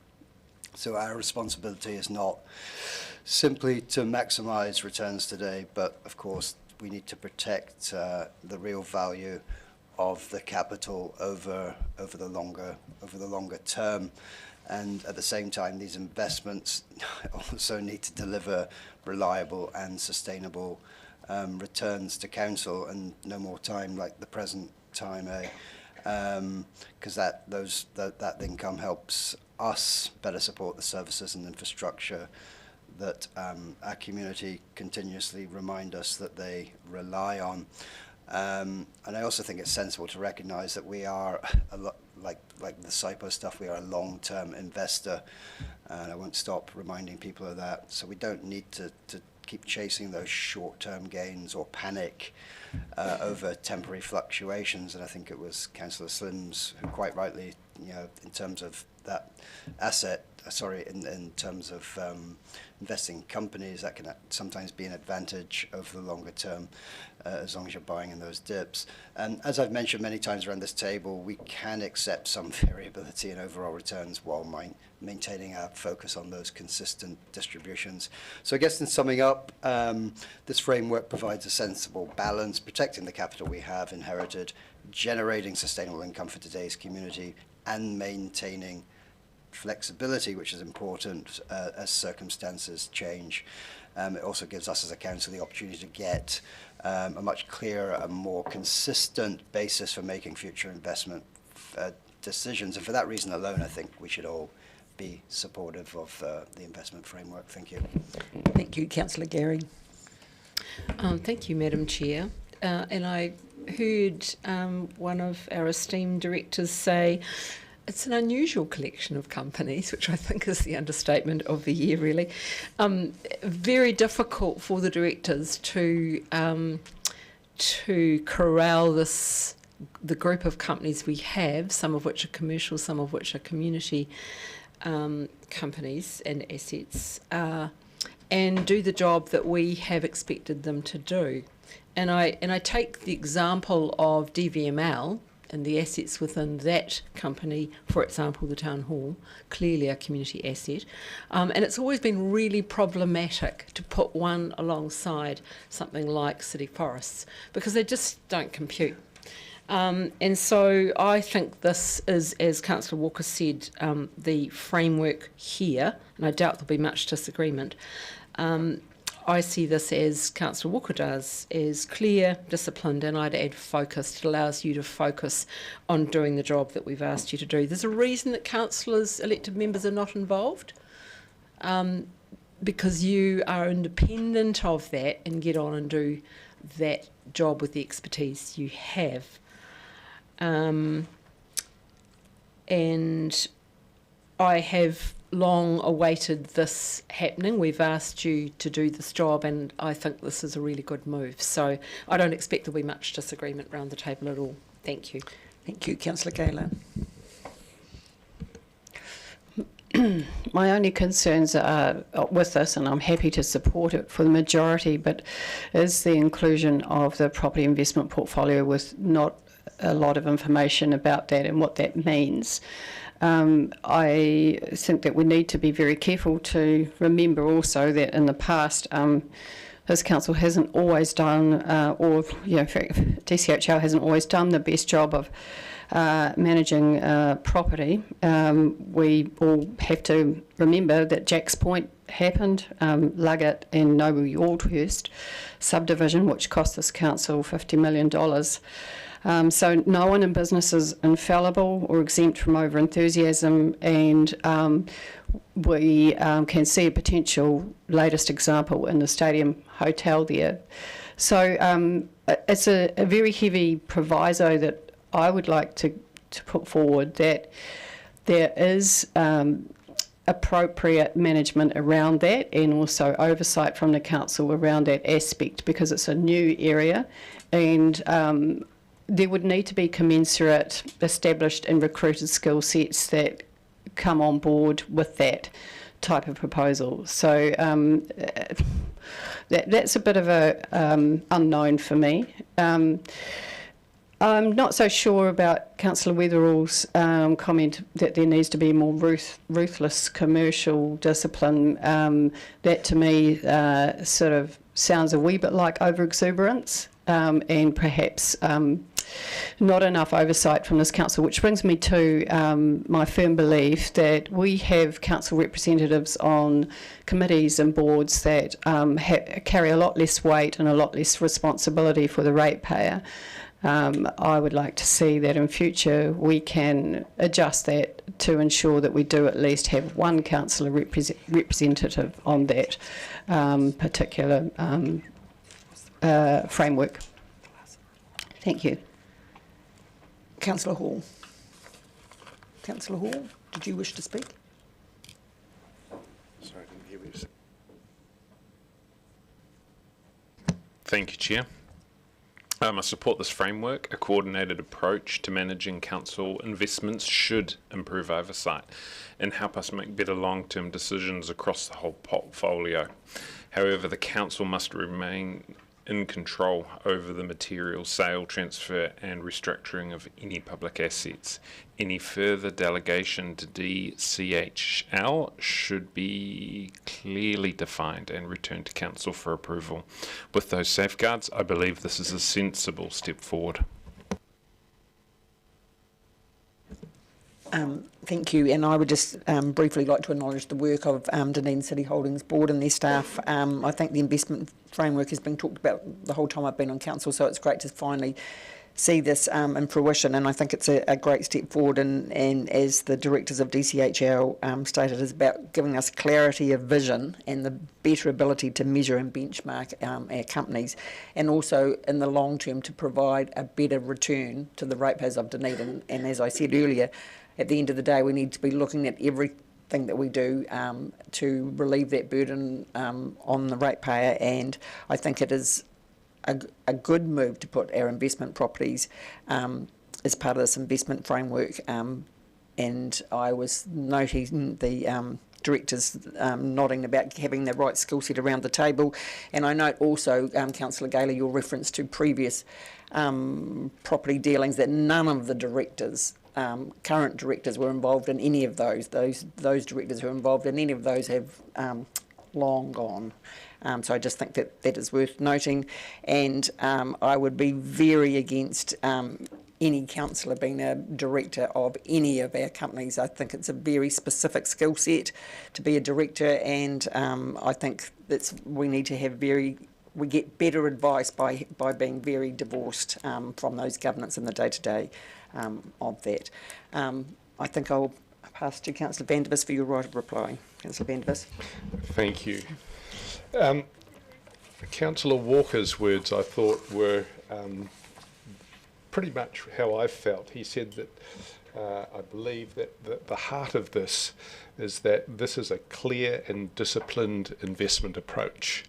S6: So our responsibility is not simply to maximise returns today, but of course we need to protect the real value of the capital over the longer term. And at the same time, these investments also need to deliver reliable and sustainable returns to council, and no more time like the present time, because that income helps us better support the services and infrastructure that our community continuously remind us that they rely on. And I also think it's sensible to recognise that we are, like the SIPO stuff, we are a long-term investor, and I won't stop reminding people of that. So we don't need to keep chasing those short-term gains or panic over temporary fluctuations. And I think it was Councillor Slims who quite rightly, in terms of that asset, in terms of investing in companies, that can sometimes be an advantage over the longer term, as long as you're buying in those dips. And as I've mentioned many times around this table, we can accept some variability in overall returns while maintaining our focus on those consistent distributions. So I guess in summing up, this framework provides a sensible balance, protecting the capital we have inherited, generating sustainable income for today's community, and maintaining flexibility, which is important as circumstances change. It also gives us as a council the opportunity to get a much clearer and more consistent basis for making future investment decisions. And for that reason alone, I think we should all be supportive of the investment framework. Thank you.
S19: Thank you, Councillor Gary.
S11: Thank you, Madam Chair. And I heard one of our esteemed directors say it's an unusual collection of companies, which I think is the understatement of the year, really. Very difficult for the directors to corral the group of companies we have, some of which are commercial, some of which are community companies and assets, and do the job that we have expected them to do. And I take the example of DVML and the assets within that company, for example, the Town Hall, clearly a community asset. And it's always been really problematic to put one alongside something like City Forests because they just don't compute. And so I think this is, as Councillor Walker said, the framework here, and I doubt there'll be much disagreement. I see this, as Councillor Walker does, as clear, disciplined, and I'd add focused. It allows you to focus on doing the job that we've asked you to do. There's a reason that councillors, elected members, are not involved, because you are independent of that and get on and do that job with the expertise you have. And I have long awaited this happening. We've asked you to do this job, and I think this is a really good move. So I don't expect there'll be much disagreement around the table at all. Thank you.
S19: Thank you, Councillor Gayler.
S13: My only concerns are with this, and I'm happy to support it for the majority, but is the inclusion of the property investment portfolio with not a lot of information about that and what that means. I think that we need to be very careful to remember also that in the past, this council hasn't always done, DCHL hasn't always done the best job of managing property. We all have to remember that Jacks Point happened, Luggett and Noble Yaldhurst subdivision, which cost this council $50 million. So no one in business is infallible or exempt from over-enthusiasm, and we can see a potential latest example in the Stadium Hotel there. So it's a very heavy proviso that I would like to put forward, that there is appropriate management around that and also oversight from the council around that aspect, because it's a new area, and there would need to be commensurate established and recruited skill sets that come on board with that type of proposal. So that's a bit of a unknown for me. I'm not so sure about Councillor Weatherall's comment that there needs to be more ruthless commercial discipline. That to me sort of sounds a wee bit like over-exuberance, and perhaps not enough oversight from this council, which brings me to my firm belief that we have council representatives on committees and boards that carry a lot less weight and a lot less responsibility for the ratepayer. I would like to see that in future we can adjust that to ensure that we do at least have one councillor representative on that particular framework. Thank you.
S19: Councillor Hall. Councillor Hall, did you wish to speak?
S2: Sorry, I didn't hear what you said.
S7: Thank you, Chair. I support this framework. A coordinated approach to managing council investments should improve oversight and help us make better long-term decisions across the whole portfolio. However, the council must remain in control over the material sale, transfer and restructuring of any public assets. Any further delegation to DCHL should be clearly defined and returned to council for approval. With those safeguards, I believe this is a sensible step forward.
S19: Thank you, and I would just briefly like to acknowledge the work of Dunedin City Holdings Board and their staff. I think the investment framework has been talked about the whole time I've been on council, so it's great to finally see this in fruition, and I think it's a great step forward, and as the directors of DCHL stated, is about giving us clarity of vision and the better ability to measure and benchmark our companies, and also in the long term to provide a better return to the ratepayers of Dunedin. And as I said earlier, at the end of the day, we need to be looking at everything that we do to relieve that burden on the ratepayer, and I think it is a good move to put our investment properties as part of this investment framework. And I was noting the directors nodding about having the right skill set around the table. And I note also, Councillor Gaylor, your reference to previous property dealings, that none of the directors, current directors, were involved in any of those. Those directors who are involved in any of those have long gone. So I just think that is worth noting, and I would be very against any councillor being a director of any of our companies. I think it's a very specific skill set to be a director, and I think we need to have we get better advice by being very divorced from those governance in the day-to-day of that. I think I'll pass to Councillor Vandervis for your right of reply. Councillor Vandervis.
S2: Thank you. Councillor Walker's words, I thought, were pretty much how I felt. He said that I believe that the heart of this is that this is a clear and disciplined investment approach.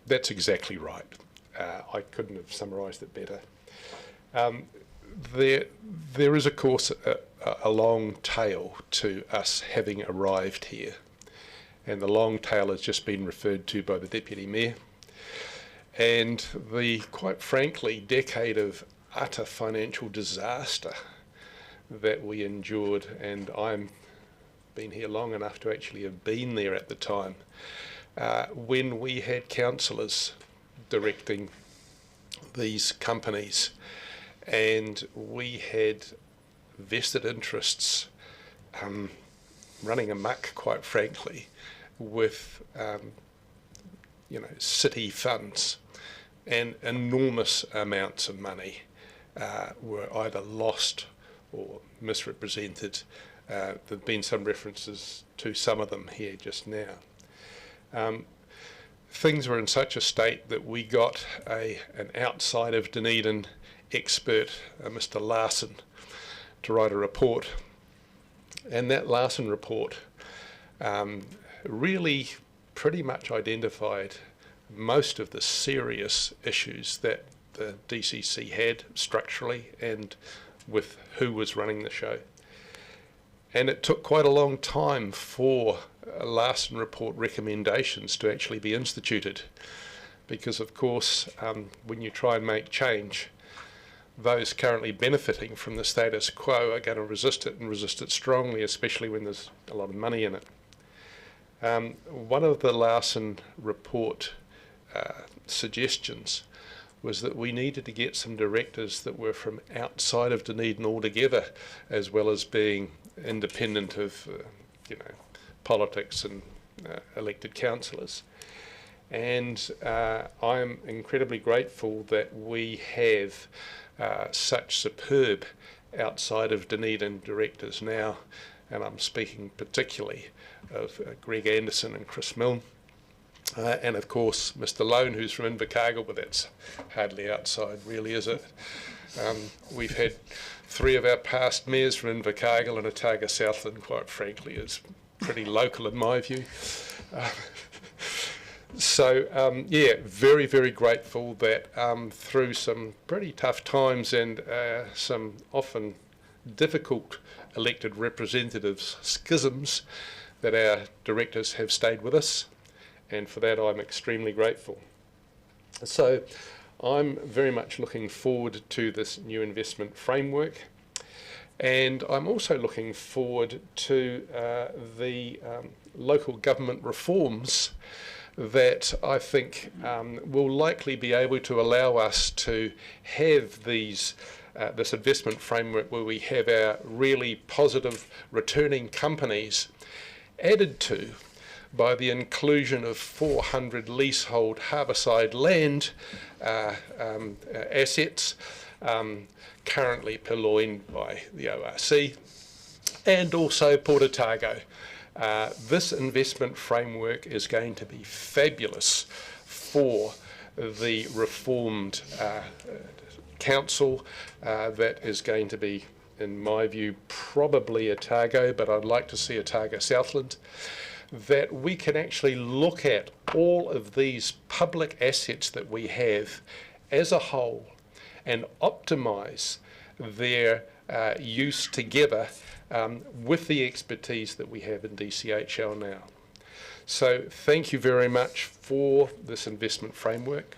S2: That's exactly right. I couldn't have summarised it better. There is, of course, a long tail to us having arrived here. And the long tail has just been referred to by the Deputy Mayor. And the, quite frankly, decade of utter financial disaster that we endured, and I've been here long enough to actually have been there at the time, when we had councillors directing these companies, and we had vested interests running amok, quite frankly, with city funds, and enormous amounts of money were either lost or misrepresented. There have been some references to some of them here just now. Things were in such a state that we got an outside of Dunedin expert, Mr. Larson, to write a report, and that Larson report really pretty much identified most of the serious issues that the DCC had structurally and with who was running the show. And it took quite a long time for Larson report recommendations to actually be instituted, because of course when you try and make change, those currently benefiting from the status quo are going to resist it, and resist it strongly, especially when there's a lot of money in it. One of the Larson report suggestions was that we needed to get some directors that were from outside of Dunedin altogether, as well as being independent of politics and elected councillors. And I'm incredibly grateful that we have such superb outside of Dunedin directors now, and I'm speaking particularly of Greg Anderson and Chris Milne, and of course Mr. Lone, who's from Invercargill, but that's hardly outside really, is it? We've had 3 of our past mayors from Invercargill, and Otago Southland, quite frankly, is pretty local in my view. So, yeah, very, very grateful that through some pretty tough times and some often difficult elected representatives' schisms, that our directors have stayed with us, and for that I'm extremely grateful. So I'm very much looking forward to this new investment framework, and I'm also looking forward to the local government reforms that I think will likely be able to allow us to have these this investment framework where we have our really positive returning companies added to by the inclusion of 400 leasehold harbourside land assets currently purloined by the ORC, and also Port Otago. This investment framework is going to be fabulous for the reformed council that is going to be, in my view, probably Otago, but I'd like to see Otago Southland, that we can actually look at all of these public assets that we have as a whole and optimise their use together with the expertise that we have in DCHL now. So thank you very much for this investment framework.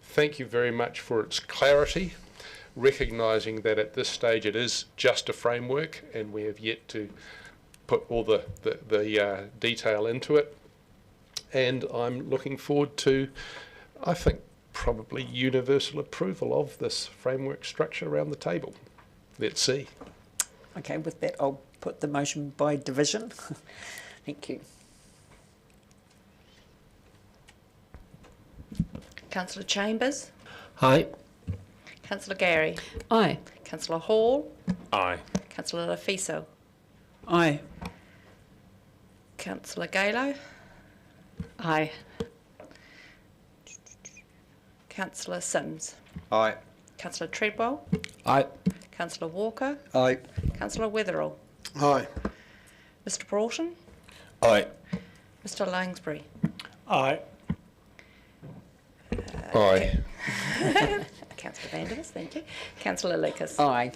S2: Thank you very much for its clarity, recognising that at this stage it is just a framework and we have yet to put all the detail into it. And I'm looking forward to, I think, probably universal approval of this framework structure around the table. Let's see.
S19: Okay, with that, I'll put the motion by division. Thank you.
S17: Councillor Chambers.
S12: Aye.
S17: Councillor Gary.
S11: Aye.
S17: Councillor Hall.
S7: Aye.
S17: Councillor Lafiso.
S14: Aye.
S17: Councillor Galo.
S16: Aye.
S17: Councillor Sims.
S5: Aye.
S17: Councillor Treadwell.
S5: Aye.
S17: Councillor Walker.
S6: Aye.
S17: Councillor Wetherell.
S18: Aye.
S17: Mr Broughton.
S10: Aye.
S17: Mr Langsbury.
S4: Aye.
S2: Aye.
S17: Councillor Vandervis, thank you. Councillor Lucas.
S19: Aye.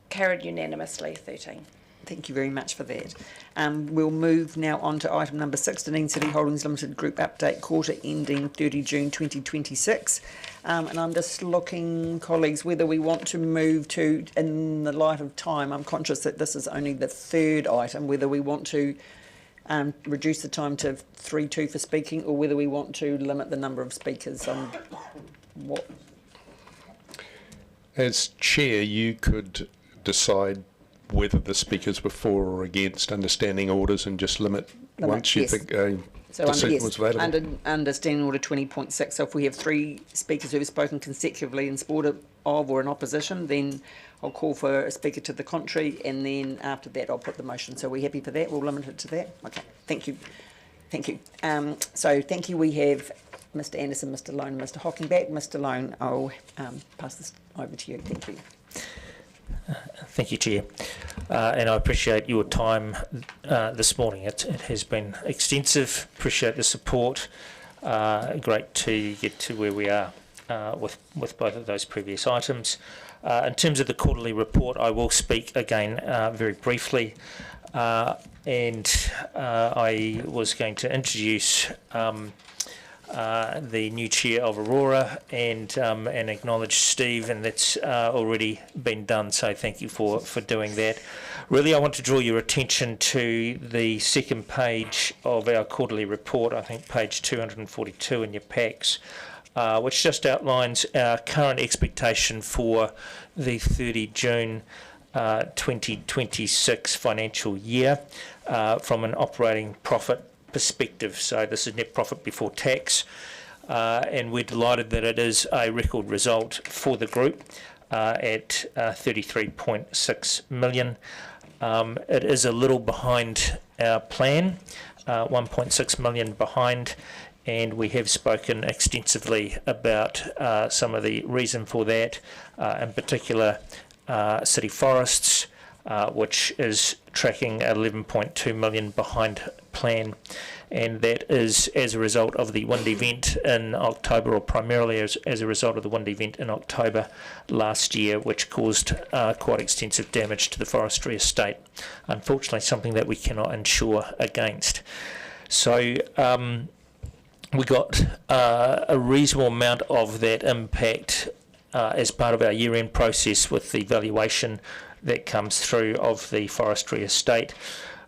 S17: Carried unanimously, 13.
S19: Thank you very much for that. We'll move now on to item number 6, Dunedin City Holdings Limited Group Update, quarter ending 30 June 2026. And I'm just looking, colleagues, whether we want to move to, in the light of time, I'm conscious that this is only the third item, whether we want to reduce the time to 3-2 for speaking, or whether we want to limit the number of speakers. What?
S2: As chair, you could decide whether the speakers were for or against understanding orders and just limit once you
S19: yes.
S2: think
S19: So
S2: decision was available.
S19: under understanding order 20.6, so if we have 3 speakers who have spoken consecutively in support of or in opposition, then I'll call for a speaker to the contrary, and then after that I'll put the motion. So are we happy for that? We'll limit it to that? Okay, thank you. Thank you. So thank you. We have Mr Anderson, Mr Lone, and Mr Hocking back. Mr Lone, I'll pass this over to you. Thank you.
S3: Thank you, Chair. And I appreciate your time this morning. It has been extensive. Appreciate the support. Great to get to where we are with both of those previous items. In terms of the quarterly report, I will speak again very briefly. And I was going to introduce the new chair of Aurora and acknowledge Steve, and that's already been done, so thank you for doing that. Really, I want to draw your attention to the second page of our quarterly report, I think page 242 in your packs, which just outlines our current expectation for the 30 June 2026 financial year from an operating profit perspective. So this is net profit before tax, and we're delighted that it is a record result for the group at 33.6 million. It is a little behind our plan, 1.6 million behind, and we have spoken extensively about some of the reason for that, in particular city forests, which is tracking 11.2 million behind plan, and that is as a result of the wind event in October, or primarily as a result of the wind event in October last year, which caused quite extensive damage to the forestry estate. Unfortunately, something that we cannot insure against. So we got a reasonable amount of that impact as part of our year-end process with the valuation that comes through of the forestry estate.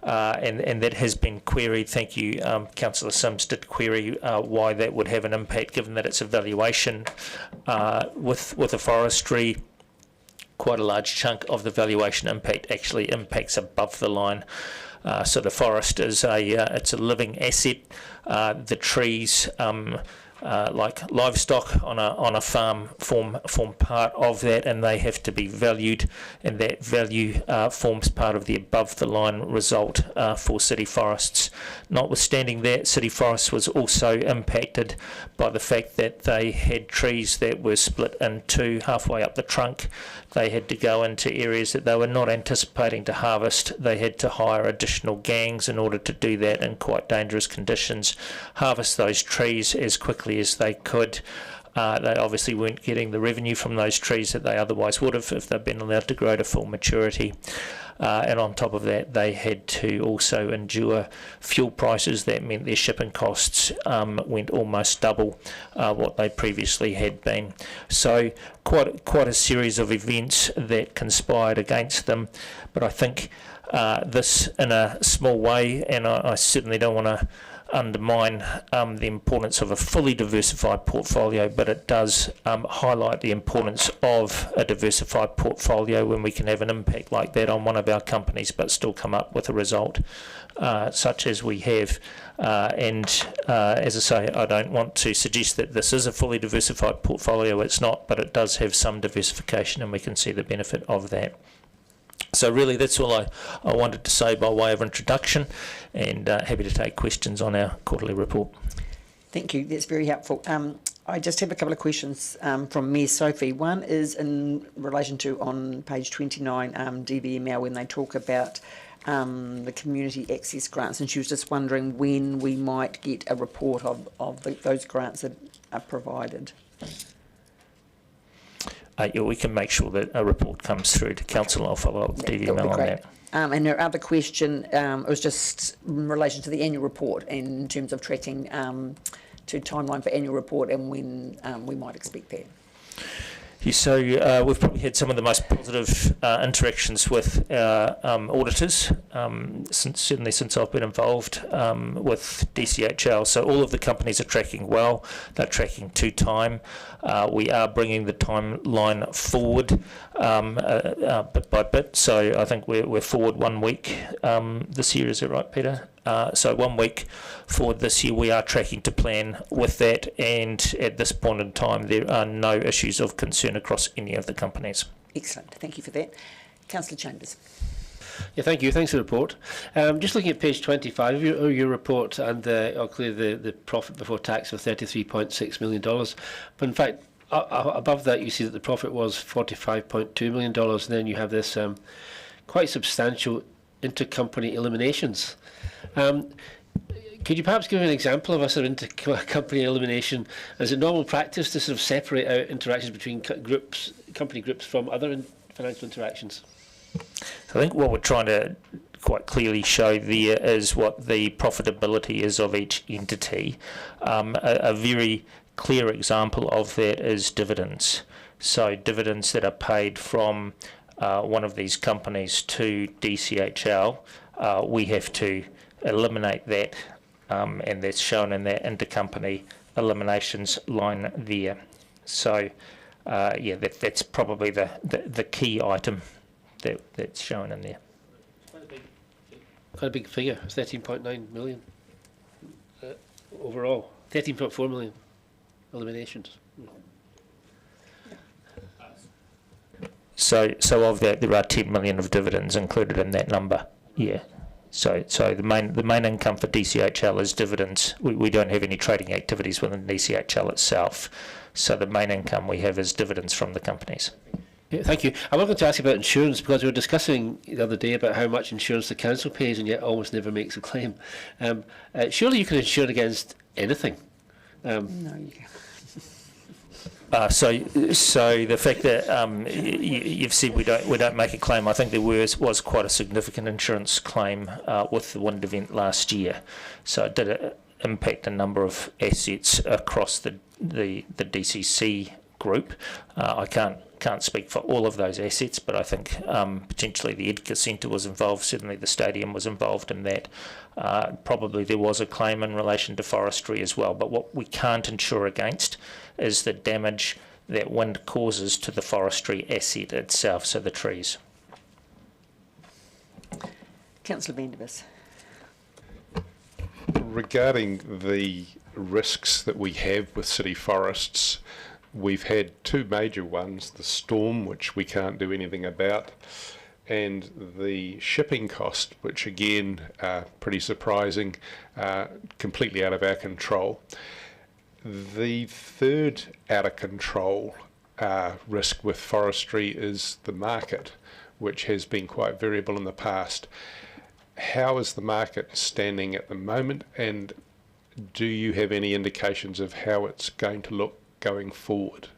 S3: And that has been queried. Thank you, Councillor Sims did query why that would have an impact, given that it's a valuation with the forestry. Quite a large chunk of the valuation impact actually impacts above the line. So the forest is it's a living asset. The trees, like livestock on a farm, form part of that, and they have to be valued, and that value forms part of the above the line result for city forests. Notwithstanding that, city forests was also impacted by the fact that they had trees that were split in two halfway up the trunk. They had to go into areas that they were not anticipating to harvest. They had to hire additional gangs in order to do that in quite dangerous conditions, harvest those trees as quickly as they could. They obviously weren't getting the revenue from those trees that they otherwise would have if they'd been allowed to grow to full maturity. And on top of that, they had to also endure fuel prices. That meant their shipping costs went almost double what they previously had been. So quite a series of events that conspired against them. But I think this, in a small way, and I certainly don't want to undermine the importance of a fully diversified portfolio, but it does highlight the importance of a diversified portfolio when we can have an impact like that on one of our companies but still come up with a result such as we have. And as I say, I don't want to suggest that this is a fully diversified portfolio. It's not, but it does have some diversification, and we can see the benefit of that. So really, that's all I wanted to say by way of introduction, and happy to take questions on our quarterly report.
S19: Thank you, that's very helpful. I just have a couple of questions from Mayor Sophie. One is in relation to, on page 29, DVML, when they talk about the community access grants, and she was just wondering when we might get a report of those grants that are provided.
S3: Yeah, we can make sure that a report comes through to Council. I'll follow up with DVML on that.
S19: And her other question was just in relation to the annual report, and in terms of tracking to timeline for annual report and when we might expect that.
S3: Yeah, so we've probably had some of the most positive interactions with our auditors, certainly since I've been involved with DCHL. So all of the companies are tracking well. They're tracking to time. We are bringing the timeline forward bit by bit. So I think we're forward 1 week this year. Is that right, Peter? So 1 week forward this year. We are tracking to plan with that, and at this point in time there are no issues of concern across any of the companies.
S19: Excellent, thank you for that. Councillor Chambers.
S12: Yeah, thank you. Thanks for the report. Just looking at page 25 of your report, and clearly the profit before tax of $33.6 million. But in fact, above that you see that the profit was $45.2 million, and then you have this quite substantial intercompany eliminations. Could you perhaps give an example of a sort of intercompany elimination? Is it normal practice to sort of separate out interactions between company groups from other financial interactions?
S3: I think what we're trying to quite clearly show there is what the profitability is of each entity. A very clear example of that is dividends. So dividends that are paid from one of these companies to DCHL, we have to eliminate that, and that's shown in that intercompany eliminations line there. So yeah, that's probably the key item that's shown in there.
S12: Quite a big figure, 13.9 million overall, 13.4 million eliminations.
S3: So of that, there are 10 million of dividends included in that number. Yeah. So the main income for DCHL is dividends. We don't have any trading activities within DCHL itself. So the main income we have is dividends from the companies.
S12: Yeah, thank you. I wanted to ask you about insurance because we were discussing the other day about how much insurance the council pays and yet almost never makes a claim. Surely you can insure against anything.
S19: No, you can't.
S3: So the fact that you've said we don't make a claim, I think there was quite a significant insurance claim with the wind event last year. So it did impact a number of assets across the DCC group. I can't speak for all of those assets, but I think potentially the Edgar Centre was involved. Certainly the stadium was involved in that. Probably there was a claim in relation to forestry as well. But what we can't insure against is the damage that wind causes to the forestry asset itself, so the trees.
S19: Councillor Vanderbiss.
S2: Regarding the risks that we have with city forests, we've had two major ones, the storm, which we can't do anything about, and the shipping cost, which again are pretty surprising, completely out of our control. The third out of control risk with forestry is the market, which has been quite variable in the past. How is the market standing at the moment, and do you have any indications of how it's going to look going forward?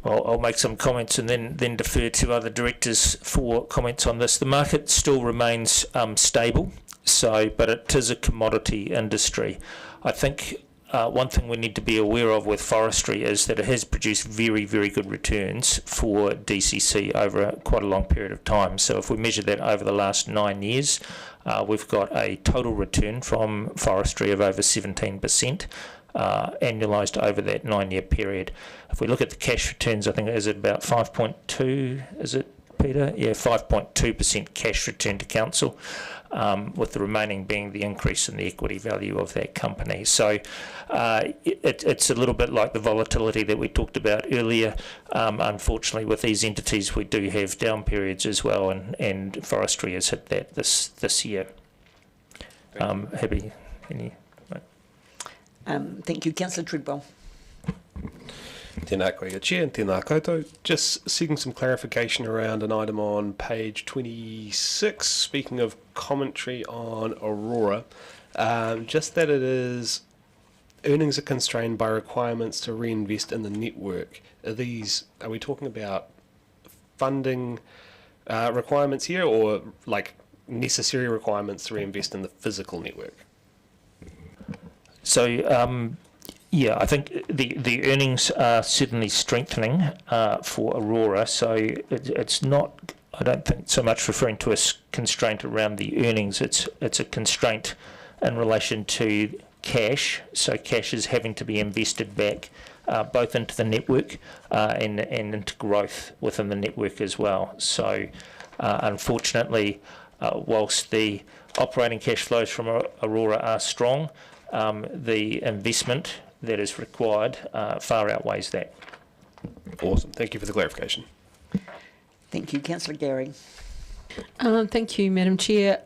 S3: Well, I'll make some comments and then defer to other directors for comments on this. The market still remains stable, but it is a commodity industry. I think one thing we need to be aware of with forestry is that it has produced very, very good returns for DCC over quite a long period of time. So if we measure that over the last 9 years, we've got a total return from forestry of over 17%. Annualised over that 9-year period. If we look at the cash returns, I think it is at about 5.2, is it, Peter? Yeah, 5.2% cash return to council, with the remaining being the increase in the equity value of that company. So it's a little bit like the volatility that we talked about earlier. Unfortunately, with these entities, we do have down periods as well, and forestry has hit that this year. Happy, any...
S19: Thank you. Councillor Treadwell.
S10: Tēnā koe Chair and tēnā koutou. Just seeking some clarification around an item on page 26, speaking of commentary on Aurora. Just that it is earnings are constrained by requirements to reinvest in the network. Are we talking about funding requirements here, or like necessary requirements to reinvest in the physical network?
S3: So, yeah, I think the earnings are certainly strengthening for Aurora. So it's not, I don't think, so much referring to a constraint around the earnings. It's a constraint in relation to cash. So cash is having to be invested back both into the network and into growth within the network as well. So unfortunately, whilst the operating cash flows from Aurora are strong, the investment that is required far outweighs that.
S10: Awesome. Thank you for the clarification.
S19: Thank you. Councillor Gary.
S11: Thank you, Madam Chair.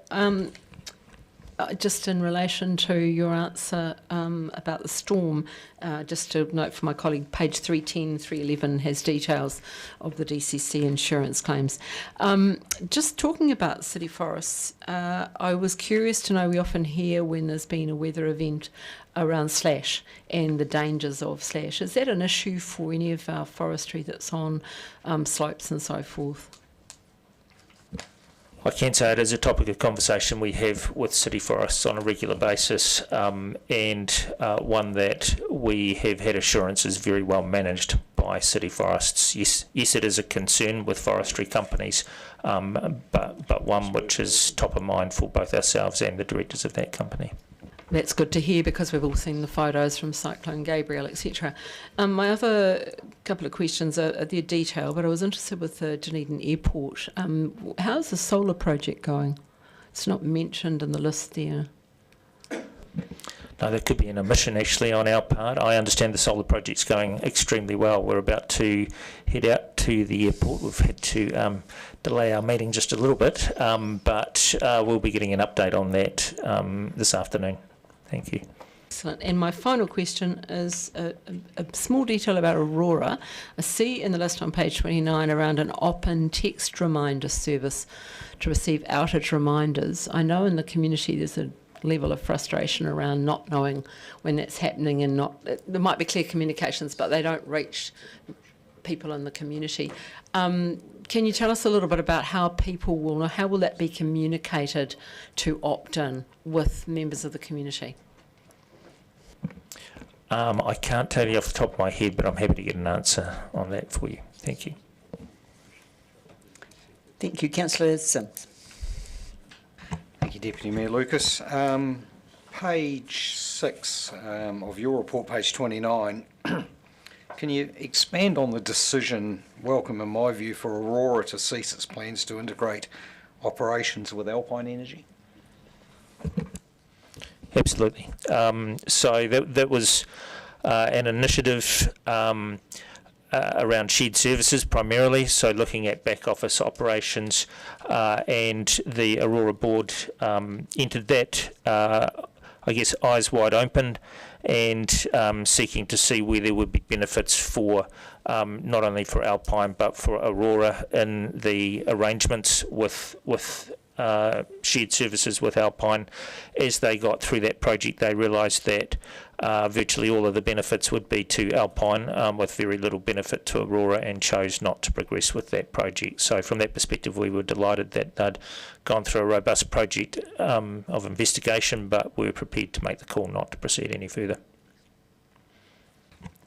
S11: Just in relation to your answer about the storm, just to note for my colleague, page 310, 311 has details of the DCC insurance claims. Just talking about city forests, I was curious to know, we often hear when there's been a weather event around slash and the dangers of slash. Is that an issue for any of our forestry that's on slopes and so forth?
S3: I can say it is a topic of conversation we have with city forests on a regular basis, and one that we have had assurance is very well managed by city forests. Yes, it is a concern with forestry companies, but one which is top of mind for both ourselves and the directors of that company.
S11: That's good to hear, because we've all seen the photos from Cyclone Gabriel, etc. My other couple of questions are their detail, but I was interested with the Dunedin Airport. How's the solar project going? It's not mentioned in the list there.
S3: No, there could be an omission actually on our part. I understand the solar project's going extremely well. We're about to head out to the airport. We've had to delay our meeting just a little bit, but we'll be getting an update on that this afternoon. Thank you.
S11: Excellent. And my final question is a small detail about Aurora. I see in the list on page 29 around an opt-in text reminder service to receive outage reminders. I know in the community there's a level of frustration around not knowing when that's happening, and there might be clear communications, but they don't reach people in the community. Can you tell us a little bit about how people will know, how will that be communicated to opt-in with members of the community?
S3: I can't tell you off the top of my head, but I'm happy to get an answer on that for you. Thank you.
S19: Thank you. Councillor Sims.
S5: Thank you, Deputy Mayor Lucas. Page 6 of your report, page 29, can you expand on the decision, welcome in my view, for Aurora to cease its plans to integrate operations with Alpine Energy?
S3: Absolutely. So that was an initiative around shared services primarily, so looking at back office operations, and the Aurora board entered that, I guess, eyes wide open, and seeking to see where there would be benefits for not only for Alpine but for Aurora in the arrangements with shared services with Alpine. As they got through that project, they realised that virtually all of the benefits would be to Alpine, with very little benefit to Aurora, and chose not to progress with that project. So from that perspective, we were delighted that they'd gone through a robust project of investigation, but we were prepared to make the call not to proceed any further.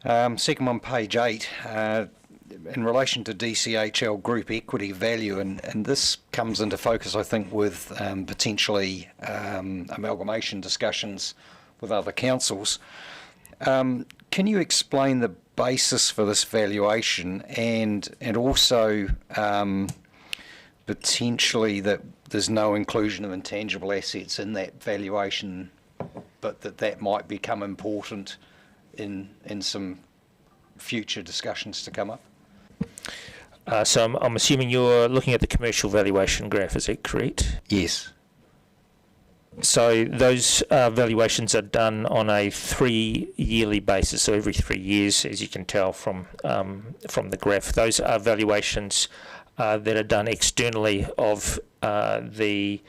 S5: Second one, page 8. In relation to DCHL group equity value, and this comes into focus, I think, with potentially amalgamation discussions with other councils. Can you explain the basis for this valuation, and also potentially that there's no inclusion of intangible assets in that valuation, but that might become important in some future discussions to come up?
S3: So I'm assuming you're looking at the commercial valuation graph, is that correct?
S5: Yes.
S3: So those valuations are done on a 3-yearly basis, so every 3 years, as you can tell from the graph. Those are valuations that are done externally of the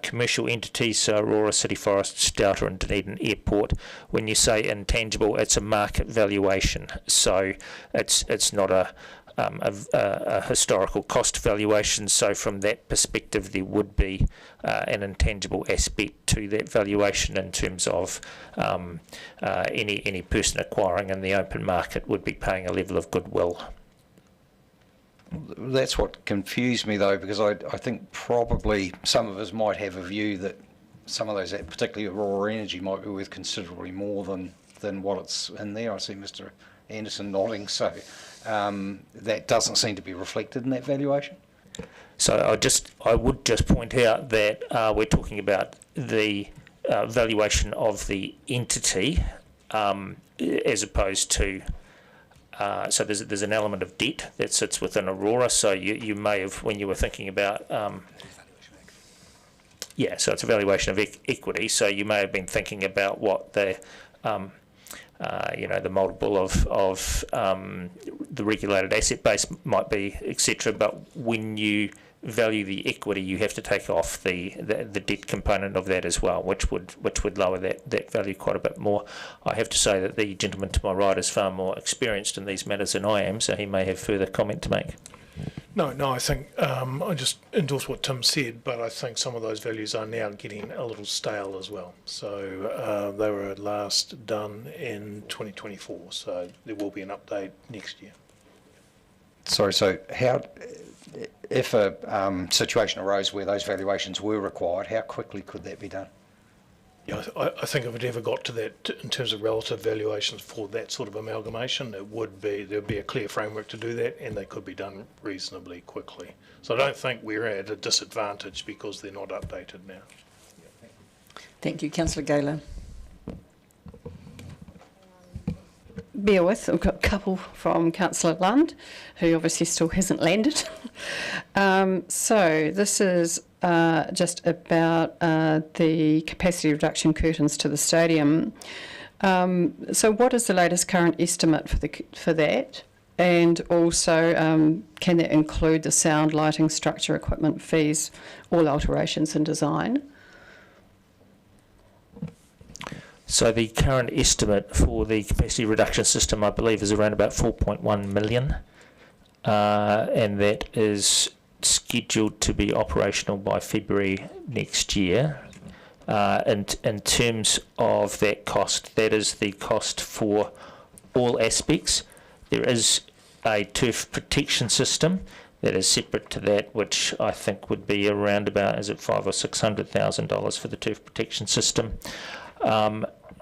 S3: commercial entities, so Aurora, City Forests, Delta and Dunedin Airport. When you say intangible, it's a market valuation, so it's not a historical cost valuation. So from that perspective, there would be an intangible aspect to that valuation in terms of any person acquiring in the open market would be paying a level of goodwill.
S5: That's what confused me, though, because I think probably some of us might have a view that some of those, particularly Aurora Energy, might be worth considerably more than what it's in there. I see Mr. Anderson nodding, so that doesn't seem to be reflected in that valuation.
S3: So I would just point out that we're talking about the valuation of the entity as opposed to. So there's an element of debt that sits within Aurora. So you may have, when you were thinking about, so it's a valuation of equity. So you may have been thinking about what the, the multiple of the regulated asset base might be, etc. But when you value the equity, you have to take off the debt component of that as well, which would lower that value quite a bit more. I have to say that the gentleman to my right is far more experienced in these matters than I am, so he may have further comment to make.
S4: No, I think I just endorse what Tim said, but I think some of those values are now getting a little stale as well. So they were last done in 2024, so there will be an update next year.
S5: Sorry, so how, if a situation arose where those valuations were required, how quickly could that be done?
S4: Yeah, I think if it ever got to that in terms of relative valuations for that sort of amalgamation, there'd be a clear framework to do that, and they could be done reasonably quickly. So I don't think we're at a disadvantage because they're not updated now.
S19: Thank you. Councillor Gayler.
S13: Bear with, we've got a couple from Councillor Lund, who obviously still hasn't landed. So this is just about the capacity reduction curtains to the stadium. So what is the latest current estimate for that? And also, can that include the sound, lighting, structure, equipment fees, all alterations in design?
S3: So the current estimate for the capacity reduction system, I believe, is around about 4.1 million, and that is scheduled to be operational by February next year. And in terms of that cost, that is the cost for all aspects. There is a turf protection system that is separate to that, which I think would be around about, is it $500,000 or $600,000 for the turf protection system.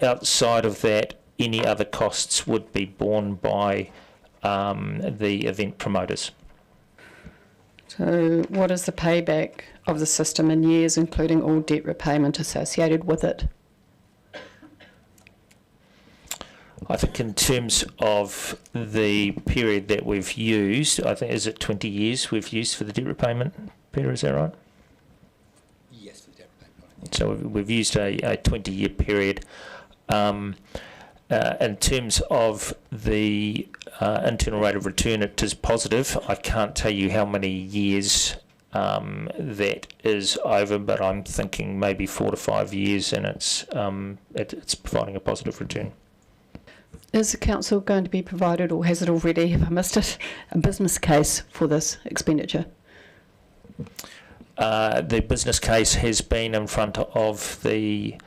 S3: Outside of that, any other costs would be borne by the event promoters.
S13: So what is the payback of the system in years, including all debt repayment associated with it?
S3: I think in terms of the period that we've used, I think, is it 20 years we've used for the debt repayment, Peter, is that right?
S5: Yes, for the debt repayment.
S3: So we've used a 20-year period. In terms of the internal rate of return, it is positive. I can't tell you how many years that is over, but I'm thinking maybe 4 to 5 years, and it's providing a positive return.
S13: Is the council going to be provided, or has it already, if I missed it, a business case for this expenditure?
S3: The business case has been in front of the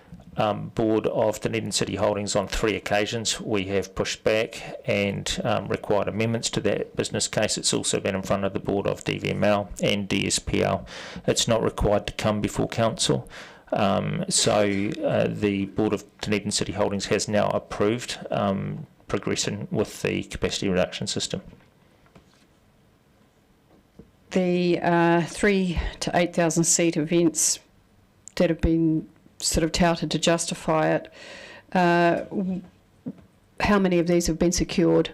S3: board of Dunedin City Holdings on 3 occasions. We have pushed back and required amendments to that business case. It's also been in front of the board of DVML and DSPL. It's not required to come before council. So the board of Dunedin City Holdings has now approved progressing with the capacity reduction system.
S13: The 3 to 8,000 seat events that have been sort of touted to justify it, how many of these have been secured?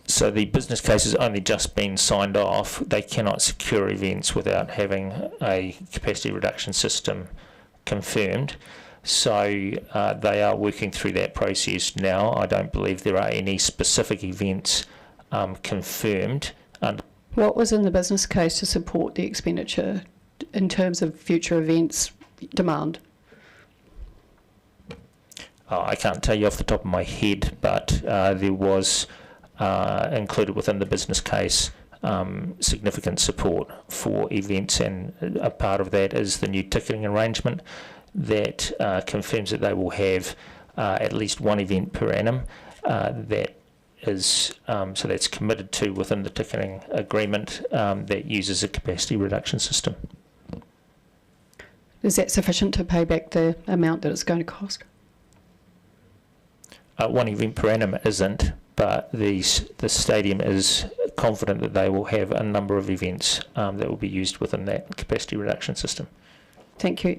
S3: So the business case has only just been signed off. They cannot secure events without having a capacity reduction system confirmed. So they are working through that process now. I don't believe there are any specific events confirmed.
S13: What was in the business case to support the expenditure in terms of future events demand?
S3: I can't tell you off the top of my head, but there was included within the business case significant support for events, and a part of that is the new ticketing arrangement that confirms that they will have at least one event per annum. That is so that's committed to within the ticketing agreement that uses a capacity reduction system.
S13: Is that sufficient to pay back the amount that it's going to cost?
S3: One event per annum isn't, but the stadium is confident that they will have a number of events that will be used within that capacity reduction system.
S13: Thank you.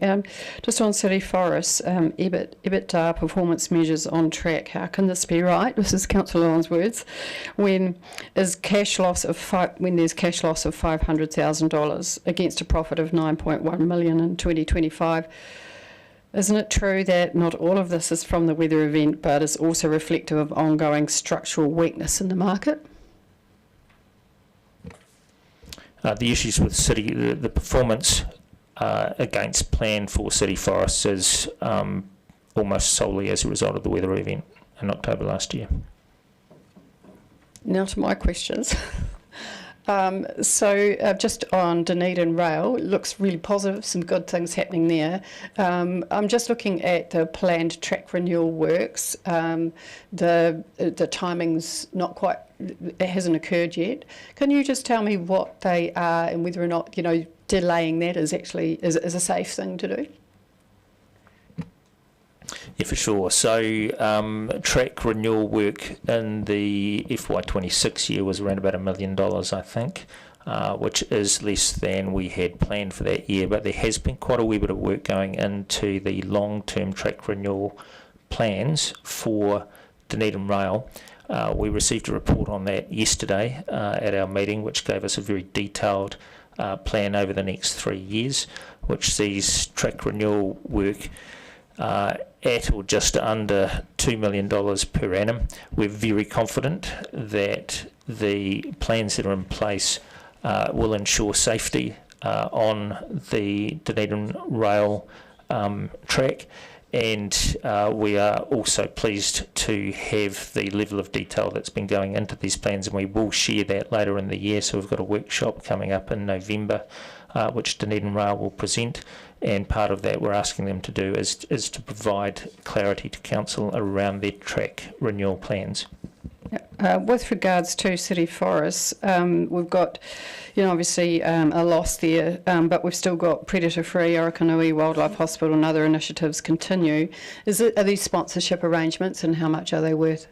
S13: Just on city forests, EBITDA performance measures on track. How can this be right? This is Councillor Lon's words. When there's cash loss of $500,000 against a profit of $9.1 million in 2025, isn't it true that not all of this is from the weather event, but is also reflective of ongoing structural weakness in the market?
S3: The issues with city, the performance against plan for city forests is almost solely as a result of the weather event in October last year.
S13: Now to my questions. Just on Dunedin Rail, it looks really positive, some good things happening there. I'm just looking at the planned track renewal works. The timing's not quite, it hasn't occurred yet. Can you just tell me what they are and whether or not, delaying that is actually is a safe thing to do?
S3: Yeah, for sure. So track renewal work in the FY26 year was around about $1 million, I think, which is less than we had planned for that year. But there has been quite a wee bit of work going into the long-term track renewal plans for Dunedin Rail. We received a report on that yesterday at our meeting, which gave us a very detailed plan over the next 3 years, which sees track renewal work at or just under $2 million per annum. We're very confident that the plans that are in place will ensure safety on the Dunedin rail track, and we are also pleased to have the level of detail that's been going into these plans, and we will share that later in the year. So we've got a workshop coming up in November which Dunedin Rail will present, and part of that we're asking them to do is to provide clarity to council around their track renewal plans.
S13: With regards to city forests, we've got, obviously a loss there, but we've still got predator-free Orokonui Wildlife Hospital and other initiatives continue. Are these sponsorship arrangements, and how much are they worth?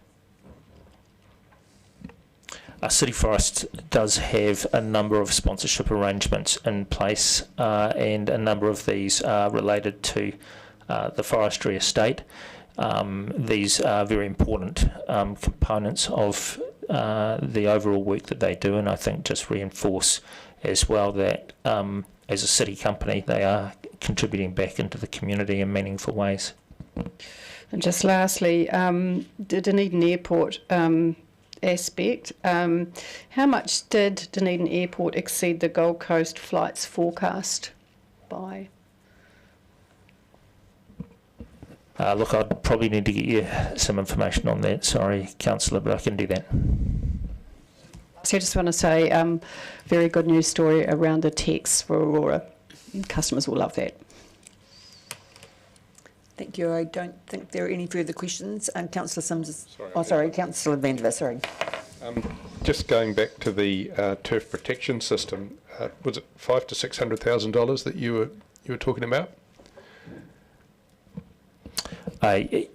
S3: City Forest does have a number of sponsorship arrangements in place, and a number of these are related to the forestry estate. These are very important components of the overall work that they do, and I think just reinforce as well that as a city company they are contributing back into the community in meaningful ways.
S13: And just lastly, the Dunedin Airport aspect, how much did Dunedin Airport exceed the Gold Coast flights forecast by?
S3: Look, I'd probably need to get you some information on that. Sorry, Councillor, but I can do that.
S13: So I just want to say, very good news story around the text for Aurora. Customers will love that.
S19: Thank you. I don't think there are any further questions. Councillor Sims. Sorry, Councillor Vandiver. Sorry.
S2: Just going back to the turf protection system, was it $500,000 to $600,000 that you were talking about?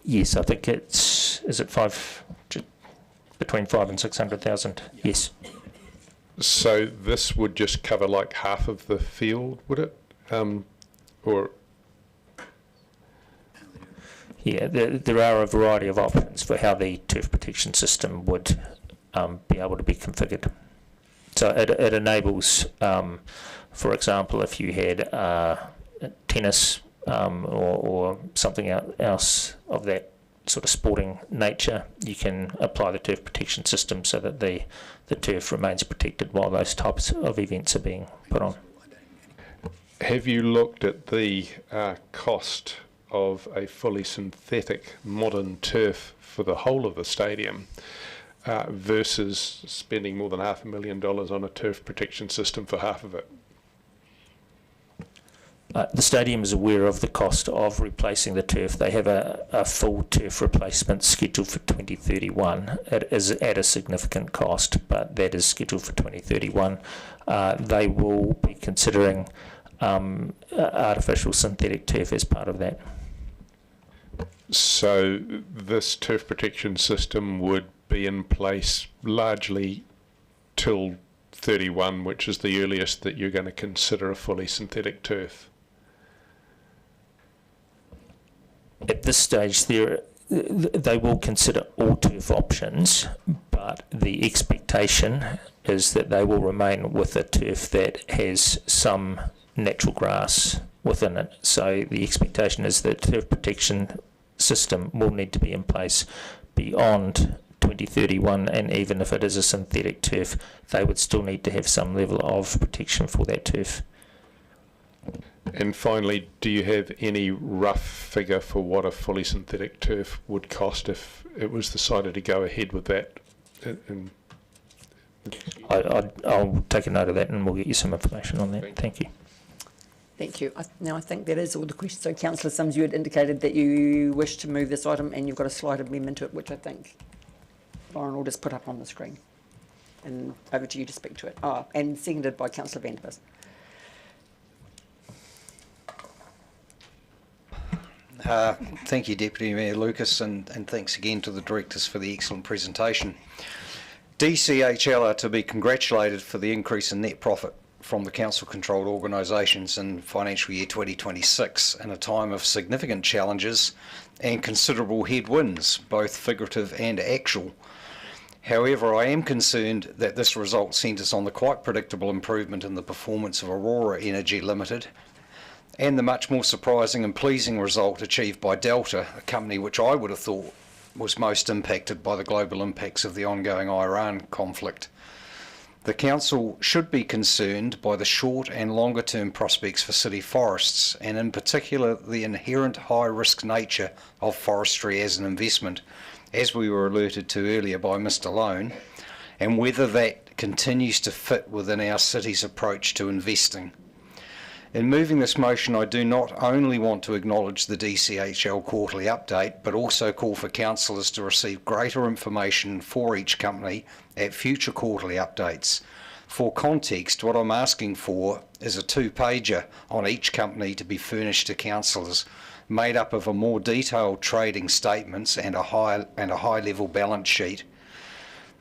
S3: Yes, I think is it between 500,000 and 600,000. Yes.
S2: So this would just cover like half of the field, would it? Or?
S3: Yeah, there are a variety of options for how the turf protection system would be able to be configured. So it enables, for example, if you had tennis or something else of that sort of sporting nature, you can apply the turf protection system so that the turf remains protected while those types of events are being put on.
S2: Have you looked at the cost of a fully synthetic modern turf for the whole of the stadium versus spending more than $500,000 on a turf protection system for half of it?
S3: The stadium is aware of the cost of replacing the turf. They have a full turf replacement scheduled for 2031. It is at a significant cost, but that is scheduled for 2031. They will be considering artificial synthetic turf as part of that.
S2: So this turf protection system would be in place largely till 31, which is the earliest that you're going to consider a fully synthetic turf?
S3: At this stage, they will consider all turf options, but the expectation is that they will remain with a turf that has some natural grass within it. So the expectation is that turf protection system will need to be in place beyond 2031, and even if it is a synthetic turf, they would still need to have some level of protection for that turf.
S2: And finally, do you have any rough figure for what a fully synthetic turf would cost if it was decided to go ahead with that?
S3: I'll take a note of that and we'll get you some information on that. Thank you.
S19: Thank you. Now I think that is all the questions. So Councillor Sims, you had indicated that you wish to move this item and you've got a slight amendment to it, which I think Lauren will just put up on the screen. And over to you to speak to it. And seconded by Councillor Vandiver.
S5: Thank you, Deputy Mayor Lucas, and thanks again to the directors for the excellent presentation. DCHL are to be congratulated for the increase in net profit from the council-controlled organisations in financial year 2026 in a time of significant challenges and considerable headwinds, both figurative and actual. However, I am concerned that this result centres on the quite predictable improvement in the performance of Aurora Energy Limited and the much more surprising and pleasing result achieved by Delta, a company which I would have thought was most impacted by the global impacts of the ongoing Iran conflict. The Council should be concerned by the short and longer term prospects for city forests, and in particular the inherent high risk nature of forestry as an investment, as we were alerted to earlier by Mr. Lone, and whether that continues to fit within our city's approach to investing. In moving this motion, I do not only want to acknowledge the DCHL quarterly update, but also call for councillors to receive greater information for each company at future quarterly updates. For context, what I'm asking for is a 2-pager on each company to be furnished to councillors, made up of a more detailed trading statements and a high-level balance sheet.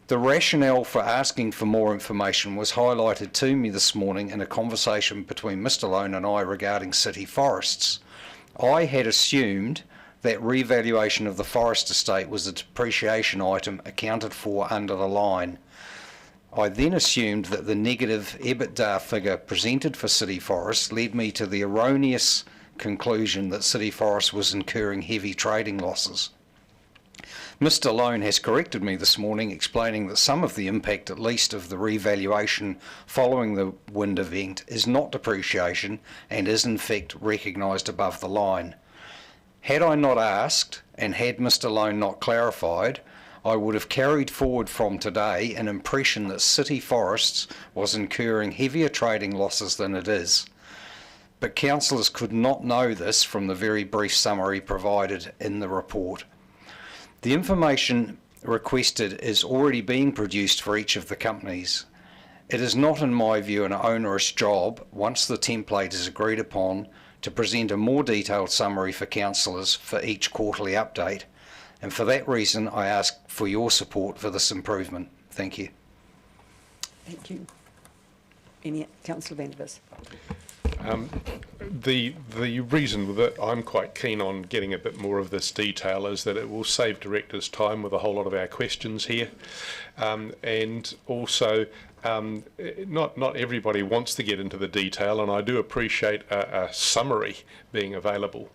S5: The rationale for asking for more information was highlighted to me this morning in a conversation between Mr. Lone and I regarding city forests. I had assumed that revaluation of the forest estate was a depreciation item accounted for under the line. I then assumed that the negative EBITDA figure presented for city forests led me to the erroneous conclusion that city forest was incurring heavy trading losses. Mr. Lone has corrected me this morning, explaining that some of the impact, at least of the revaluation following the wind event, is not depreciation and is in fact recognised above the line. Had I not asked, and had Mr. Lone not clarified, I would have carried forward from today an impression that city forests was incurring heavier trading losses than it is. But councillors could not know this from the very brief summary provided in the report. The information requested is already being produced for each of the companies. It is not, in my view, an onerous job, once the template is agreed upon, to present a more detailed summary for councillors for each quarterly update, and for that reason I ask for your support for this improvement. Thank you.
S19: Thank you. Any Councillor van der Vis?
S2: The reason that I'm quite keen on getting a bit more of this detail is that it will save directors time with a whole lot of our questions here, and also not everybody wants to get into the detail, and I do appreciate a summary being available,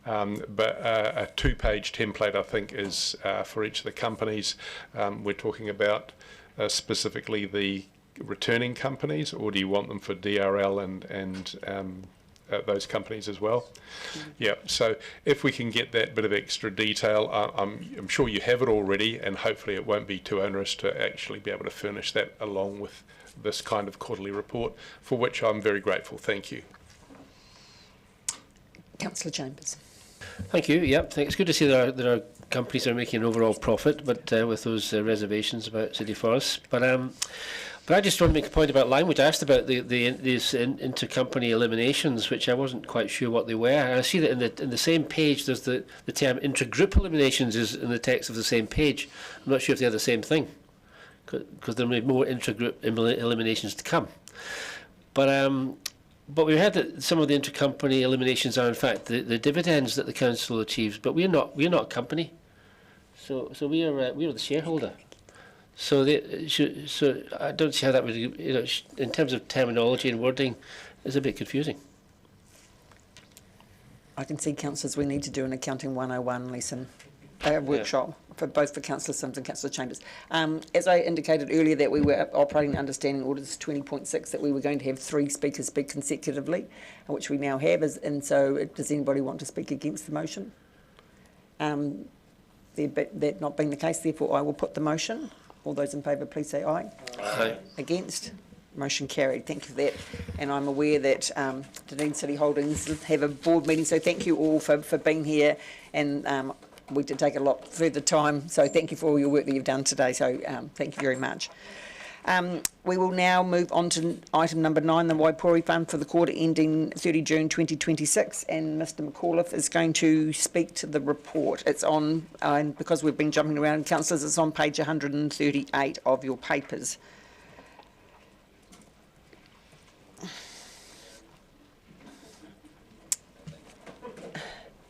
S2: but a 2-page template I think is for each of the companies. We're talking about specifically the returning companies, or do you want them for DRL and those companies as well? Yeah, so if we can get that bit of extra detail, I'm sure you have it already, and hopefully it won't be too onerous to actually be able to furnish that along with this kind of quarterly report, for which I'm very grateful. Thank you.
S19: Councillor Chambers.
S12: Thank you. Yep, it's good to see that there are companies that are making an overall profit, but with those reservations about city forests. But I just want to make a point about language. I asked about these intercompany eliminations, which I wasn't quite sure what they were. And I see that in the same page, there's the term intragroup eliminations is in the text of the same page. I'm not sure if they're the same thing, because there may be more intragroup eliminations to come. But we heard that some of the intercompany eliminations are in fact the dividends that the council achieves. But we're not a company, so we are the shareholder. So I don't see how that would, in terms of terminology and wording, is a bit confusing.
S19: I can see, councillors, we need to do an Accounting 101 lesson, workshop, for both for Councillor Simms and Councillor Chambers. As I indicated earlier, that we were operating understanding orders 20.6, that we were going to have 3 speakers speak consecutively, which we now have. And so does anybody want to speak against the motion? That not being the case, therefore I will put the motion. All those in favour, please say aye.
S12: Aye.
S19: Against? Motion carried. Thank you for that. And I'm aware that Dunedin City Holdings have a board meeting, so thank you all for being here. And we did take a lot further time, so thank you for all your work that you've done today. So thank you very much. We will now move on to item number 9, the Wipori Fund for the quarter ending 30 June 2026, and Mr McAuliffe is going to speak to the report. It's on, and because we've been jumping around, councillors, it's on page 138 of your papers.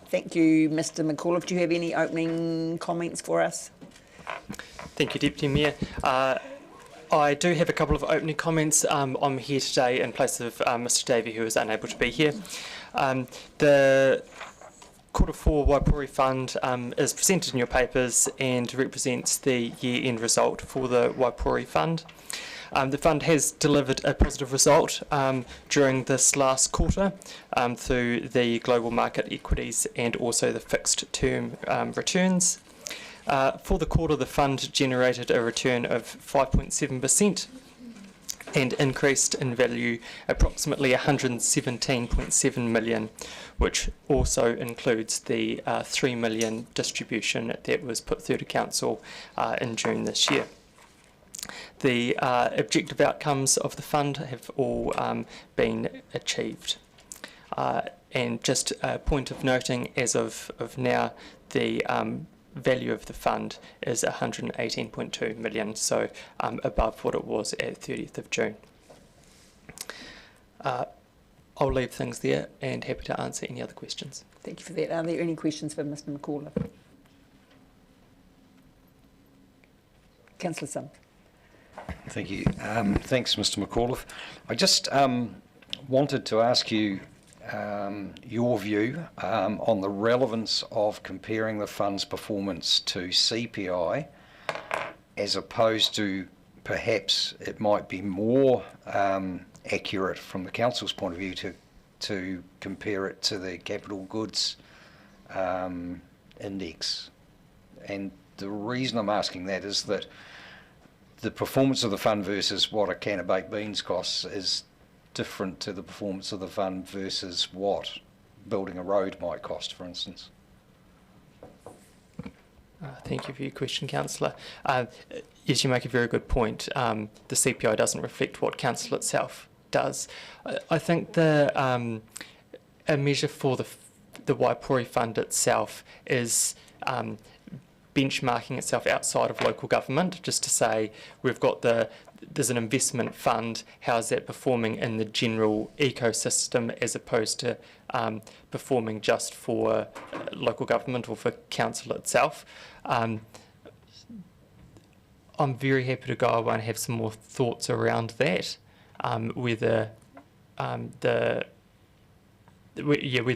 S19: Thank you, Mr McAuliffe. Do you have any opening comments for us?
S20: Thank you, Deputy Mayor. I do have a couple of opening comments. I'm here today in place of Mr Davey, who is unable to be here. The Q4 Wipori Fund is presented in your papers and represents the year-end result for the Wipori Fund. The fund has delivered a positive result during this last quarter through the global market equities and also the fixed term returns. For the quarter, the fund generated a return of 5.7% and increased in value approximately 117.7 million, which also includes the 3 million distribution that was put through to Council in June this year. The objective outcomes of the fund have all been achieved. And just a point of noting, as of now, the value of the fund is 118.2 million, so above what it was at 30th of June. I'll leave things there and happy to answer any other questions.
S19: Thank you for that. Are there any questions for Mr McAuliffe? Councillor Sim.
S5: Thank you. Thanks, Mr McAuliffe. I just wanted to ask you your view on the relevance of comparing the fund's performance to CPI, as opposed to perhaps it might be more accurate from the council's point of view to compare it to the capital goods index. And the reason I'm asking that is that the performance of the fund versus what a can of baked beans costs is different to the performance of the fund versus what building a road might cost, for instance.
S20: Thank you for your question, Councillor. Yes, you make a very good point. The CPI doesn't reflect what Council itself does. I think a measure for the Wipori Fund itself is benchmarking itself outside of local government, just to say there's an investment fund, how's that performing in the general ecosystem as opposed to performing just for local government or for council itself. I'm very happy to go away and have some more thoughts around that, whether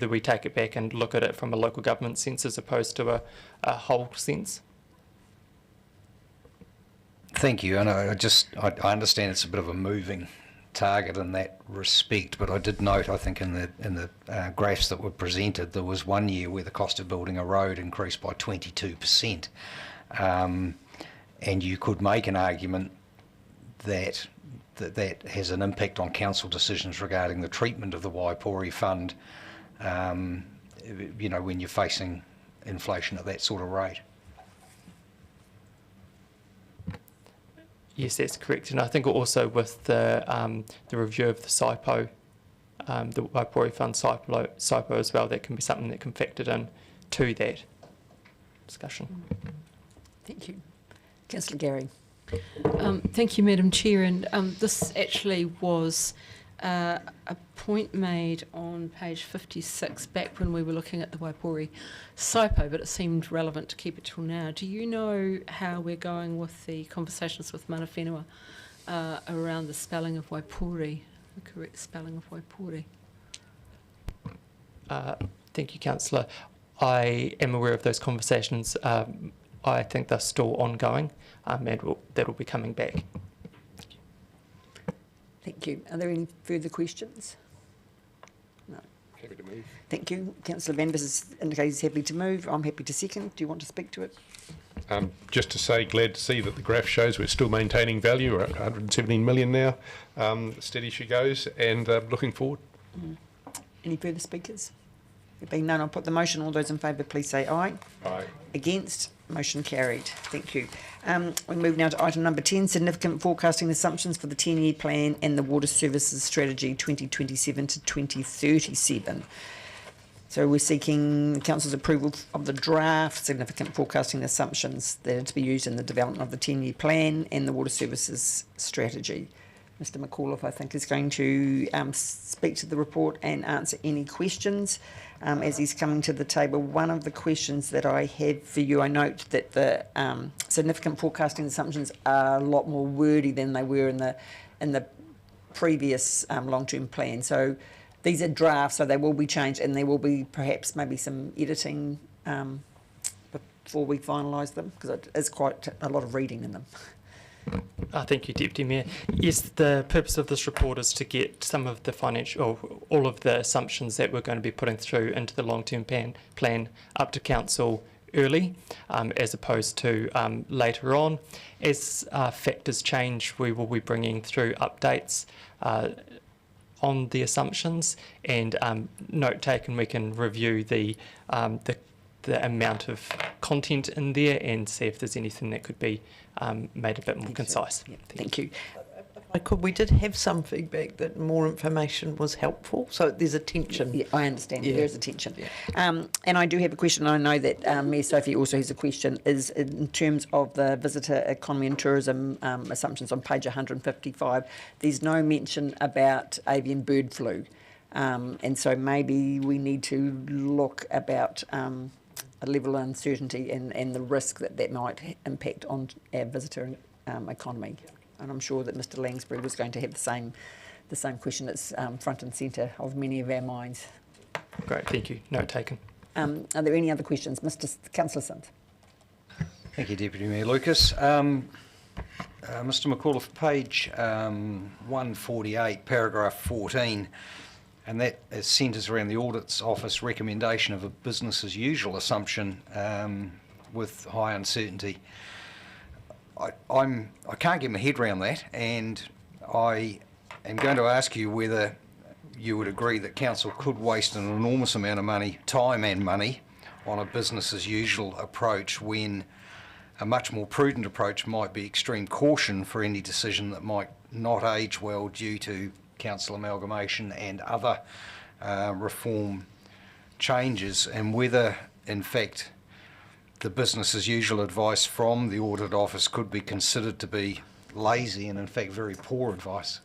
S20: we take it back and look at it from a local government sense as opposed to a whole sense.
S5: Thank you. And I understand it's a bit of a moving target in that respect, but I did note, I think in the graphs that were presented, there was one year where the cost of building a road increased by 22%, and you could make an argument that has an impact on council decisions regarding the treatment of the Wipori Fund, when you're facing inflation at that sort of rate.
S20: Yes, that's correct. And I think also with the review of the SIPO, the Wipori Fund SIPO as well, that can be something that can factor in to that discussion.
S19: Thank you. Councillor Gary.
S11: Thank you, Madam Chair. And this actually was a point made on page 56 back when we were looking at the Wipori SIPO, but it seemed relevant to keep it till now. Do you know how we're going with the conversations with Mana Whenua around the spelling of Wipori, the correct spelling of Wipori?
S20: Thank you, Councillor. I am aware of those conversations. I think they're still ongoing, and that will be coming back.
S19: Thank you. Are there any further questions? No.
S2: Happy to move.
S19: Thank you. Councillor Van has indicated he's happy to move. I'm happy to second. Do you want to speak to it?
S2: Just to say, glad to see that the graph shows we're still maintaining value. We're at 117 million now. Steady she goes, and looking forward.
S19: Any further speakers? There being none, I'll put the motion. All those in favour, please say aye.
S2: Aye.
S19: Against? Motion carried. Thank you. We move now to item number 10, significant forecasting assumptions for the 10-year plan and the Water Services Strategy 2027 to 2037. So we're seeking Council's approval of the draft significant forecasting assumptions that are to be used in the development of the 10-year plan and the Water Services Strategy.
S1: Mr McAuliffe, I think, is going to speak to the report and answer any questions as he's coming to the table. One of the questions that I have for you, I note that the significant forecasting assumptions are a lot more wordy than they were in the previous long-term plan. So these are drafts, so they will be changed, and there will be perhaps maybe some editing before we finalise them, because it is quite a lot of reading in them.
S20: Thank you, Deputy Mayor. Yes, the purpose of this report is to get some of the all of the assumptions that we're going to be putting through into the long-term plan up to Council early, as opposed to later on. As factors change, we will be bringing through updates on the assumptions, and note taken, we can review the amount of content in there and see if there's anything that could be made a bit more concise.
S1: Yeah, thank you.
S16: We did have some feedback that more information was helpful, so there's a tension.
S1: Yeah, I understand.
S16: Yeah.
S1: There is a tension. Yeah. And I do have a question. I know that Mayor Sophie also has a question, is in terms of the visitor economy and tourism assumptions on page 155, there's no mention about avian bird flu. And so maybe we need to look about a level of uncertainty and the risk that might impact on our visitor economy. And I'm sure that Mr Langsbury was going to have the same question. It's front and centre of many of our minds.
S20: Great, thank you. Note taken.
S1: Are there any other questions? Councillor Sims.
S5: Thank you, Deputy Mayor Lucas. Mr McAuliffe, page 148, paragraph 14, and that centres around the Audit's Office recommendation of a business as usual assumption with high uncertainty. I can't get my head around that, and I am going to ask you whether you would agree that Council could waste an enormous amount of money, time and money, on a business as usual approach when a much more prudent approach might be extreme caution for any decision that might not age well due to council amalgamation and other reform changes, and whether in fact the business as usual advice from the Audit Office could be considered to be lazy and in fact very poor advice.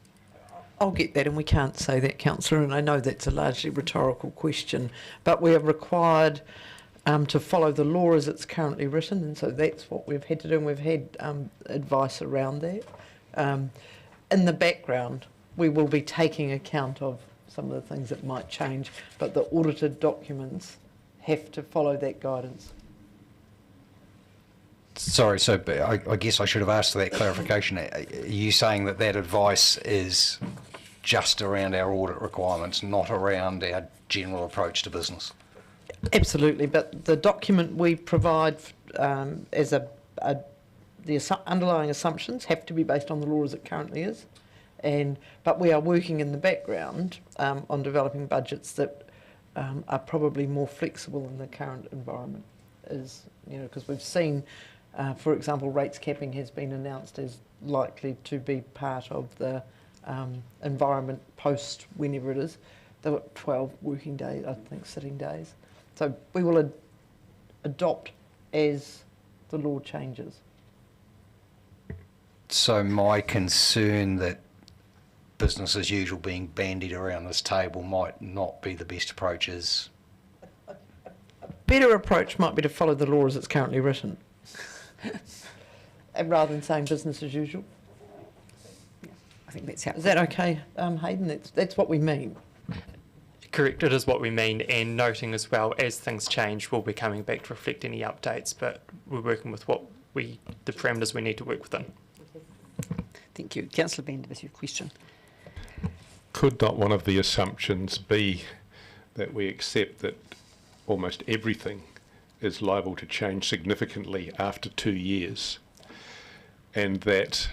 S16: I'll get that, and we can't say that, Councillor, and I know that's a largely rhetorical question, but we are required to follow the law as it's currently written, and so that's what we've had to do, and we've had advice around that. In the background, we will be taking account of some of the things that might change, but the audited documents have to follow that guidance.
S5: Sorry, so I guess I should have asked for that clarification. Are you saying that that advice is just around our audit requirements, not around our general approach to business?
S16: Absolutely, but the document we provide as the underlying assumptions have to be based on the law as it currently is, but we are working in the background on developing budgets that are probably more flexible in the current environment, because we've seen. For example, rates capping has been announced as likely to be part of the environment post whenever it is. There were 12 working days, I think, sitting days. So we will adopt as the law changes.
S5: So my concern that business as usual being bandied around this table might not be the best approach is...
S16: A better approach might be to follow the law as it's currently written. And rather than saying business as usual.
S1: I think that's how.
S16: Is that okay, Hayden? That's what we mean.
S20: Correct, it is what we mean, and noting as well, as things change, we'll be coming back to reflect any updates, but we're working with the parameters we need to work within.
S1: Thank you. Councillor Bender, with your question.
S2: Could not one of the assumptions be that we accept that almost everything is liable to change significantly after 2 years, and that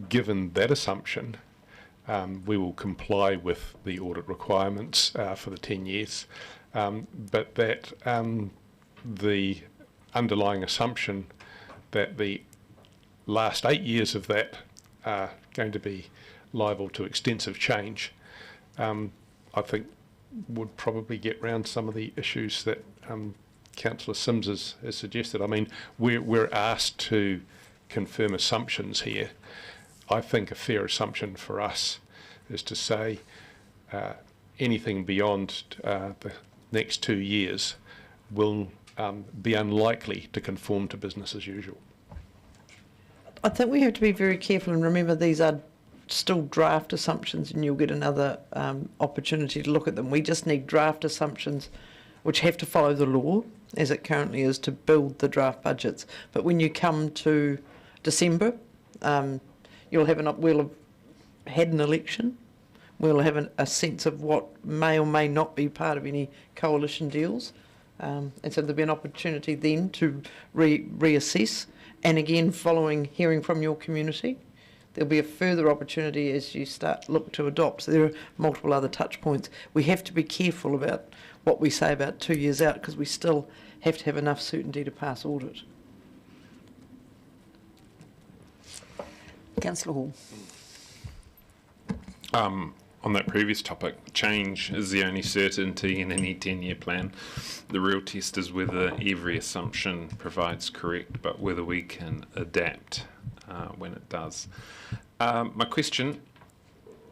S2: given that assumption, we will comply with the audit requirements for the 10 years, but that the underlying assumption that the last 8 years of that are going to be liable to extensive change, I think would probably get round some of the issues that Councillor Sims has suggested. I mean, we're asked to confirm assumptions here. I think a fair assumption for us is to say anything beyond the next 2 years will be unlikely to conform to business as usual.
S16: I think we have to be very careful and remember these are still draft assumptions, and you'll get another opportunity to look at them. We just need draft assumptions which have to follow the law as it currently is to build the draft budgets. But when you come to December, we'll have had an election. We'll have a sense of what may or may not be part of any coalition deals. And so there'll be an opportunity then to reassess. And again, hearing from your community, there'll be a further opportunity as you look to adopt. So there are multiple other touch points. We have to be careful about what we say about 2 years out because we still have to have enough certainty to pass audit.
S19: Councillor Hall.
S7: On that previous topic, change is the only certainty in any 10-year plan. The real test is whether every assumption provides correct, but whether we can adapt when it does. My question,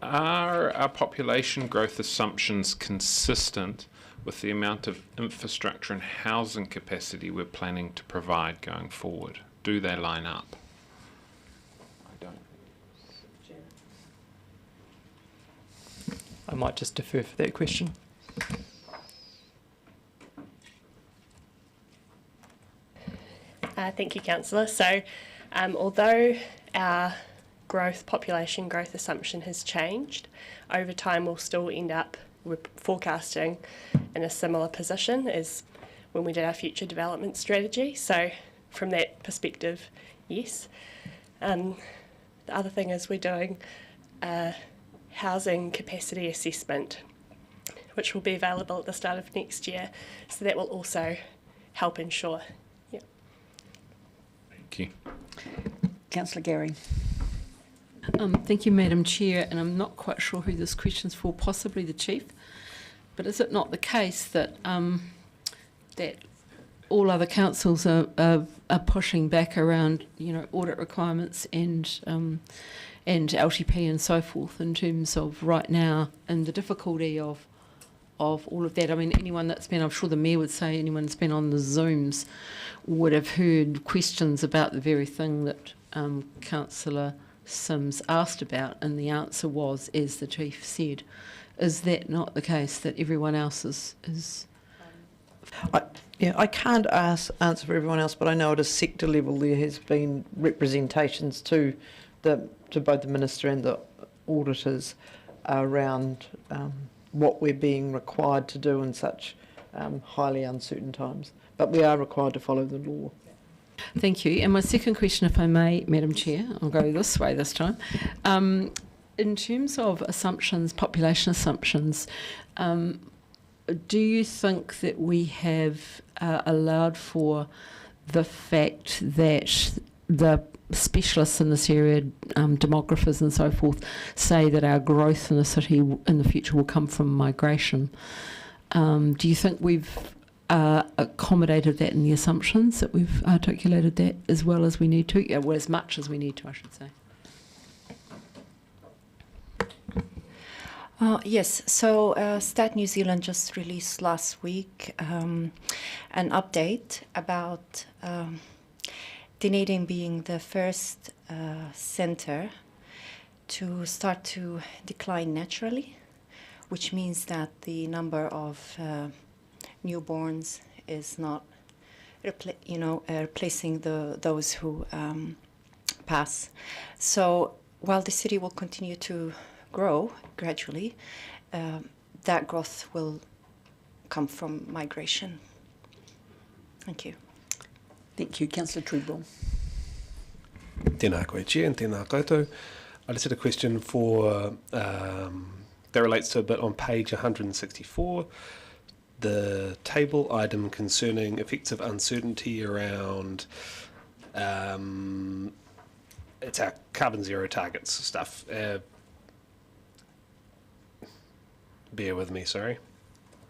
S7: are our population growth assumptions consistent with the amount of infrastructure and housing capacity we're planning to provide going forward? Do they line up?
S20: I might just defer for that question.
S21: Thank you, Councillor. So, although our population growth assumption has changed, over time we'll still end up forecasting in a similar position as when we did our future development strategy. So, from that perspective, yes. The other thing is we're doing housing capacity assessment, which will be available at the start of next year. So that will also help ensure. Yeah.
S7: Thank you.
S19: Councillor Gary.
S11: Thank you, Madam Chair, and I'm not quite sure who this question's for, possibly the Chief, but is it not the case that that all other councils are pushing back around, audit requirements and LTP and so forth in terms of right now and the difficulty of all of that? I mean, anyone that's been, I'm sure the Mayor would say, anyone that's been on the Zooms would have heard questions about the very thing that Councillor Sims asked about, and the answer was, as the Chief said. Is that not the case, that everyone else is?
S16: I can't answer for everyone else, but I know at a sector level there has been representations to both the Minister and the auditors around what we're being required to do in such highly uncertain times. But we are required to follow the law.
S11: Thank you. And my second question, if I may, Madam Chair, I'll go this way this time. In terms of assumptions, population assumptions, do you think that we have allowed for the fact that the specialists in this area, demographers and so forth, say that our growth in the city in the future will come from migration? Do you think we've accommodated that in the assumptions, that we've articulated that as well as we need to, well, as much as we need to, I should say?
S22: Yes, so Stat New Zealand just released last week an update about Dunedin being the first centre to start to decline naturally, which means that the number of newborns is not replacing those who pass. So while the city will continue to grow gradually, that growth will come from migration. Thank you.
S19: Thank you. Councillor Treadwell.
S10: Tēnā koe Chair and tēnā koutou. I just had a question for that relates to a bit on page 164, the table item concerning effects of uncertainty around it's our carbon zero targets stuff. Bear with me, sorry.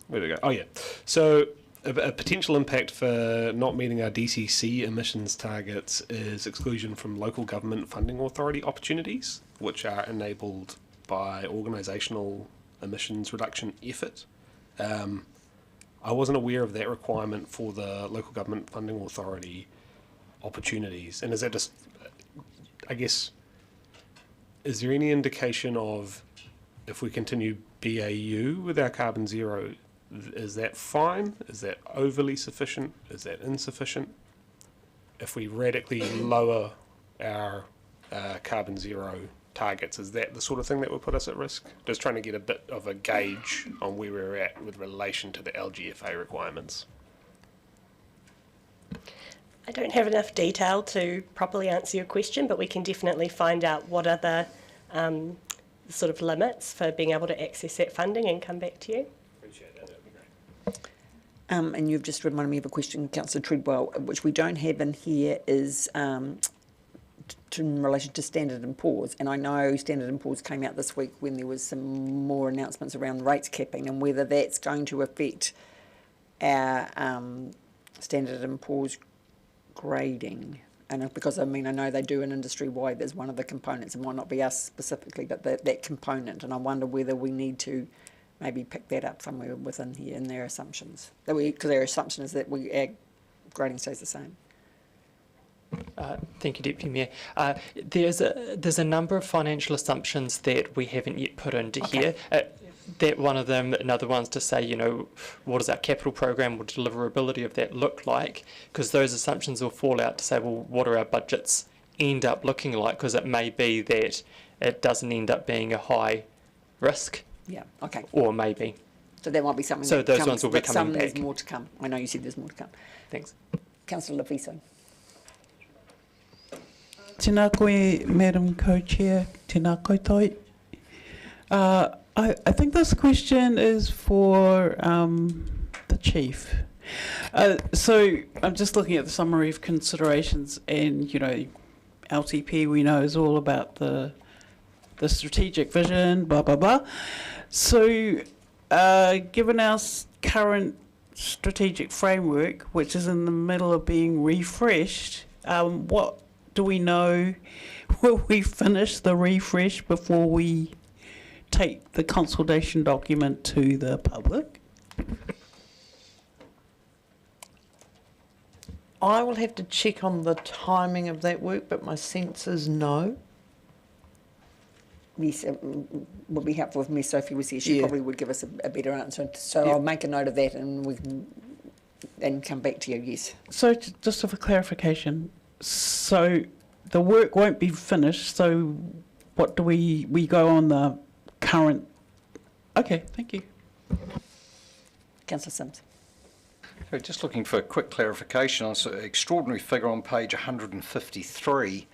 S10: Where do we go? Oh yeah. So a potential impact for not meeting our DCC emissions targets is exclusion from local government funding authority opportunities, which are enabled by organisational emissions reduction effort. I wasn't aware of that requirement for the local government funding authority opportunities. And is that just, I guess, is there any indication of if we continue BAU with our carbon zero, is that fine? Is that overly sufficient? Is that insufficient? If we radically lower our carbon zero targets, is that the sort of thing that would put us at risk? Just trying to get a bit of a gauge on where we're at with relation to the LGFA requirements.
S9: I don't have enough detail to properly answer your question, but we can definitely find out what are the sort of limits for being able to access that funding and come back to you.
S10: Appreciate that, that'd be great.
S19: And you've just reminded me of a question, Councillor Treadwell, which we don't have in here, is in relation to Standard & Poor's. And I know Standard & Poor's came out this week when there was some more announcements around rates capping and whether that's going to affect our Standard & Poor's grading. And because, I mean, I know they do an industry-wide, there's one of the components, it might not be us specifically, but that component. And I wonder whether we need to maybe pick that up somewhere within here in their assumptions. Because their assumption is that our grading stays the same.
S20: Thank you, Deputy Mayor. There's a number of financial assumptions that we haven't yet put into here. That one of them, another one's to say, you know, what does our capital program or deliverability of that look like? Because those assumptions will fall out to say, well, what are our budgets end up looking like? Because it may be that it doesn't end up being a high risk.
S19: Yeah, okay.
S20: Or maybe.
S19: So there might be something
S20: so
S19: that
S20: those
S19: comes,
S20: ones will be coming back.
S19: There's more to come. I know you said there's more to come.
S20: Thanks.
S19: Councillor Leviso.
S14: Tēnā koe, Madam Co-Chair, tēnā koutou. I think this question is for the Chief. So I'm just looking at the summary of considerations and, you know, LTP we know is all about the strategic vision, blah, blah, blah. So given our current strategic framework, which is in the middle of being refreshed, what do we know? Will we finish the refresh before we take the consultation document to the public?
S16: I will have to check on the timing of that work, but my sense is no.
S19: Yes, it would be helpful if Ms Sophie was here. She probably would give us a better answer. So I'll make a note of that and we can come back to you, yes.
S14: So just for clarification, so the work won't be finished, so what do we go on the current? Okay, thank you.
S19: Councillor Sims.
S5: So just looking for a quick clarification on an extraordinary figure on page 153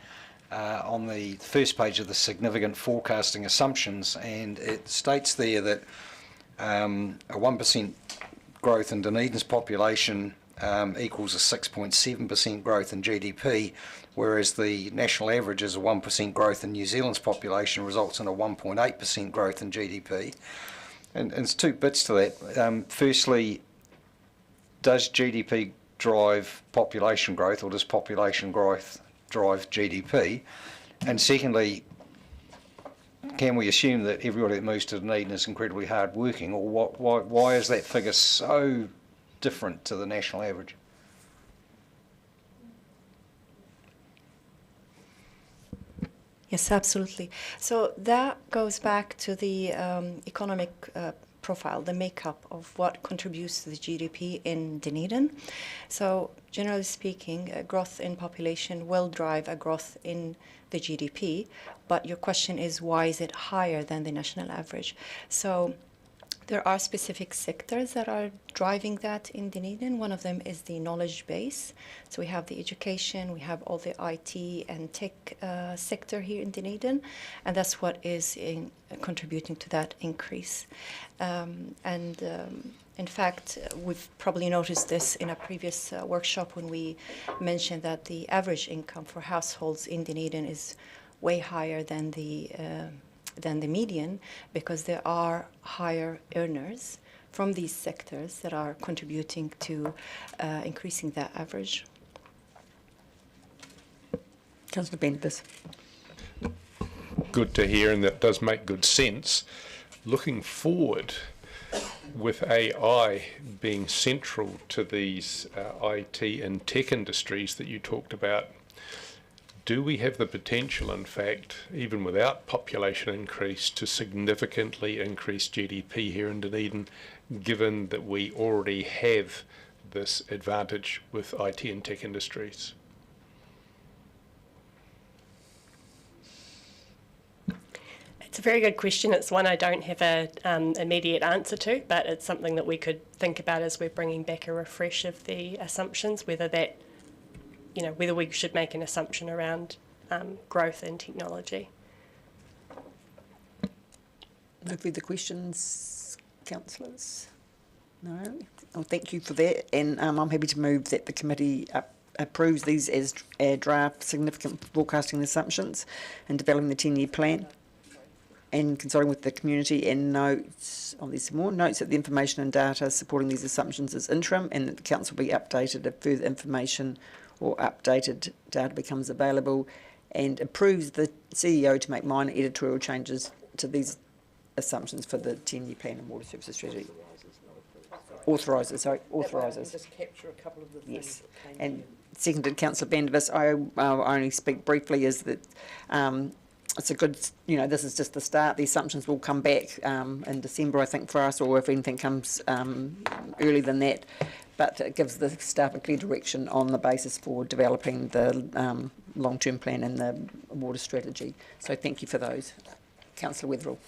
S5: on the first page of the significant forecasting assumptions, and it states there that a 1% growth in Dunedin's population equals a 6.7% growth in GDP, whereas the national average is a 1% growth in New Zealand's population results in a 1.8% growth in GDP. And there's two bits to that. Firstly, does GDP drive population growth, or does population growth drive GDP? And secondly, can we assume that everybody that moves to Dunedin is incredibly hard working, or why is that figure so different to the national average?
S22: Yes, absolutely. So that goes back to the economic profile, the makeup of what contributes to the GDP in Dunedin. So generally speaking, growth in population will drive a growth in the GDP, but your question is, why is it higher than the national average? So there are specific sectors that are driving that in Dunedin. One of them is the knowledge base. So we have the education, we have all the IT and tech sector here in Dunedin, and that's what is contributing to that increase. In fact, we've probably noticed this in a previous workshop when we mentioned that the average income for households in Dunedin is way higher than the median, because there are higher earners from these sectors that are contributing to increasing that average.
S19: Councillor Bendis.
S2: Good to hear, and that does make good sense. Looking forward, with AI being central to these IT and tech industries that you talked about, do we have the potential, in fact, even without population increase, to significantly increase GDP here in Dunedin, given that we already have this advantage with IT and tech industries?
S9: It's a very good question. It's one I don't have an immediate answer to, but it's something that we could think about as we're bringing back a refresh of the assumptions, whether that, whether we should make an assumption around growth in technology.
S19: No further questions, councillors? No? Well, thank you for that, and I'm happy to move that the committee approves these as draft significant forecasting assumptions and developing the 10-year plan, and consulting with the community, and notes, there's some more, notes that the information and data supporting these assumptions is interim and that the council will be updated if further information or updated data becomes available, and approves the CEO to make minor editorial changes to these assumptions for the 10-year plan and water services strategy. Authorises.
S16: Just capture a couple of the things.
S19: Yes, and seconded Councillor Bandivas. I'll only speak briefly, is that it's a good, this is just the start. The assumptions will come back in December, I think, for us, or if anything comes earlier than that. But it gives the staff a clear direction on the basis for developing the long-term plan and the water strategy. So thank you for those. Councillor Wetherill.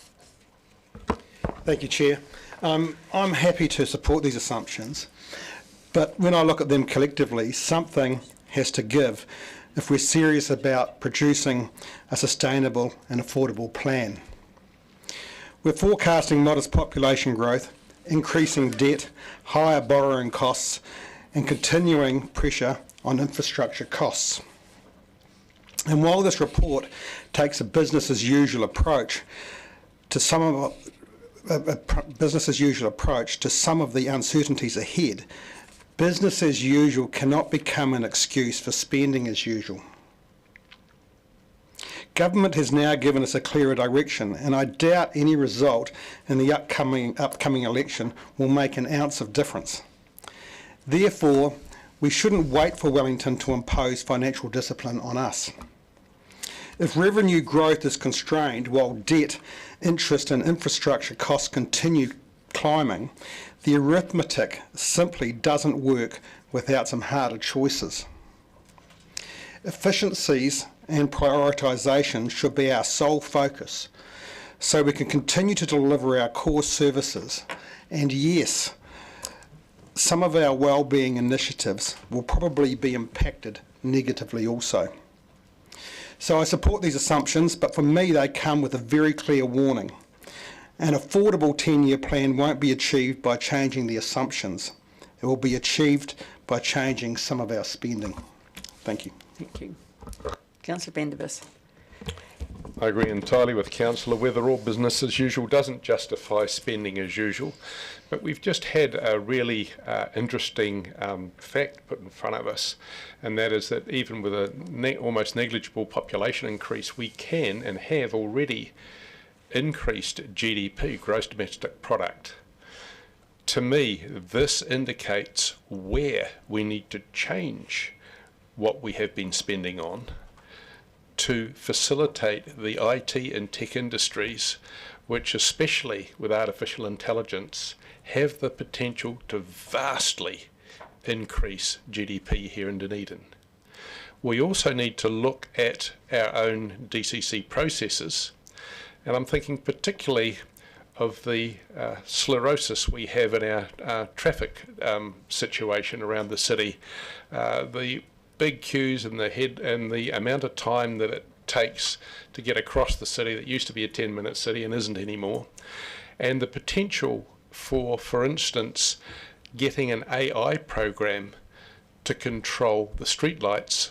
S18: Thank you, Chair. I'm happy to support these assumptions, but when I look at them collectively, something has to give if we're serious about producing a sustainable and affordable plan. We're forecasting modest population growth, increasing debt, higher borrowing costs, and continuing pressure on infrastructure costs. And while this report takes a business as usual approach to some of the uncertainties ahead, business as usual cannot become an excuse for spending as usual. Government has now given us a clearer direction, and I doubt any result in the upcoming election will make an ounce of difference. Therefore, we shouldn't wait for Wellington to impose financial discipline on us. If revenue growth is constrained while debt, interest and infrastructure costs continue climbing, the arithmetic simply doesn't work without some harder choices. Efficiencies and prioritisation should be our sole focus so we can continue to deliver our core services. And yes, some of our wellbeing initiatives will probably be impacted negatively also. So I support these assumptions, but for me they come with a very clear warning. An affordable 10-year plan won't be achieved by changing the assumptions. It will be achieved by changing some of our spending. Thank you.
S19: Thank you. Councillor Bandivas.
S2: I agree entirely with Councillor Wetherill. Business as usual doesn't justify spending as usual, but we've just had a really interesting fact put in front of us, and that is that even with a almost negligible population increase, we can and have already increased GDP, gross domestic product. To me, this indicates where we need to change what we have been spending on to facilitate the IT and tech industries, which, especially with artificial intelligence, have the potential to vastly increase GDP here in Dunedin. We also need to look at our own DCC processes, and I'm thinking particularly of the sclerosis we have in our traffic situation around the city. The big queues and the amount of time that it takes to get across the city that used to be a 10-minute city and isn't anymore. And the potential for instance, getting an AI program to control the streetlights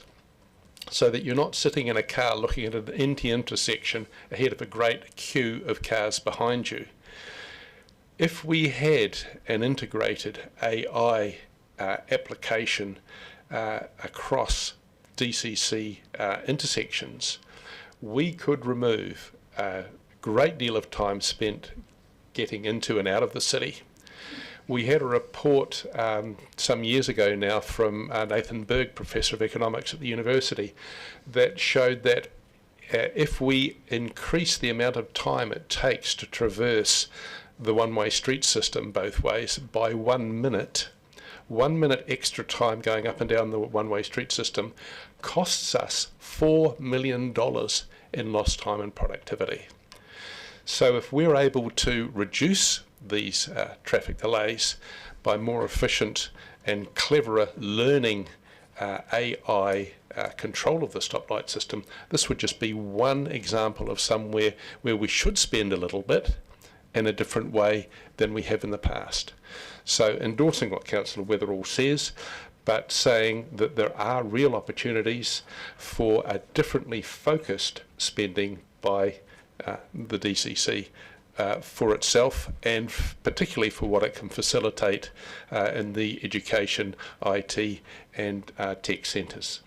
S2: so that you're not sitting in a car looking at an empty intersection ahead of a great queue of cars behind you. If we had an integrated AI application across DCC intersections, we could remove a great deal of time spent getting into and out of the city. We had a report some years ago now from Nathan Berg, Professor of Economics at the university, that showed that if we increase the amount of time it takes to traverse the one-way street system both ways by 1 minute, 1 minute extra time going up and down the one-way street system costs us $4 million in lost time and productivity. So if we're able to reduce these traffic delays by more efficient and cleverer learning AI control of the stoplight system, this would just be one example of somewhere where we should spend a little bit in a different way than we have in the past. So endorsing what Councillor Weatherall says, but saying that there are real opportunities for a differently focused spending by the DCC for itself, and particularly for what it can facilitate in the education, IT and tech centres.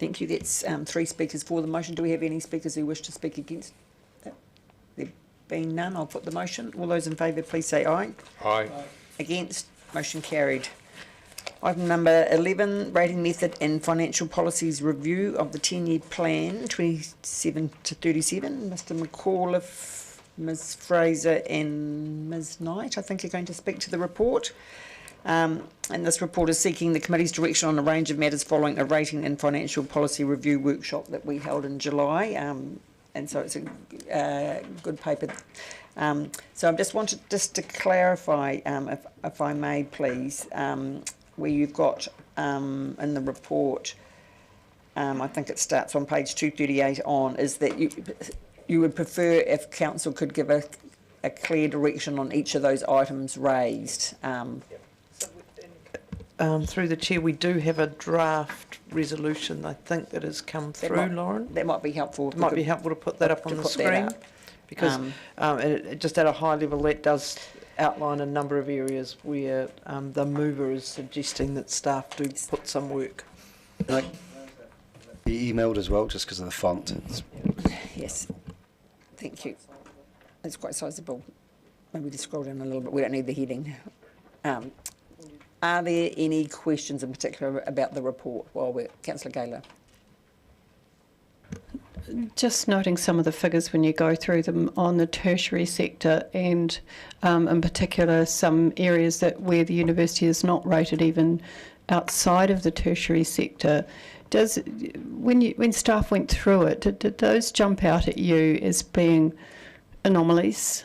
S19: Thank you. That's 3 speakers for the motion. Do we have any speakers who wish to speak against that? There being none, I'll put the motion. All those in favour, please say aye.
S2: Aye.
S19: Against? Motion carried. Item number 11, rating method and financial policies review of the 10-year plan, 27 to 37. Mr McAuliffe, Ms Fraser and Ms Knight, I think, are going to speak to the report. And this report is seeking the committee's direction on a range of matters following a rating and financial policy review workshop that we held in July. And so it's a good paper. So I just wanted to clarify, if I may please, where you've got in the report, I think it starts on page 238 on, is that you would prefer if council could give a clear direction on each of those items raised.
S16: Through the chair, we do have a draft resolution, I think, that has come through, Lauren.
S19: That might be helpful.
S16: It might be helpful to put that up on the screen, because just at a high level, that does outline a number of areas where the mover is suggesting that staff do put some work.
S6: Be emailed as well, just because of the font.
S19: Yes, thank you. It's quite sizable. Maybe just scroll down a little bit. We don't need the heading. Are there any questions in particular about the report while we're... Councillor Gaylor.
S13: Just noting some of the figures when you go through them on the tertiary sector, and in particular some areas that where the university is not rated even outside of the tertiary sector. When staff went through it, did those jump out at you as being anomalies?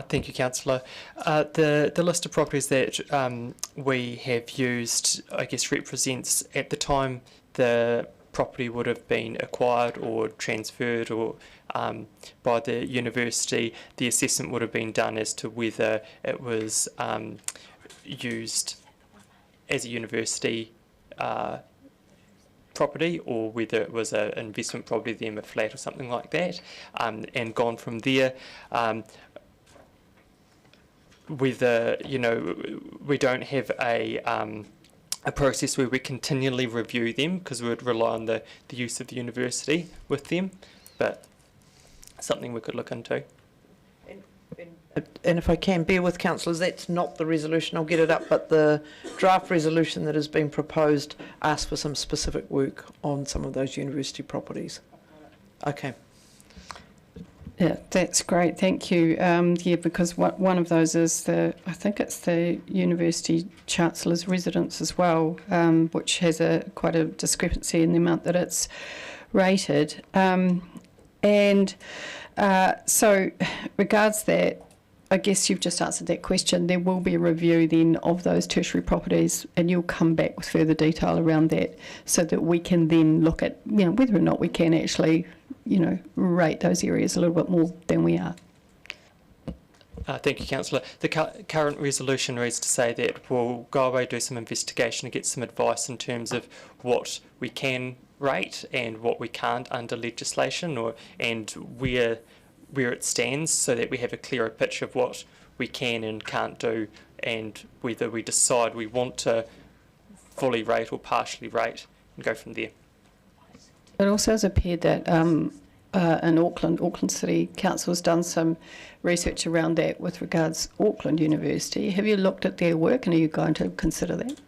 S20: Thank you, Councillor. The list of properties that we have used, I guess, represents at the time the property would have been acquired or transferred or by the university. The assessment would have been done as to whether it was used as a university property or whether it was an investment property, then a flat or something like that, and gone from there. Whether, you know, we don't have a process where we continually review them, because we would rely on the use of the university with them, but something we could look into.
S16: And if I can, bear with councillors, that's not the resolution, I'll get it up, but the draft resolution that has been proposed asks for some specific work on some of those university properties. Okay.
S13: Yeah, that's great. Thank you. Yeah, because one of those is I think it's the University Chancellor's residence as well, which has quite a discrepancy in the amount that it's rated. So, regards that, I guess you've just answered that question. There will be a review then of those tertiary properties, and you'll come back with further detail around that, so that we can then look at, you know, whether or not we can actually, you know, rate those areas a little bit more than we are.
S20: Thank you, Councillor. The current resolution reads to say that we'll go away, do some investigation and get some advice in terms of what we can rate and what we can't under legislation, and where it stands, so that we have a clearer picture of what we can and can't do, and whether we decide we want to fully rate or partially rate, and go from there.
S13: It also has appeared that in Auckland City Council has done some research around that with regards Auckland University. Have you looked at their work, and are you going to consider that?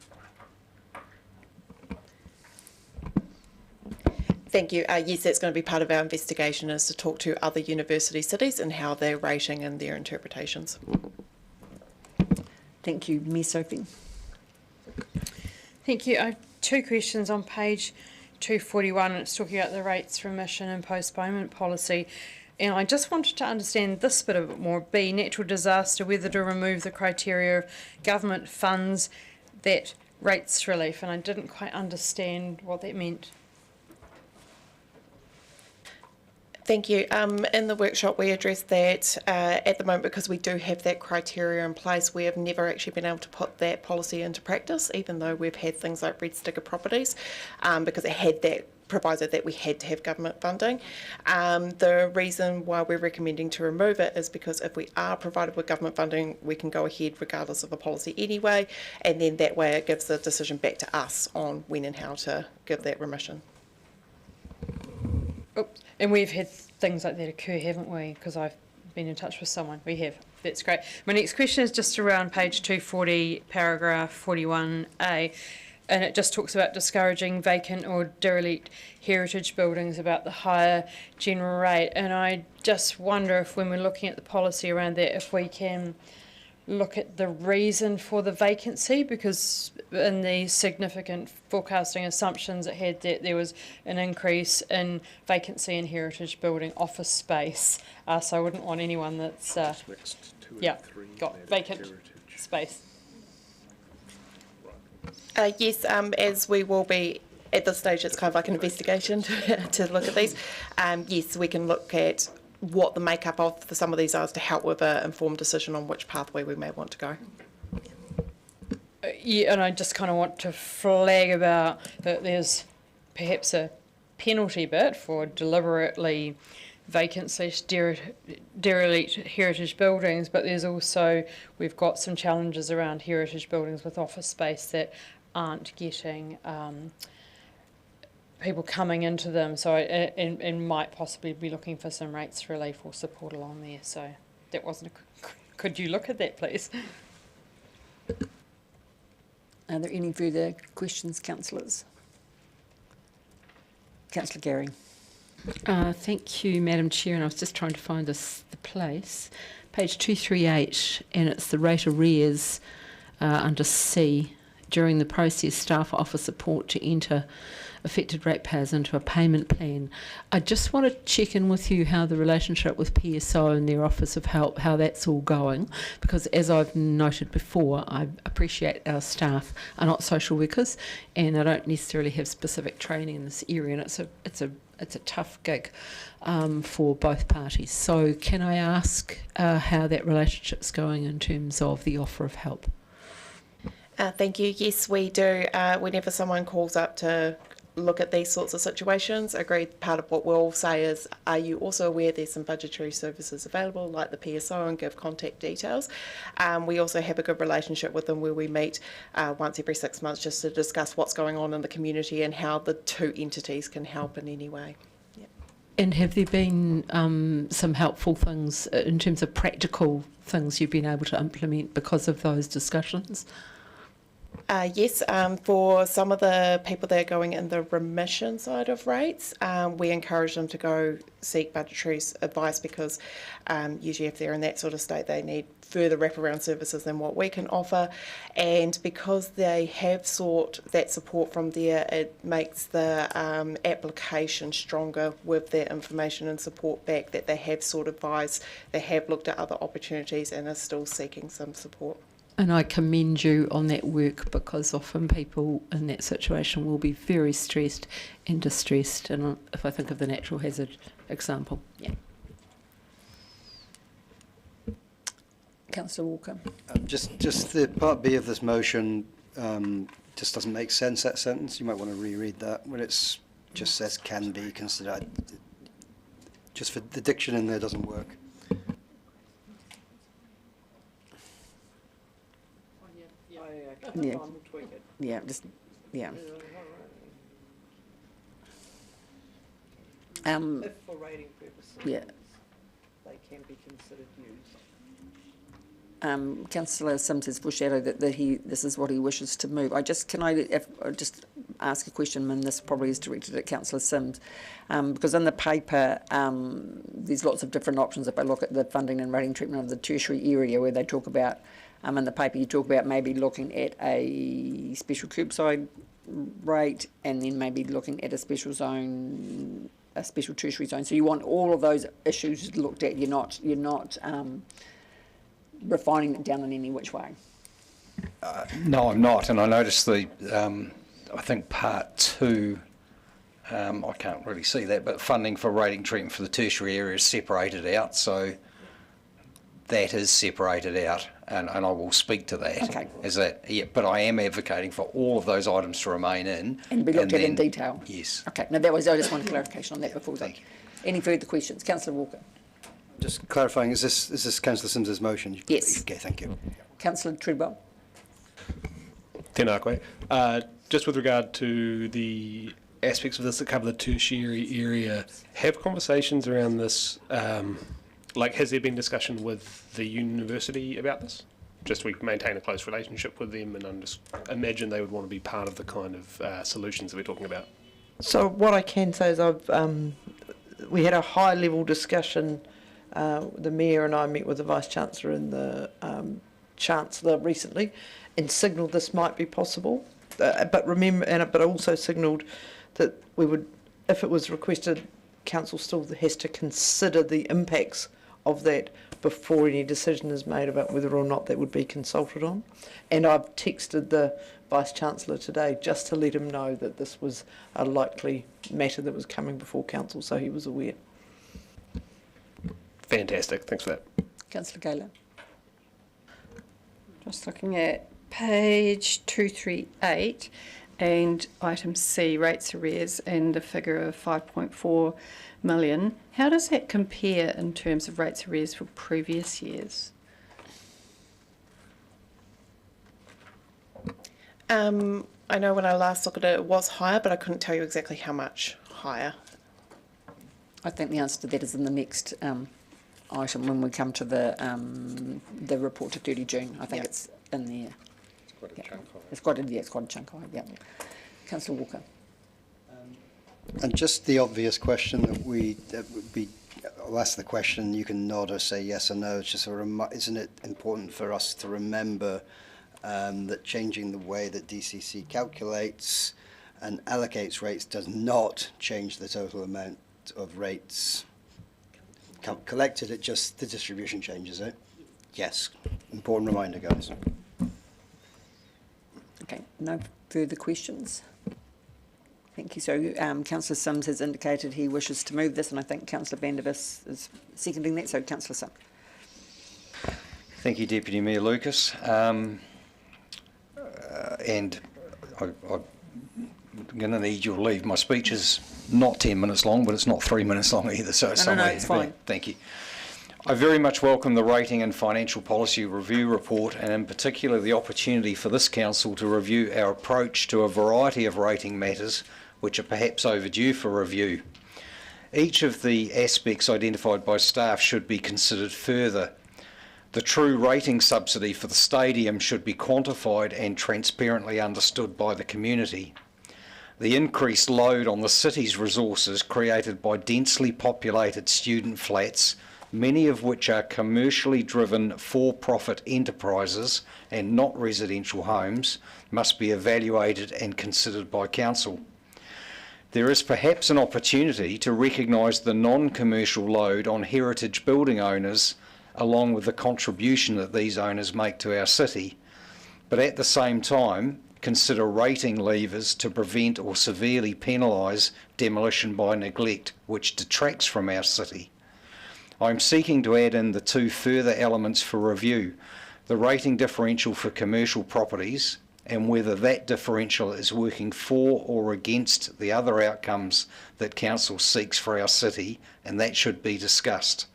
S8: Thank you. Yes, that's going to be part of our investigation, is to talk to other university cities and how they're rating and their interpretations.
S19: Thank you. Ms. Sophie.
S15: Thank you. I have two questions on page 241, and it's talking about the rates remission and postponement policy. And I just wanted to understand this bit a bit more. B, natural disaster, whether to remove the criteria of government funds that rates relief. And I didn't quite understand what that meant.
S8: Thank you. In the workshop, we addressed that at the moment, because we do have that criteria in place. We have never actually been able to put that policy into practice, even though we've had things like red sticker properties, because it had that proviso that we had to have government funding. The reason why we're recommending to remove it is because if we are provided with government funding, we can go ahead regardless of a policy anyway, and then that way it gives the decision back to us on when and how to give that remission.
S15: Oops. And we've had things like that occur, haven't we? Because I've been in touch with someone. We have. That's great. My next question is just around page 240, paragraph 41A, and it just talks about discouraging vacant or derelict heritage buildings, about the higher general rate. And I just wonder if, when we're looking at the policy around that, if we can look at the reason for the vacancy, because in the significant forecasting assumptions it had that there was an increase in vacancy in heritage building office space. So I wouldn't want anyone that's got vacant space.
S8: Yes, as we will be at this stage, it's kind of like an investigation to look at these. Yes, we can look at what the makeup of for some of these are to help with an informed decision on which pathway we may want to go.
S15: Yeah, and I just kind of want to flag about that there's perhaps a penalty bit for deliberately vacant/derelict heritage buildings, but there's also, we've got some challenges around heritage buildings with office space that aren't getting people coming into them, so and might possibly be looking for some rates relief or support along there. So that wasn't could you look at that, please?
S19: Are there any further questions, councillors? Councillor Gary.
S11: Thank you, Madam Chair, and I was just trying to find the place. Page 238, and it's the rate arrears under C. During the process, staff offer support to enter affected ratepayers into a payment plan. I just want to check in with you how the relationship with PSO and their Office of Help, how that's all going, because as I've noted before, I appreciate our staff are not social workers, and I don't necessarily have specific training in this area, and it's a tough gig for both parties. So can I ask how that relationship's going in terms of the offer of help?
S8: Thank you. Yes, we do. Whenever someone calls up to look at these sorts of situations, agreed, part of what we'll say is, are you also aware there's some budgetary services available like the PSO, and give contact details. We also have a good relationship with them where we meet once every 6 months just to discuss what's going on in the community and how the two entities can help in any way. Yep.
S11: And have there been some helpful things in terms of practical things you've been able to implement because of those discussions?
S8: Yes, for some of the people that are going in the remission side of rates, we encourage them to go seek budgetary advice, because usually if they're in that sort of state, they need further wraparound services than what we can offer. And because they have sought that support from there, it makes the application stronger with their information and support back that they have sought advice, they have looked at other opportunities and are still seeking some support.
S11: And I commend you on that work, because often people in that situation will be very stressed and distressed. And if I think of the natural hazard example, yeah.
S19: Councillor Walker.
S6: Just the part B of this motion just doesn't make sense, that sentence. You might want to reread that when it's just says can be considered. Just for the diction in there doesn't work.
S19: Yeah. Yeah, just, yeah.
S16: If for rating purposes,
S19: yeah.
S16: they can be considered used.
S19: Councillor Sims has foreshadowed that this is what he wishes to move. Can I just ask a question, and this probably is directed at Councillor Sims, because in the paper there's lots of different options. If I look at the funding and rating treatment of the tertiary area, where they talk about, in the paper you talk about maybe looking at a special curbside rate, and then maybe looking at a special zone, a special tertiary zone. So you want all of those issues looked at. You're not refining it down in any which way.
S5: No, I'm not, and I noticed the, I think part 2, I can't really see that, but funding for rating treatment for the tertiary area is separated out, so that is separated out, and I will speak to that.
S19: Okay.
S5: As that, yeah, but I am advocating for all of those items to remain in.
S19: And be looked at in detail.
S5: Yes.
S19: Okay, now I just wanted clarification on that before that.
S5: Thank you.
S19: Any further questions? Councillor Walker.
S6: Just clarifying, is this Councillor Sims's motion?
S19: Yes.
S6: Okay, thank you.
S19: Councillor Treadwell.
S10: Tēnā koe. Just with regard to the aspects of this that cover the tertiary area, have conversations around this, like has there been discussion with the university about this? Just we maintain a close relationship with them, and I just imagine they would want to be part of the kind of solutions that we're talking about.
S16: So what I can say is we had a high level discussion. The Mayor and I met with the Vice-Chancellor and the Chancellor recently and signalled this might be possible. But also signalled that we would, if it was requested, Council still has to consider the impacts of that before any decision is made about whether or not that would be consulted on. And I've texted the Vice-Chancellor today just to let him know that this was a likely matter that was coming before Council, so he was aware.
S10: Fantastic, thanks for that.
S19: Councillor Gaylor.
S13: Just looking at page 238 and item C, rates arrears, and the figure of 5.4 million. How does that compare in terms of rates arrears for previous years?
S8: I know when I last looked at it, it was higher, but I couldn't tell you exactly how much higher.
S19: I think the answer to that is in the next item when we come to the report to 30 June. I think it's in there.
S5: It's quite a chunk high.
S19: It's quite a chunk high, yeah. Councillor Walker.
S6: And just the obvious question that would be, I'll ask the question, you can nod or say yes or no. It's just isn't it important for us to remember that changing the way that DCC calculates and allocates rates does not change the total amount of rates collected, it just, the distribution changes it. Yes, important reminder, guys.
S19: Okay, no further questions. Thank you. So Councillor Sims has indicated he wishes to move this, and I think Councillor Vandervis is seconding that. So Councillor Sims.
S5: Thank you, Deputy Mayor Lucas. And I'm going to need your leave. My speech is not 10 minutes long, but it's not 3 minutes long either, so it's somewhere.
S19: No, it's fine.
S5: Thank you. I very much welcome the Rating and Financial Policy Review Report, and in particular the opportunity for this Council to review our approach to a variety of rating matters which are perhaps overdue for review. Each of the aspects identified by staff should be considered further. The true rating subsidy for the stadium should be quantified and transparently understood by the community. The increased load on the city's resources created by densely populated student flats, many of which are commercially driven for-profit enterprises and not residential homes, must be evaluated and considered by Council. There is perhaps an opportunity to recognise the non-commercial load on heritage building owners along with the contribution that these owners make to our city, but at the same time consider rating levers to prevent or severely penalise demolition by neglect, which detracts from our city. I'm seeking to add in the two further elements for review: the rating differential for commercial properties and whether that differential is working for or against the other outcomes that Council seeks for our city, and that should be discussed.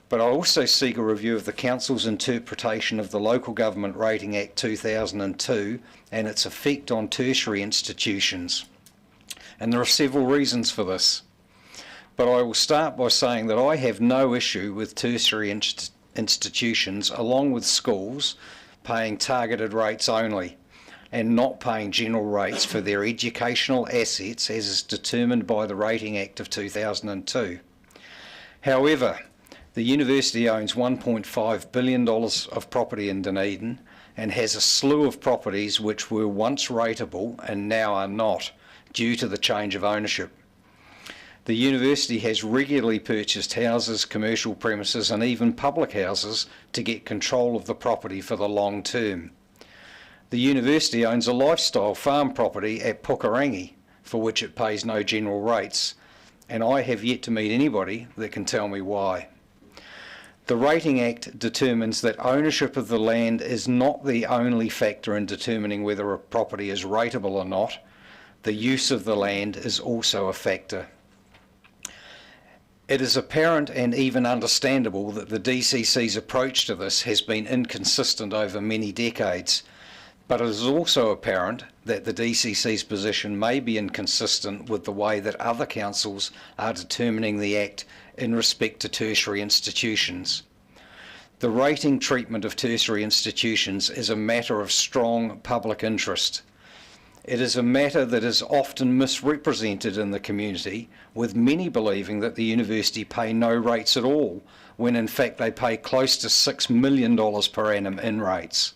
S5: But I also seek a review of the Council's interpretation of the Local Government Rating Act 2002 and its effect on tertiary institutions. And there are several reasons for this. But I will start by saying that I have no issue with tertiary institutions, along with schools, paying targeted rates only and not paying general rates for their educational assets as is determined by the Rating Act of 2002. However, the university owns $1.5 billion of property in Dunedin and has a slew of properties which were once rateable and now are not, due to the change of ownership. The university has regularly purchased houses, commercial premises and even public houses to get control of the property for the long term. The university owns a lifestyle farm property at Pukerangi, for which it pays no general rates, and I have yet to meet anybody that can tell me why. The Rating Act determines that ownership of the land is not the only factor in determining whether a property is rateable or not. The use of the land is also a factor. It is apparent and even understandable that the DCC's approach to this has been inconsistent over many decades, but it is also apparent that the DCC's position may be inconsistent with the way that other councils are determining the Act in respect to tertiary institutions. The rating treatment of tertiary institutions is a matter of strong public interest. It is a matter that is often misrepresented in the community, with many believing that the university pay no rates at all, when in fact they pay close to $6 million per annum in rates.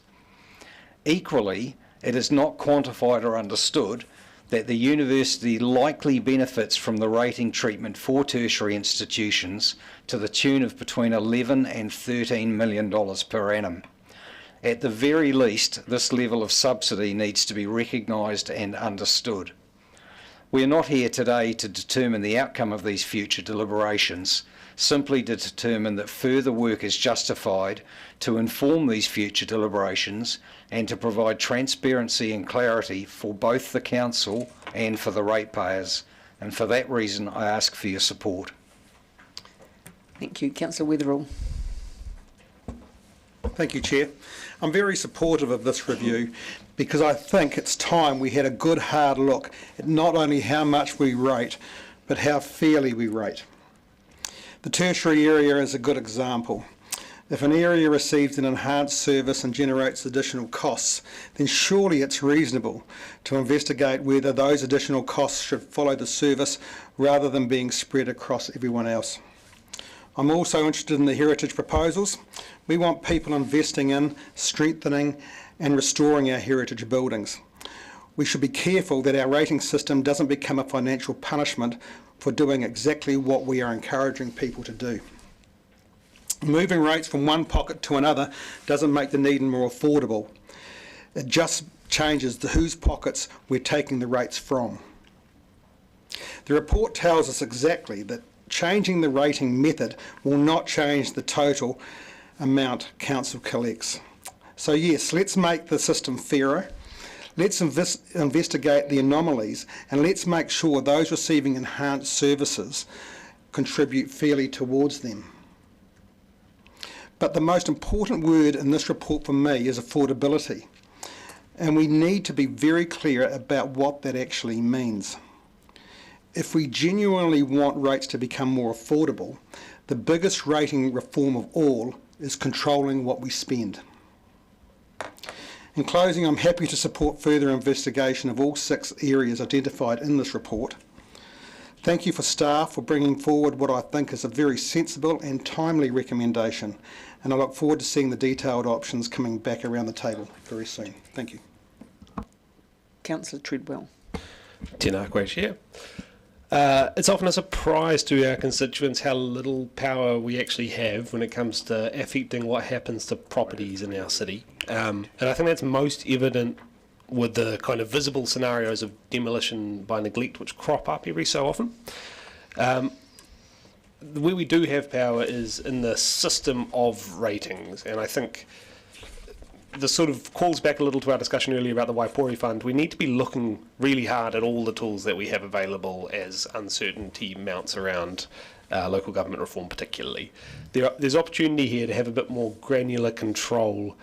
S5: Equally, it is not quantified or understood that the university likely benefits from the rating treatment for tertiary institutions to the tune of between $11 and $13 million per annum. At the very least, this level of subsidy needs to be recognised and understood. We are not here today to determine the outcome of these future deliberations, simply to determine that further work is justified to inform these future deliberations and to provide transparency and clarity for both the Council and for the ratepayers. And for that reason, I ask for your support.
S19: Thank you. Councillor Weatherall.
S18: Thank you, Chair. I'm very supportive of this review because I think it's time we had a good hard look at not only how much we rate, but how fairly we rate. The tertiary area is a good example. If an area receives an enhanced service and generates additional costs, then surely it's reasonable to investigate whether those additional costs should follow the service rather than being spread across everyone else. I'm also interested in the heritage proposals. We want people investing in, strengthening and restoring our heritage buildings. We should be careful that our rating system doesn't become a financial punishment for doing exactly what we are encouraging people to do. Moving rates from one pocket to another doesn't make Dunedin more affordable. It just changes to whose pockets we're taking the rates from. The report tells us exactly that changing the rating method will not change the total amount Council collects. So yes, let's make the system fairer, let's investigate the anomalies, and let's make sure those receiving enhanced services contribute fairly towards them. But the most important word in this report for me is affordability, and we need to be very clear about what that actually means. If we genuinely want rates to become more affordable, the biggest rating reform of all is controlling what we spend. In closing, I'm happy to support further investigation of all 6 areas identified in this report. Thank you for staff for bringing forward what I think is a very sensible and timely recommendation, and I look forward to seeing the detailed options coming back around the table very soon. Thank you.
S19: Councillor Treadwell.
S10: Tēnā koe, Chair. It's often a surprise to our constituents how little power we actually have when it comes to affecting what happens to properties in our city. And I think that's most evident with the kind of visible scenarios of demolition by neglect which crop up every so often. where we do have power is in the system of ratings, and I think this sort of calls back a little to our discussion earlier about the Wipori Fund. We need to be looking really hard at all the tools that we have available as uncertainty mounts around local government reform particularly. There's opportunity here to have a bit more granular control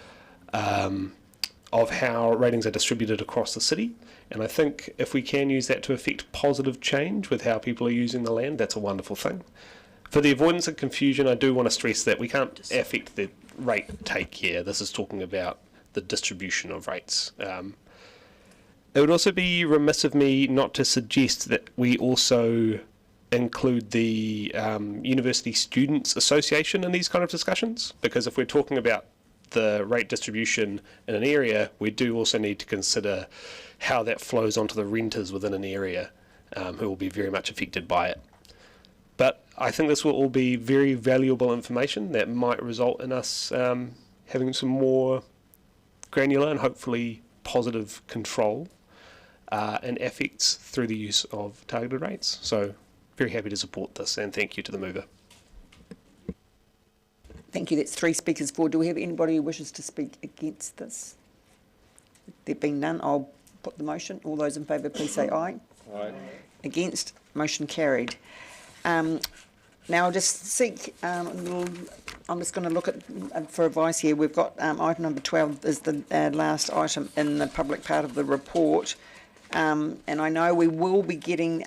S10: of how ratings are distributed across the city, and I think if we can use that to effect positive change with how people are using the land, that's a wonderful thing. For the avoidance of confusion, I do want to stress that we can't affect the rate take here. This is talking about the distribution of rates. It would also be remiss of me not to suggest that we also include the University Students Association in these kind of discussions, because if we're talking about the rate distribution in an area, we do also need to consider how that flows onto the renters within an area who will be very much affected by it. But I think this will all be very valuable information that might result in us having some more granular and hopefully positive control and effects through the use of targeted rates. So very happy to support this, and thank you to the mover.
S19: Thank you. That's 3 speakers for. Do we have anybody who wishes to speak against this? There being none, I'll put the motion. All those in favour, please say aye.
S10: Aye.
S19: Against? Motion carried. Now I'll just seek, I'm just going to look at for advice here. We've got item number 12 is the last item in the public part of the report. And I know we will be getting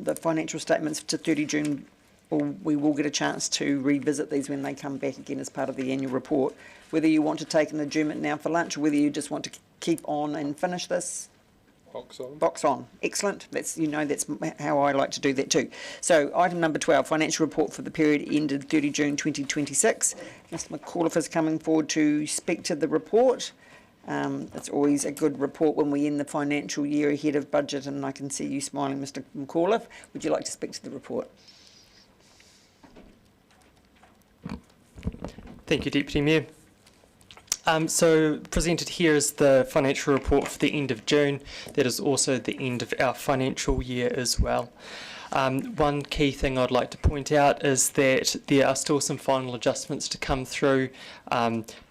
S19: the financial statements to 30 June, or we will get a chance to revisit these when they come back again as part of the annual report. Whether you want to take an adjournment now for lunch, or whether you just want to keep on and finish this.
S2: Box on.
S19: Box on. Excellent. That's, that's how I like to do that too. So item number 12, financial report for the period ended 30 June 2026. Mr McAuliffe is coming forward to speak to the report. It's always a good report when we end the financial year ahead of budget, and I can see you smiling, Mr McAuliffe. Would you like to speak to the report?
S20: Thank you, Deputy Mayor. So presented here is the financial report for the end of June. That is also the end of our financial year as well. One key thing I'd like to point out is that there are still some final adjustments to come through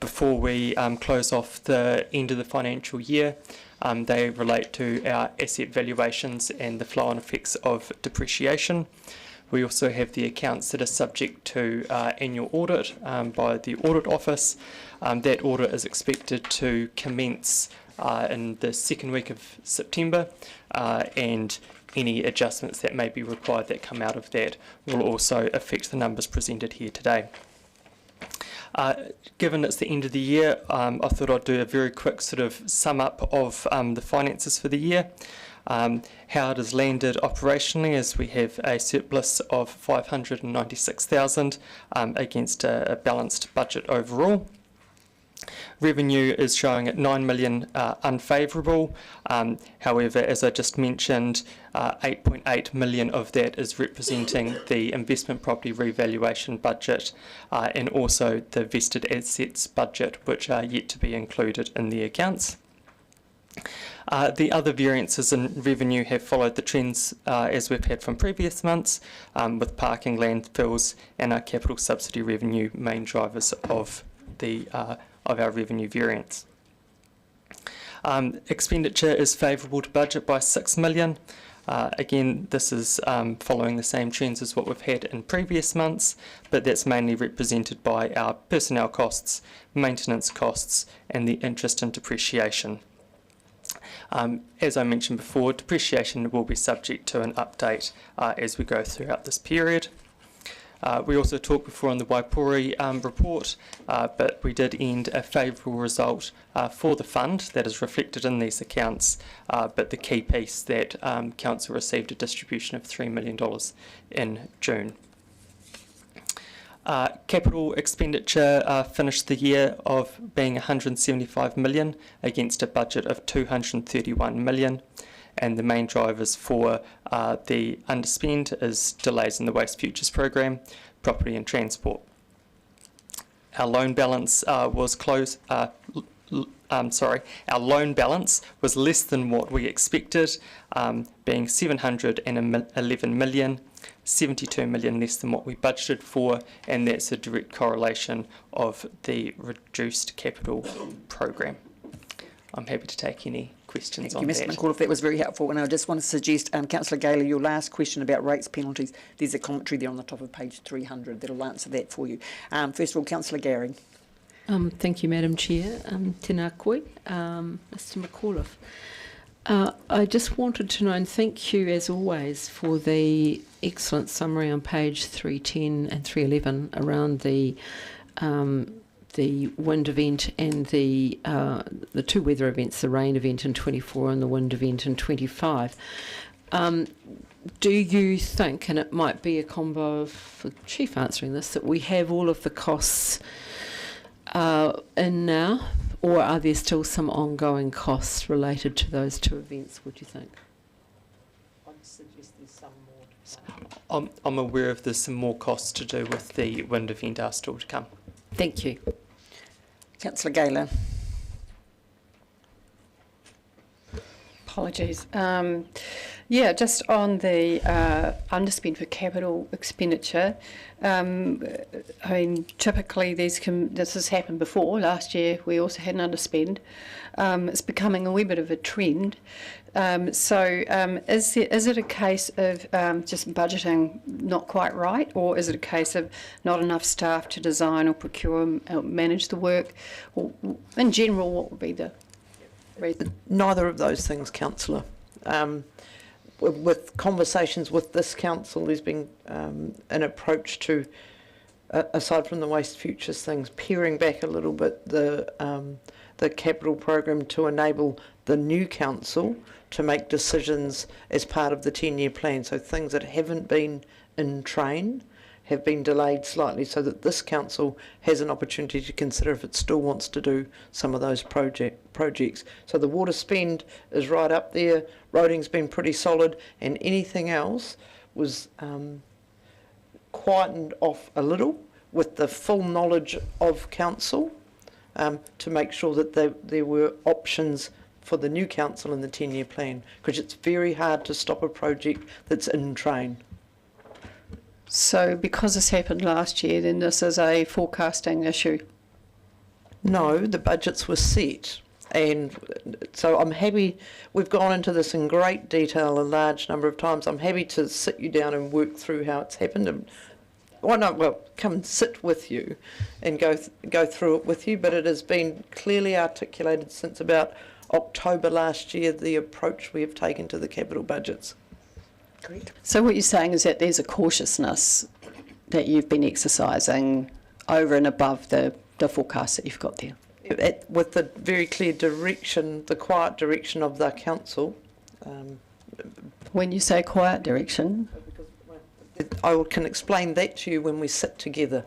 S20: before we close off the end of the financial year. They relate to our asset valuations and the flow-on effects of depreciation. We also have the accounts that are subject to annual audit by the Audit Office. That audit is expected to commence in the second week of September, and any adjustments that may be required that come out of that will also affect the numbers presented here today. Given it's the end of the year, I thought I'd do a very quick sort of sum up of the finances for the year. How it has landed operationally is we have a surplus of 596,000 against a balanced budget overall. Revenue is showing at 9 million unfavourable. However, as I just mentioned, 8.8 million of that is representing the investment property revaluation budget and also the vested assets budget, which are yet to be included in the accounts. The other variances in revenue have followed the trends as we've had from previous months, with parking, landfills and our capital subsidy revenue main drivers of our revenue variance. Expenditure is favourable to budget by 6 million. Again, this is following the same trends as what we've had in previous months, but that's mainly represented by our personnel costs, maintenance costs and the interest and depreciation. As I mentioned before, depreciation will be subject to an update as we go throughout this period. We also talked before on the Wipori report, but we did end a favourable result for the fund that is reflected in these accounts, but the key piece that Council received a distribution of $3 million in June. Capital expenditure finished the year of being 175 million against a budget of 231 million, and the main drivers for the underspend is delays in the Waste Futures program, property and transport. Our loan balance was our loan balance was less than what we expected, being 711 million. 72 million less than what we budgeted for, and that's a direct correlation of the reduced capital program. I'm happy to take any questions on that.
S19: Thank you, Mr McAuliffe. That was very helpful. And I just want to suggest, Councillor Gaylor, your last question about rates, penalties, there's a commentary there on the top of page 300 that'll answer that for you. First of all, Councillor Gary.
S11: Thank you, Madam Chair. Tēnā koe, Mr McAuliffe. I just wanted to know, and thank you as always for the excellent summary on page 310 and 311 around the wind event and the two weather events, the rain event in 24 and the wind event in 25. Do you think, and it might be a combo of the Chief answering this, that we have all of the costs in now, or are there still some ongoing costs related to those two events, would you think? I'd suggest there's some more.
S20: I'm aware of there's some more costs to do with the wind event are still to come.
S11: Thank you.
S19: Councillor Gaylor.
S13: Apologies. Yeah, just on the underspend for capital expenditure. I mean, typically this has happened before. Last year we also had an underspend. It's becoming a wee bit of a trend. Is it a case of just budgeting not quite right, or is it a case of not enough staff to design or procure or manage the work? Or in general, what would be the reason?
S16: Neither of those things, Councillor. With conversations with this council, there's been an approach to, aside from the Waste Futures things, paring back a little bit the capital program to enable the new council to make decisions as part of the 10-year plan. So things that haven't been in train have been delayed slightly so that this council has an opportunity to consider if it still wants to do some of those projects. So the water spend is right up there, roading's been pretty solid, and anything else was quietened off a little with the full knowledge of council to make sure that there were options for the new council in the 10-year plan, because it's very hard to stop a project that's in train.
S13: So because this happened last year, then this is a forecasting issue?
S16: No, the budgets were set. And so I'm happy, we've gone into this in great detail a large number of times. I'm happy to sit you down and work through how it's happened. And come and sit with you and go through it with you. But it has been clearly articulated since about October last year, the approach we have taken to the capital budgets.
S13: Great. So what you're saying is that there's a cautiousness that you've been exercising over and above the forecast that you've got there?
S16: With the very clear direction, the quiet direction of the council.
S13: When you say quiet direction?
S16: I can explain that to you when we sit together.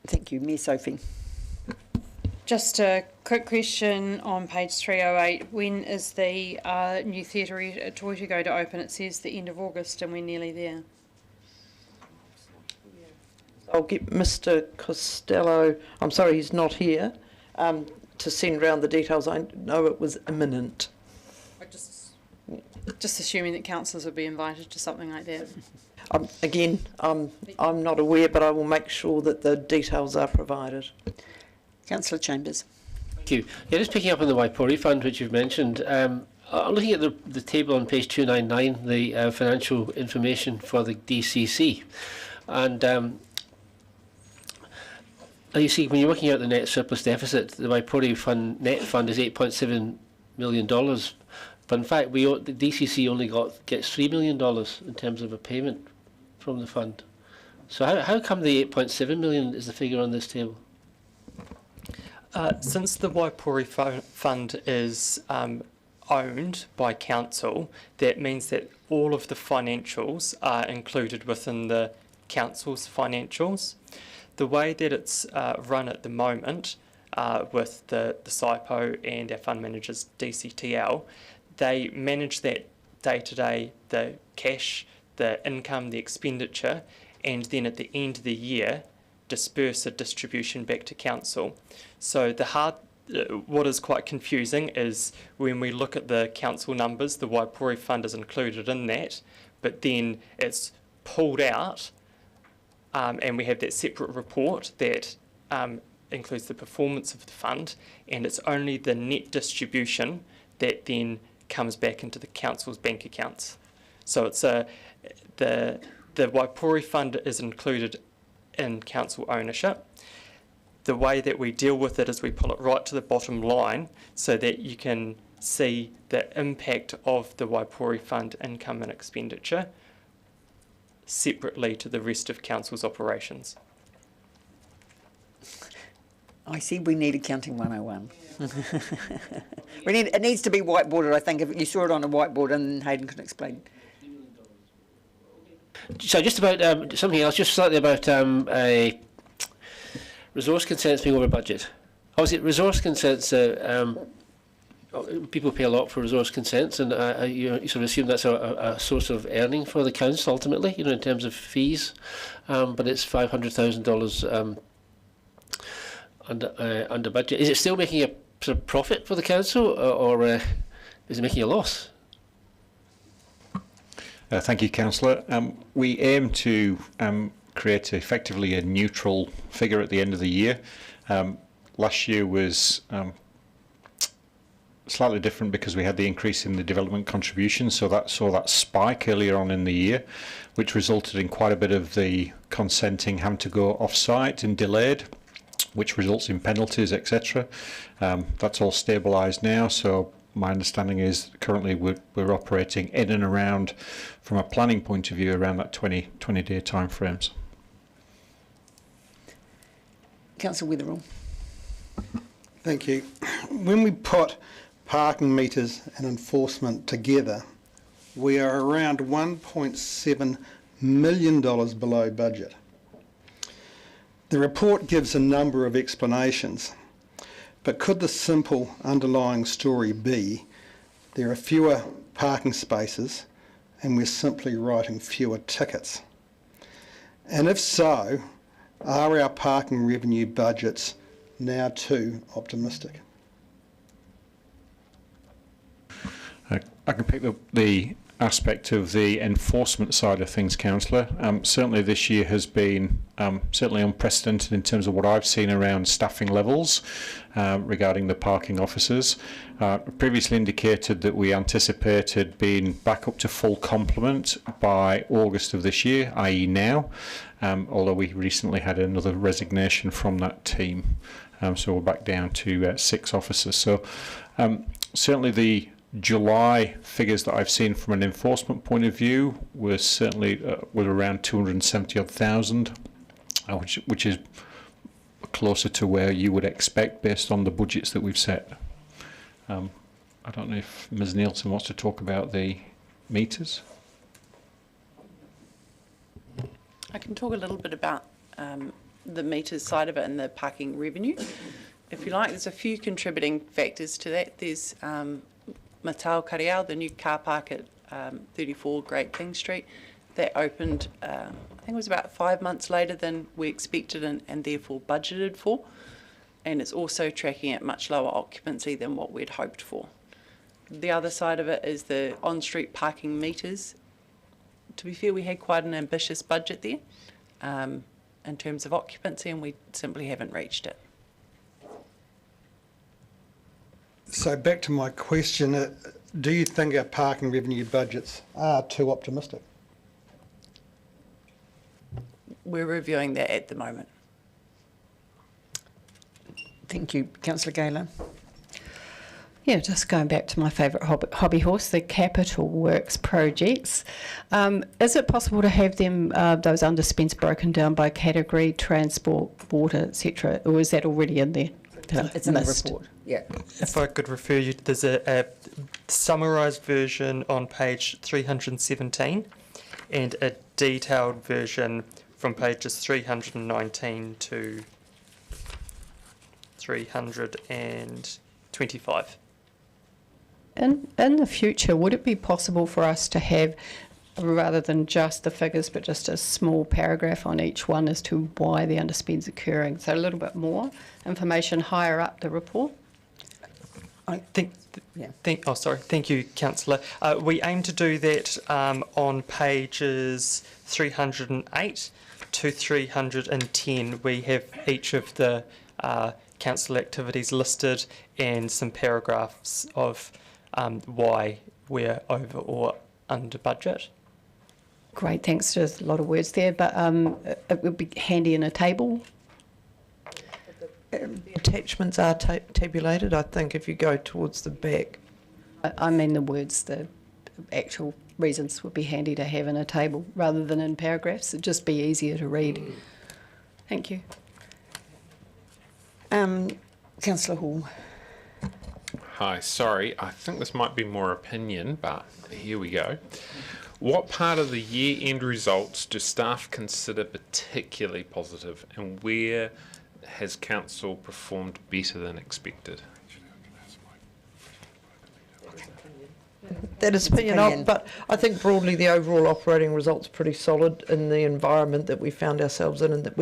S19: Thank you. Mayor Sophie.
S15: Just a quick question on page 308. When is the new theatre at Toitū to open? It says the end of August and we're nearly there.
S16: I'll get Mr Costello, I'm sorry he's not here, to send round the details. I know it was imminent.
S15: Just assuming that councillors would be invited to something like that.
S16: Again, I'm not aware, but I will make sure that the details are provided.
S19: Councillor Chambers.
S12: Thank you. Yeah, just picking up on the Wipori Fund, which you've mentioned. I'm looking at the table on page 299, the financial information for the DCC. And you see, when you're looking at the net surplus deficit, the Wipori Fund net fund is $8.7 million. But in fact, the DCC only gets $3 million in terms of a payment from the fund. So how come the 8.7 million is the figure on this table?
S20: Since the Wipori Fund is owned by council, that means that all of the financials are included within the council's financials. The way that it's run at the moment with the SIPO and our fund managers DCTL, they manage that day-to-day, the cash, the income, the expenditure, and then at the end of the year disperse a distribution back to council. So what is quite confusing is when we look at the council numbers, the Wipori Fund is included in that, but then it's pulled out, and we have that separate report that includes the performance of the fund, and it's only the net distribution that then comes back into the council's bank accounts. So it's the Wipori Fund is included in council ownership. The way that we deal with it is we pull it right to the bottom line so that you can see the impact of the Wipori Fund income and expenditure separately to the rest of council's operations.
S19: I see we need accounting 101. It needs to be whiteboarded, I think. If you saw it on a whiteboard and Hayden could explain.
S12: So just about something else, just slightly about a resource consents being over budget. Obviously, resource consents, people pay a lot for resource consents, and you sort of assume that's a source of earning for the council ultimately, in terms of fees. But it's $500,000 under budget. Is it still making a sort of profit for the council, or is it making a loss?
S4: Thank you, Councillor. We aim to create effectively a neutral figure at the end of the year. Last year was slightly different because we had the increase in the development contribution, so that saw that spike earlier on in the year, which resulted in quite a bit of the consenting having to go off-site and delayed, which results in penalties, etc. That's all stabilised now, so my understanding is currently we're operating in and around, from a planning point of view, around that 20-day time frames.
S19: Councillor Witherall.
S18: Thank you. When we put parking meters and enforcement together, we are around $1.7 million below budget. The report gives a number of explanations, but could the simple underlying story be there are fewer parking spaces and we're simply writing fewer tickets? And if so, are our parking revenue budgets now too optimistic?
S4: I can pick up the aspect of the enforcement side of things, Councillor. Certainly this year has been certainly unprecedented in terms of what I've seen around staffing levels regarding the parking officers. Previously indicated that we anticipated being back up to full complement by August of this year, i.e. now, although we recently had another resignation from that team. So we're back down to 6 officers. So certainly the July figures that I've seen from an enforcement point of view were certainly were around 270,000, which is closer to where you would expect based on the budgets that we've set. I don't know if Ms. Nielsen wants to talk about the meters.
S17: I can talk a little bit about the meters side of it and the parking revenue. If you like, there's a few contributing factors to that. There's Matau Kariao, the new car park at 34 Great King Street. That opened, I think it was about 5 months later than we expected and therefore budgeted for. And it's also tracking at much lower occupancy than what we'd hoped for. The other side of it is the on-street parking meters. To be fair, we had quite an ambitious budget there in terms of occupancy, and we simply haven't reached it.
S18: So back to my question, do you think our parking revenue budgets are too optimistic?
S17: We're reviewing that at the moment.
S19: Thank you. Councillor Gaylor.
S13: Yeah, just going back to my favourite hobby horse, the capital works projects. Is it possible to have them, those underspends broken down by category, transport, water, etc., or is that already in there?
S19: It's in the report. Yeah.
S20: If I could refer you, there's a summarised version on page 317 and a detailed version from pages 319 to 325.
S13: In the future, would it be possible for us to have, rather than just the figures, but just a small paragraph on each one as to why the underspend's occurring? So a little bit more information higher up the report?
S20: I think Thank you, Councillor. We aim to do that on pages 308 to 310. We have each of the council activities listed and some paragraphs of why we're over or under budget.
S13: Great, thanks. There's a lot of words there, but it would be handy in a table.
S16: The attachments are tabulated, I think, if you go towards the back.
S13: I mean the words, the actual reasons would be handy to have in a table rather than in paragraphs. It'd just be easier to read. Thank you.
S16: Councillor Hall.
S7: Hi, sorry, I think this might be more opinion, but here we go. What part of the year-end results do staff consider particularly positive, and where has council performed better than expected?
S16: That is opinion, but I think broadly the overall operating results are pretty solid in the environment that we found ourselves in, and that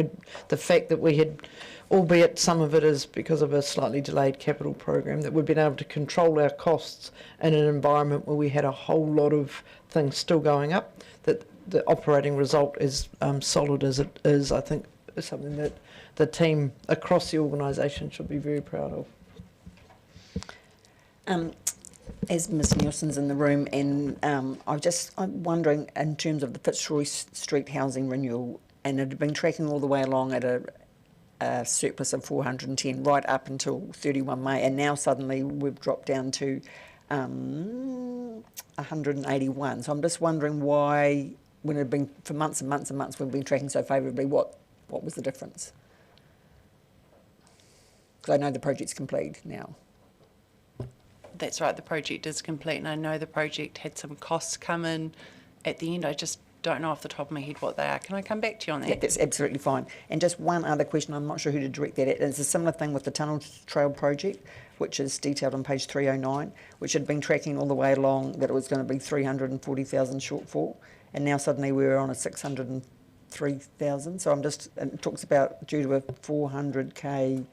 S16: the fact that we had, albeit some of it is because of a slightly delayed capital program, that we've been able to control our costs in an environment where we had a whole lot of things still going up, that the operating result is solid as it is, I think is something that the team across the organisation should be very proud of.
S19: As Ms Nielsen's in the room, and I'm wondering in terms of the Fitzroy Street housing renewal, and it had been tracking all the way along at a surplus of 410 right up until 31 May, and now suddenly we've dropped down to 181. So I'm just wondering why, when it had been for months and months and months, we've been tracking so favourably, what was the difference? Because I know the project's complete now.
S17: That's right, the project is complete, and I know the project had some costs come in at the end. I just don't know off the top of my head what they are. Can I come back to you on that?
S19: Yeah, that's absolutely fine. And just one other question, I'm not sure who to direct that at. It's a similar thing with the Tunnel Trail project, which is detailed on page 309, which had been tracking all the way along that it was going to be 340,000 shortfall, and now suddenly we're on a 603,000. So I'm just, and it talks about due to a 400k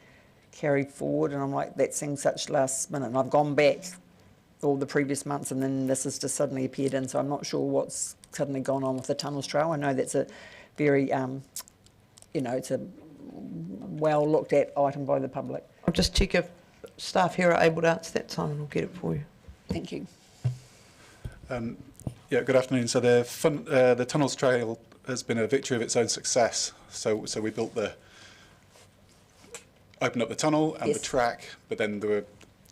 S19: carry forward, and I'm like, that seems such last minute. And I've gone back all the previous months, and then this has just suddenly appeared in, so I'm not sure what's suddenly gone on with the Tunnels Trail. I know that's a very, it's a well looked at item by the public.
S16: I'll just check if staff here are able to answer that, Simon. I'll get it for you.
S19: Thank you.
S1: Yeah, good afternoon. So the Tunnels Trail has been a victory of its own success. So we opened up the tunnel and the track, but then there were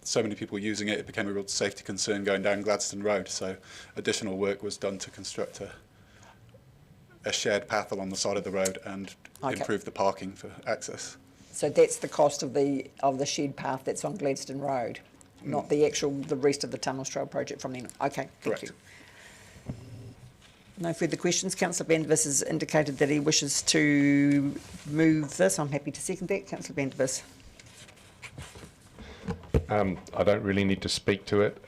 S1: so many people using it, it became a real safety concern going down Gladstone Road. So additional work was done to construct a shared path along the side of the road and improve the parking for access.
S19: So that's the cost of the shared path that's on Gladstone Road, not the rest of the Tunnels Trail project from then. Okay, thank you. No further questions. Councillor Bandivas has indicated that he wishes to move this. I'm happy to second that. Councillor Bandivas.
S2: I don't really need to speak to it.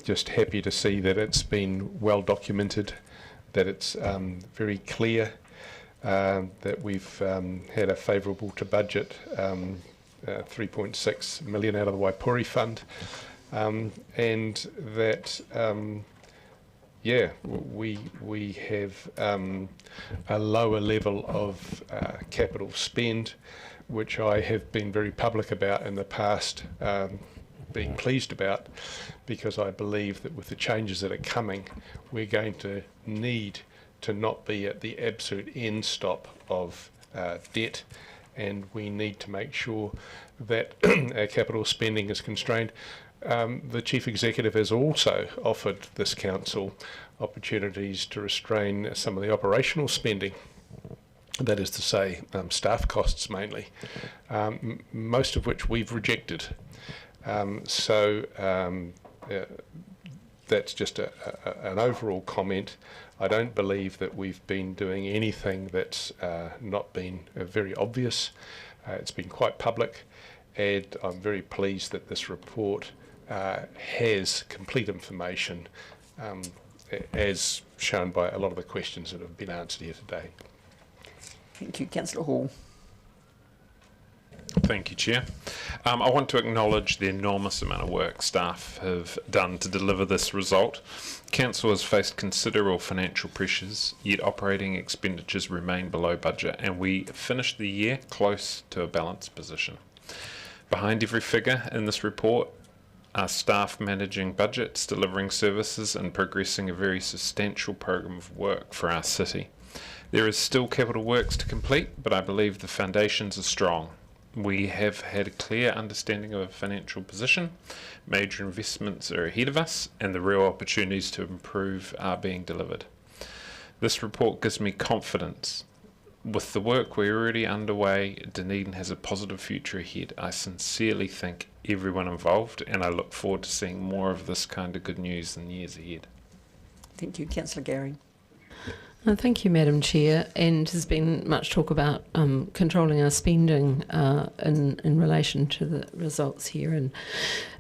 S2: Just happy to see that it's been well documented, that it's very clear, that we've had a favourable to budget 3.6 million out of the Wipori Fund, and that we have a lower level of capital spend, which I have been very public about in the past, being pleased about, because I believe that with the changes that are coming, we're going to need to not be at the absolute end stop of debt, and we need to make sure that our capital spending is constrained. The Chief Executive has also offered this council opportunities to restrain some of the operational spending, that is to say staff costs mainly, most of which we've rejected. That's just an overall comment. I don't believe that we've been doing anything that's not been very obvious. It's been quite public, and I'm very pleased that this report has complete information, as shown by a lot of the questions that have been answered here today.
S19: Thank you. Councillor Hall.
S7: Thank you, Chair. I want to acknowledge the enormous amount of work staff have done to deliver this result. Council has faced considerable financial pressures, yet operating expenditures remain below budget, and we finished the year close to a balanced position. Behind every figure in this report are staff managing budgets, delivering services, and progressing a very substantial program of work for our city. There is still capital works to complete, but I believe the foundations are strong. We have had a clear understanding of our financial position, major investments are ahead of us, and the real opportunities to improve are being delivered. This report gives me confidence. With the work we're already underway, Dunedin has a positive future ahead. I sincerely thank everyone involved, and I look forward to seeing more of this kind of good news in years ahead.
S11: Thank you. Councillor Gary. Thank you, Madam Chair. And there's been much talk about controlling our spending in relation to the results here and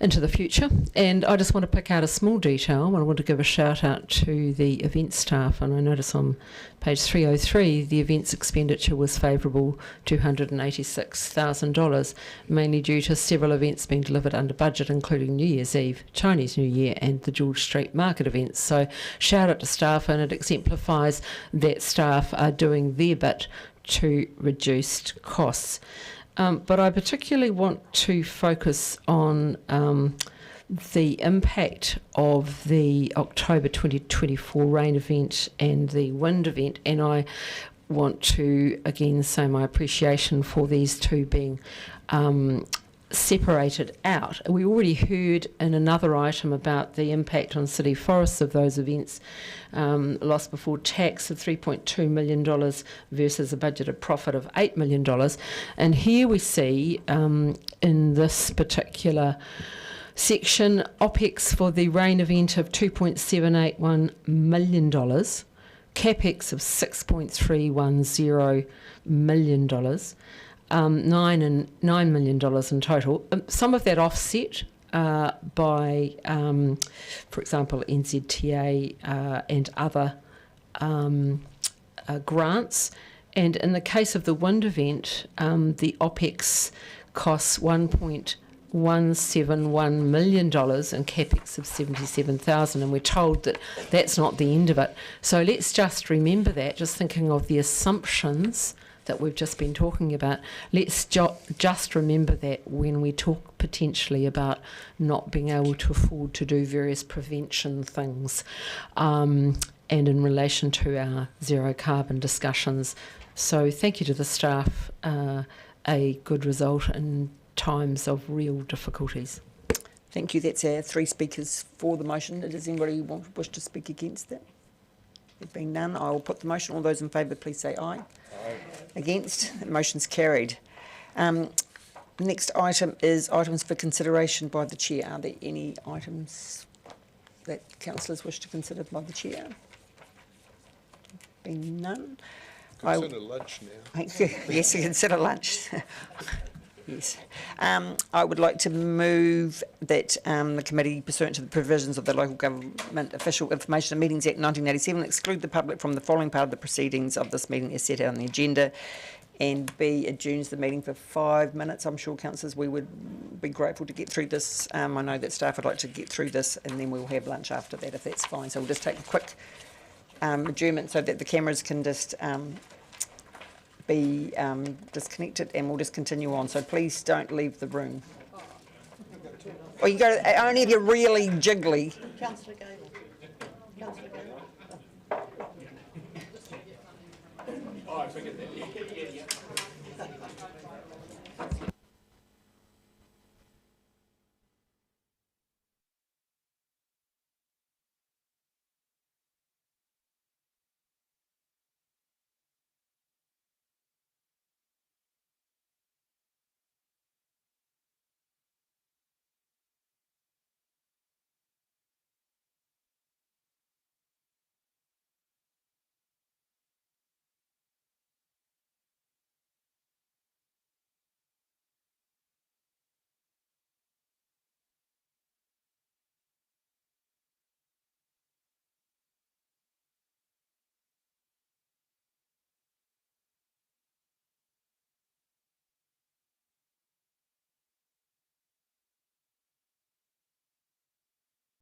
S11: into the future. And I just want to pick out a small detail. I want to give a shout out to the event staff. And I notice on page 303, the events expenditure was favourable, $286,000, mainly due to several events being delivered under budget, including New Year's Eve, Chinese New Year, and the George Street Market events. So shout out to staff, and it exemplifies that staff are doing their bit to reduce costs. But I particularly want to focus on the impact of the October 2024 rain event and the wind event, and I want to again say my appreciation for these two being separated out. We already heard in another item about the impact on city forests of those events, loss before tax of $3.2 million versus a budgeted profit of $8 million. And here we see in this particular section, OPEX for the rain event of $2.781 million, CAPEX of $6.310 million, $9 million in total. Some of that offset by, for example, NZTA and other grants. And in the case of the wind event, the OPEX costs $1.171 million and CAPEX of $77,000, and we're told that that's not the end of it. So let's just remember that, just thinking of the assumptions that we've just been talking about. Let's just remember that when we talk potentially about not being able to afford to do various prevention things, and in relation to our zero carbon discussions. So thank you to the staff, a good result in times of real difficulties.
S19: Thank you. That's our three speakers for the motion. Does anybody wish to speak against that? There being none, I will put the motion. All those in favour, please say aye. Aye. Against? The motion's carried. Next item is items for consideration by the Chair. Are there any items that councillors wish to consider by the Chair? Being none.
S2: Consider lunch now.
S19: Thank you. Yes, consider lunch. Yes. I would like to move that the committee, pursuant to the provisions of the Local Government Official Information and Meetings Act 1987, exclude the public from the following part of the proceedings of this meeting as set out on the agenda, and B, adjourns the meeting for 5 minutes. I'm sure, councillors, we would be grateful to get through this. I know that staff would like to get through this, and then we'll have lunch after that, if that's fine. So we'll just take a quick adjournment so that the cameras can just be disconnected, and we'll just continue on. So please don't leave the room. Or you go to, only if you're really jiggly.
S3: Councillor Gale. Councillor Gale.
S12: Oh, I figured that. Yeah.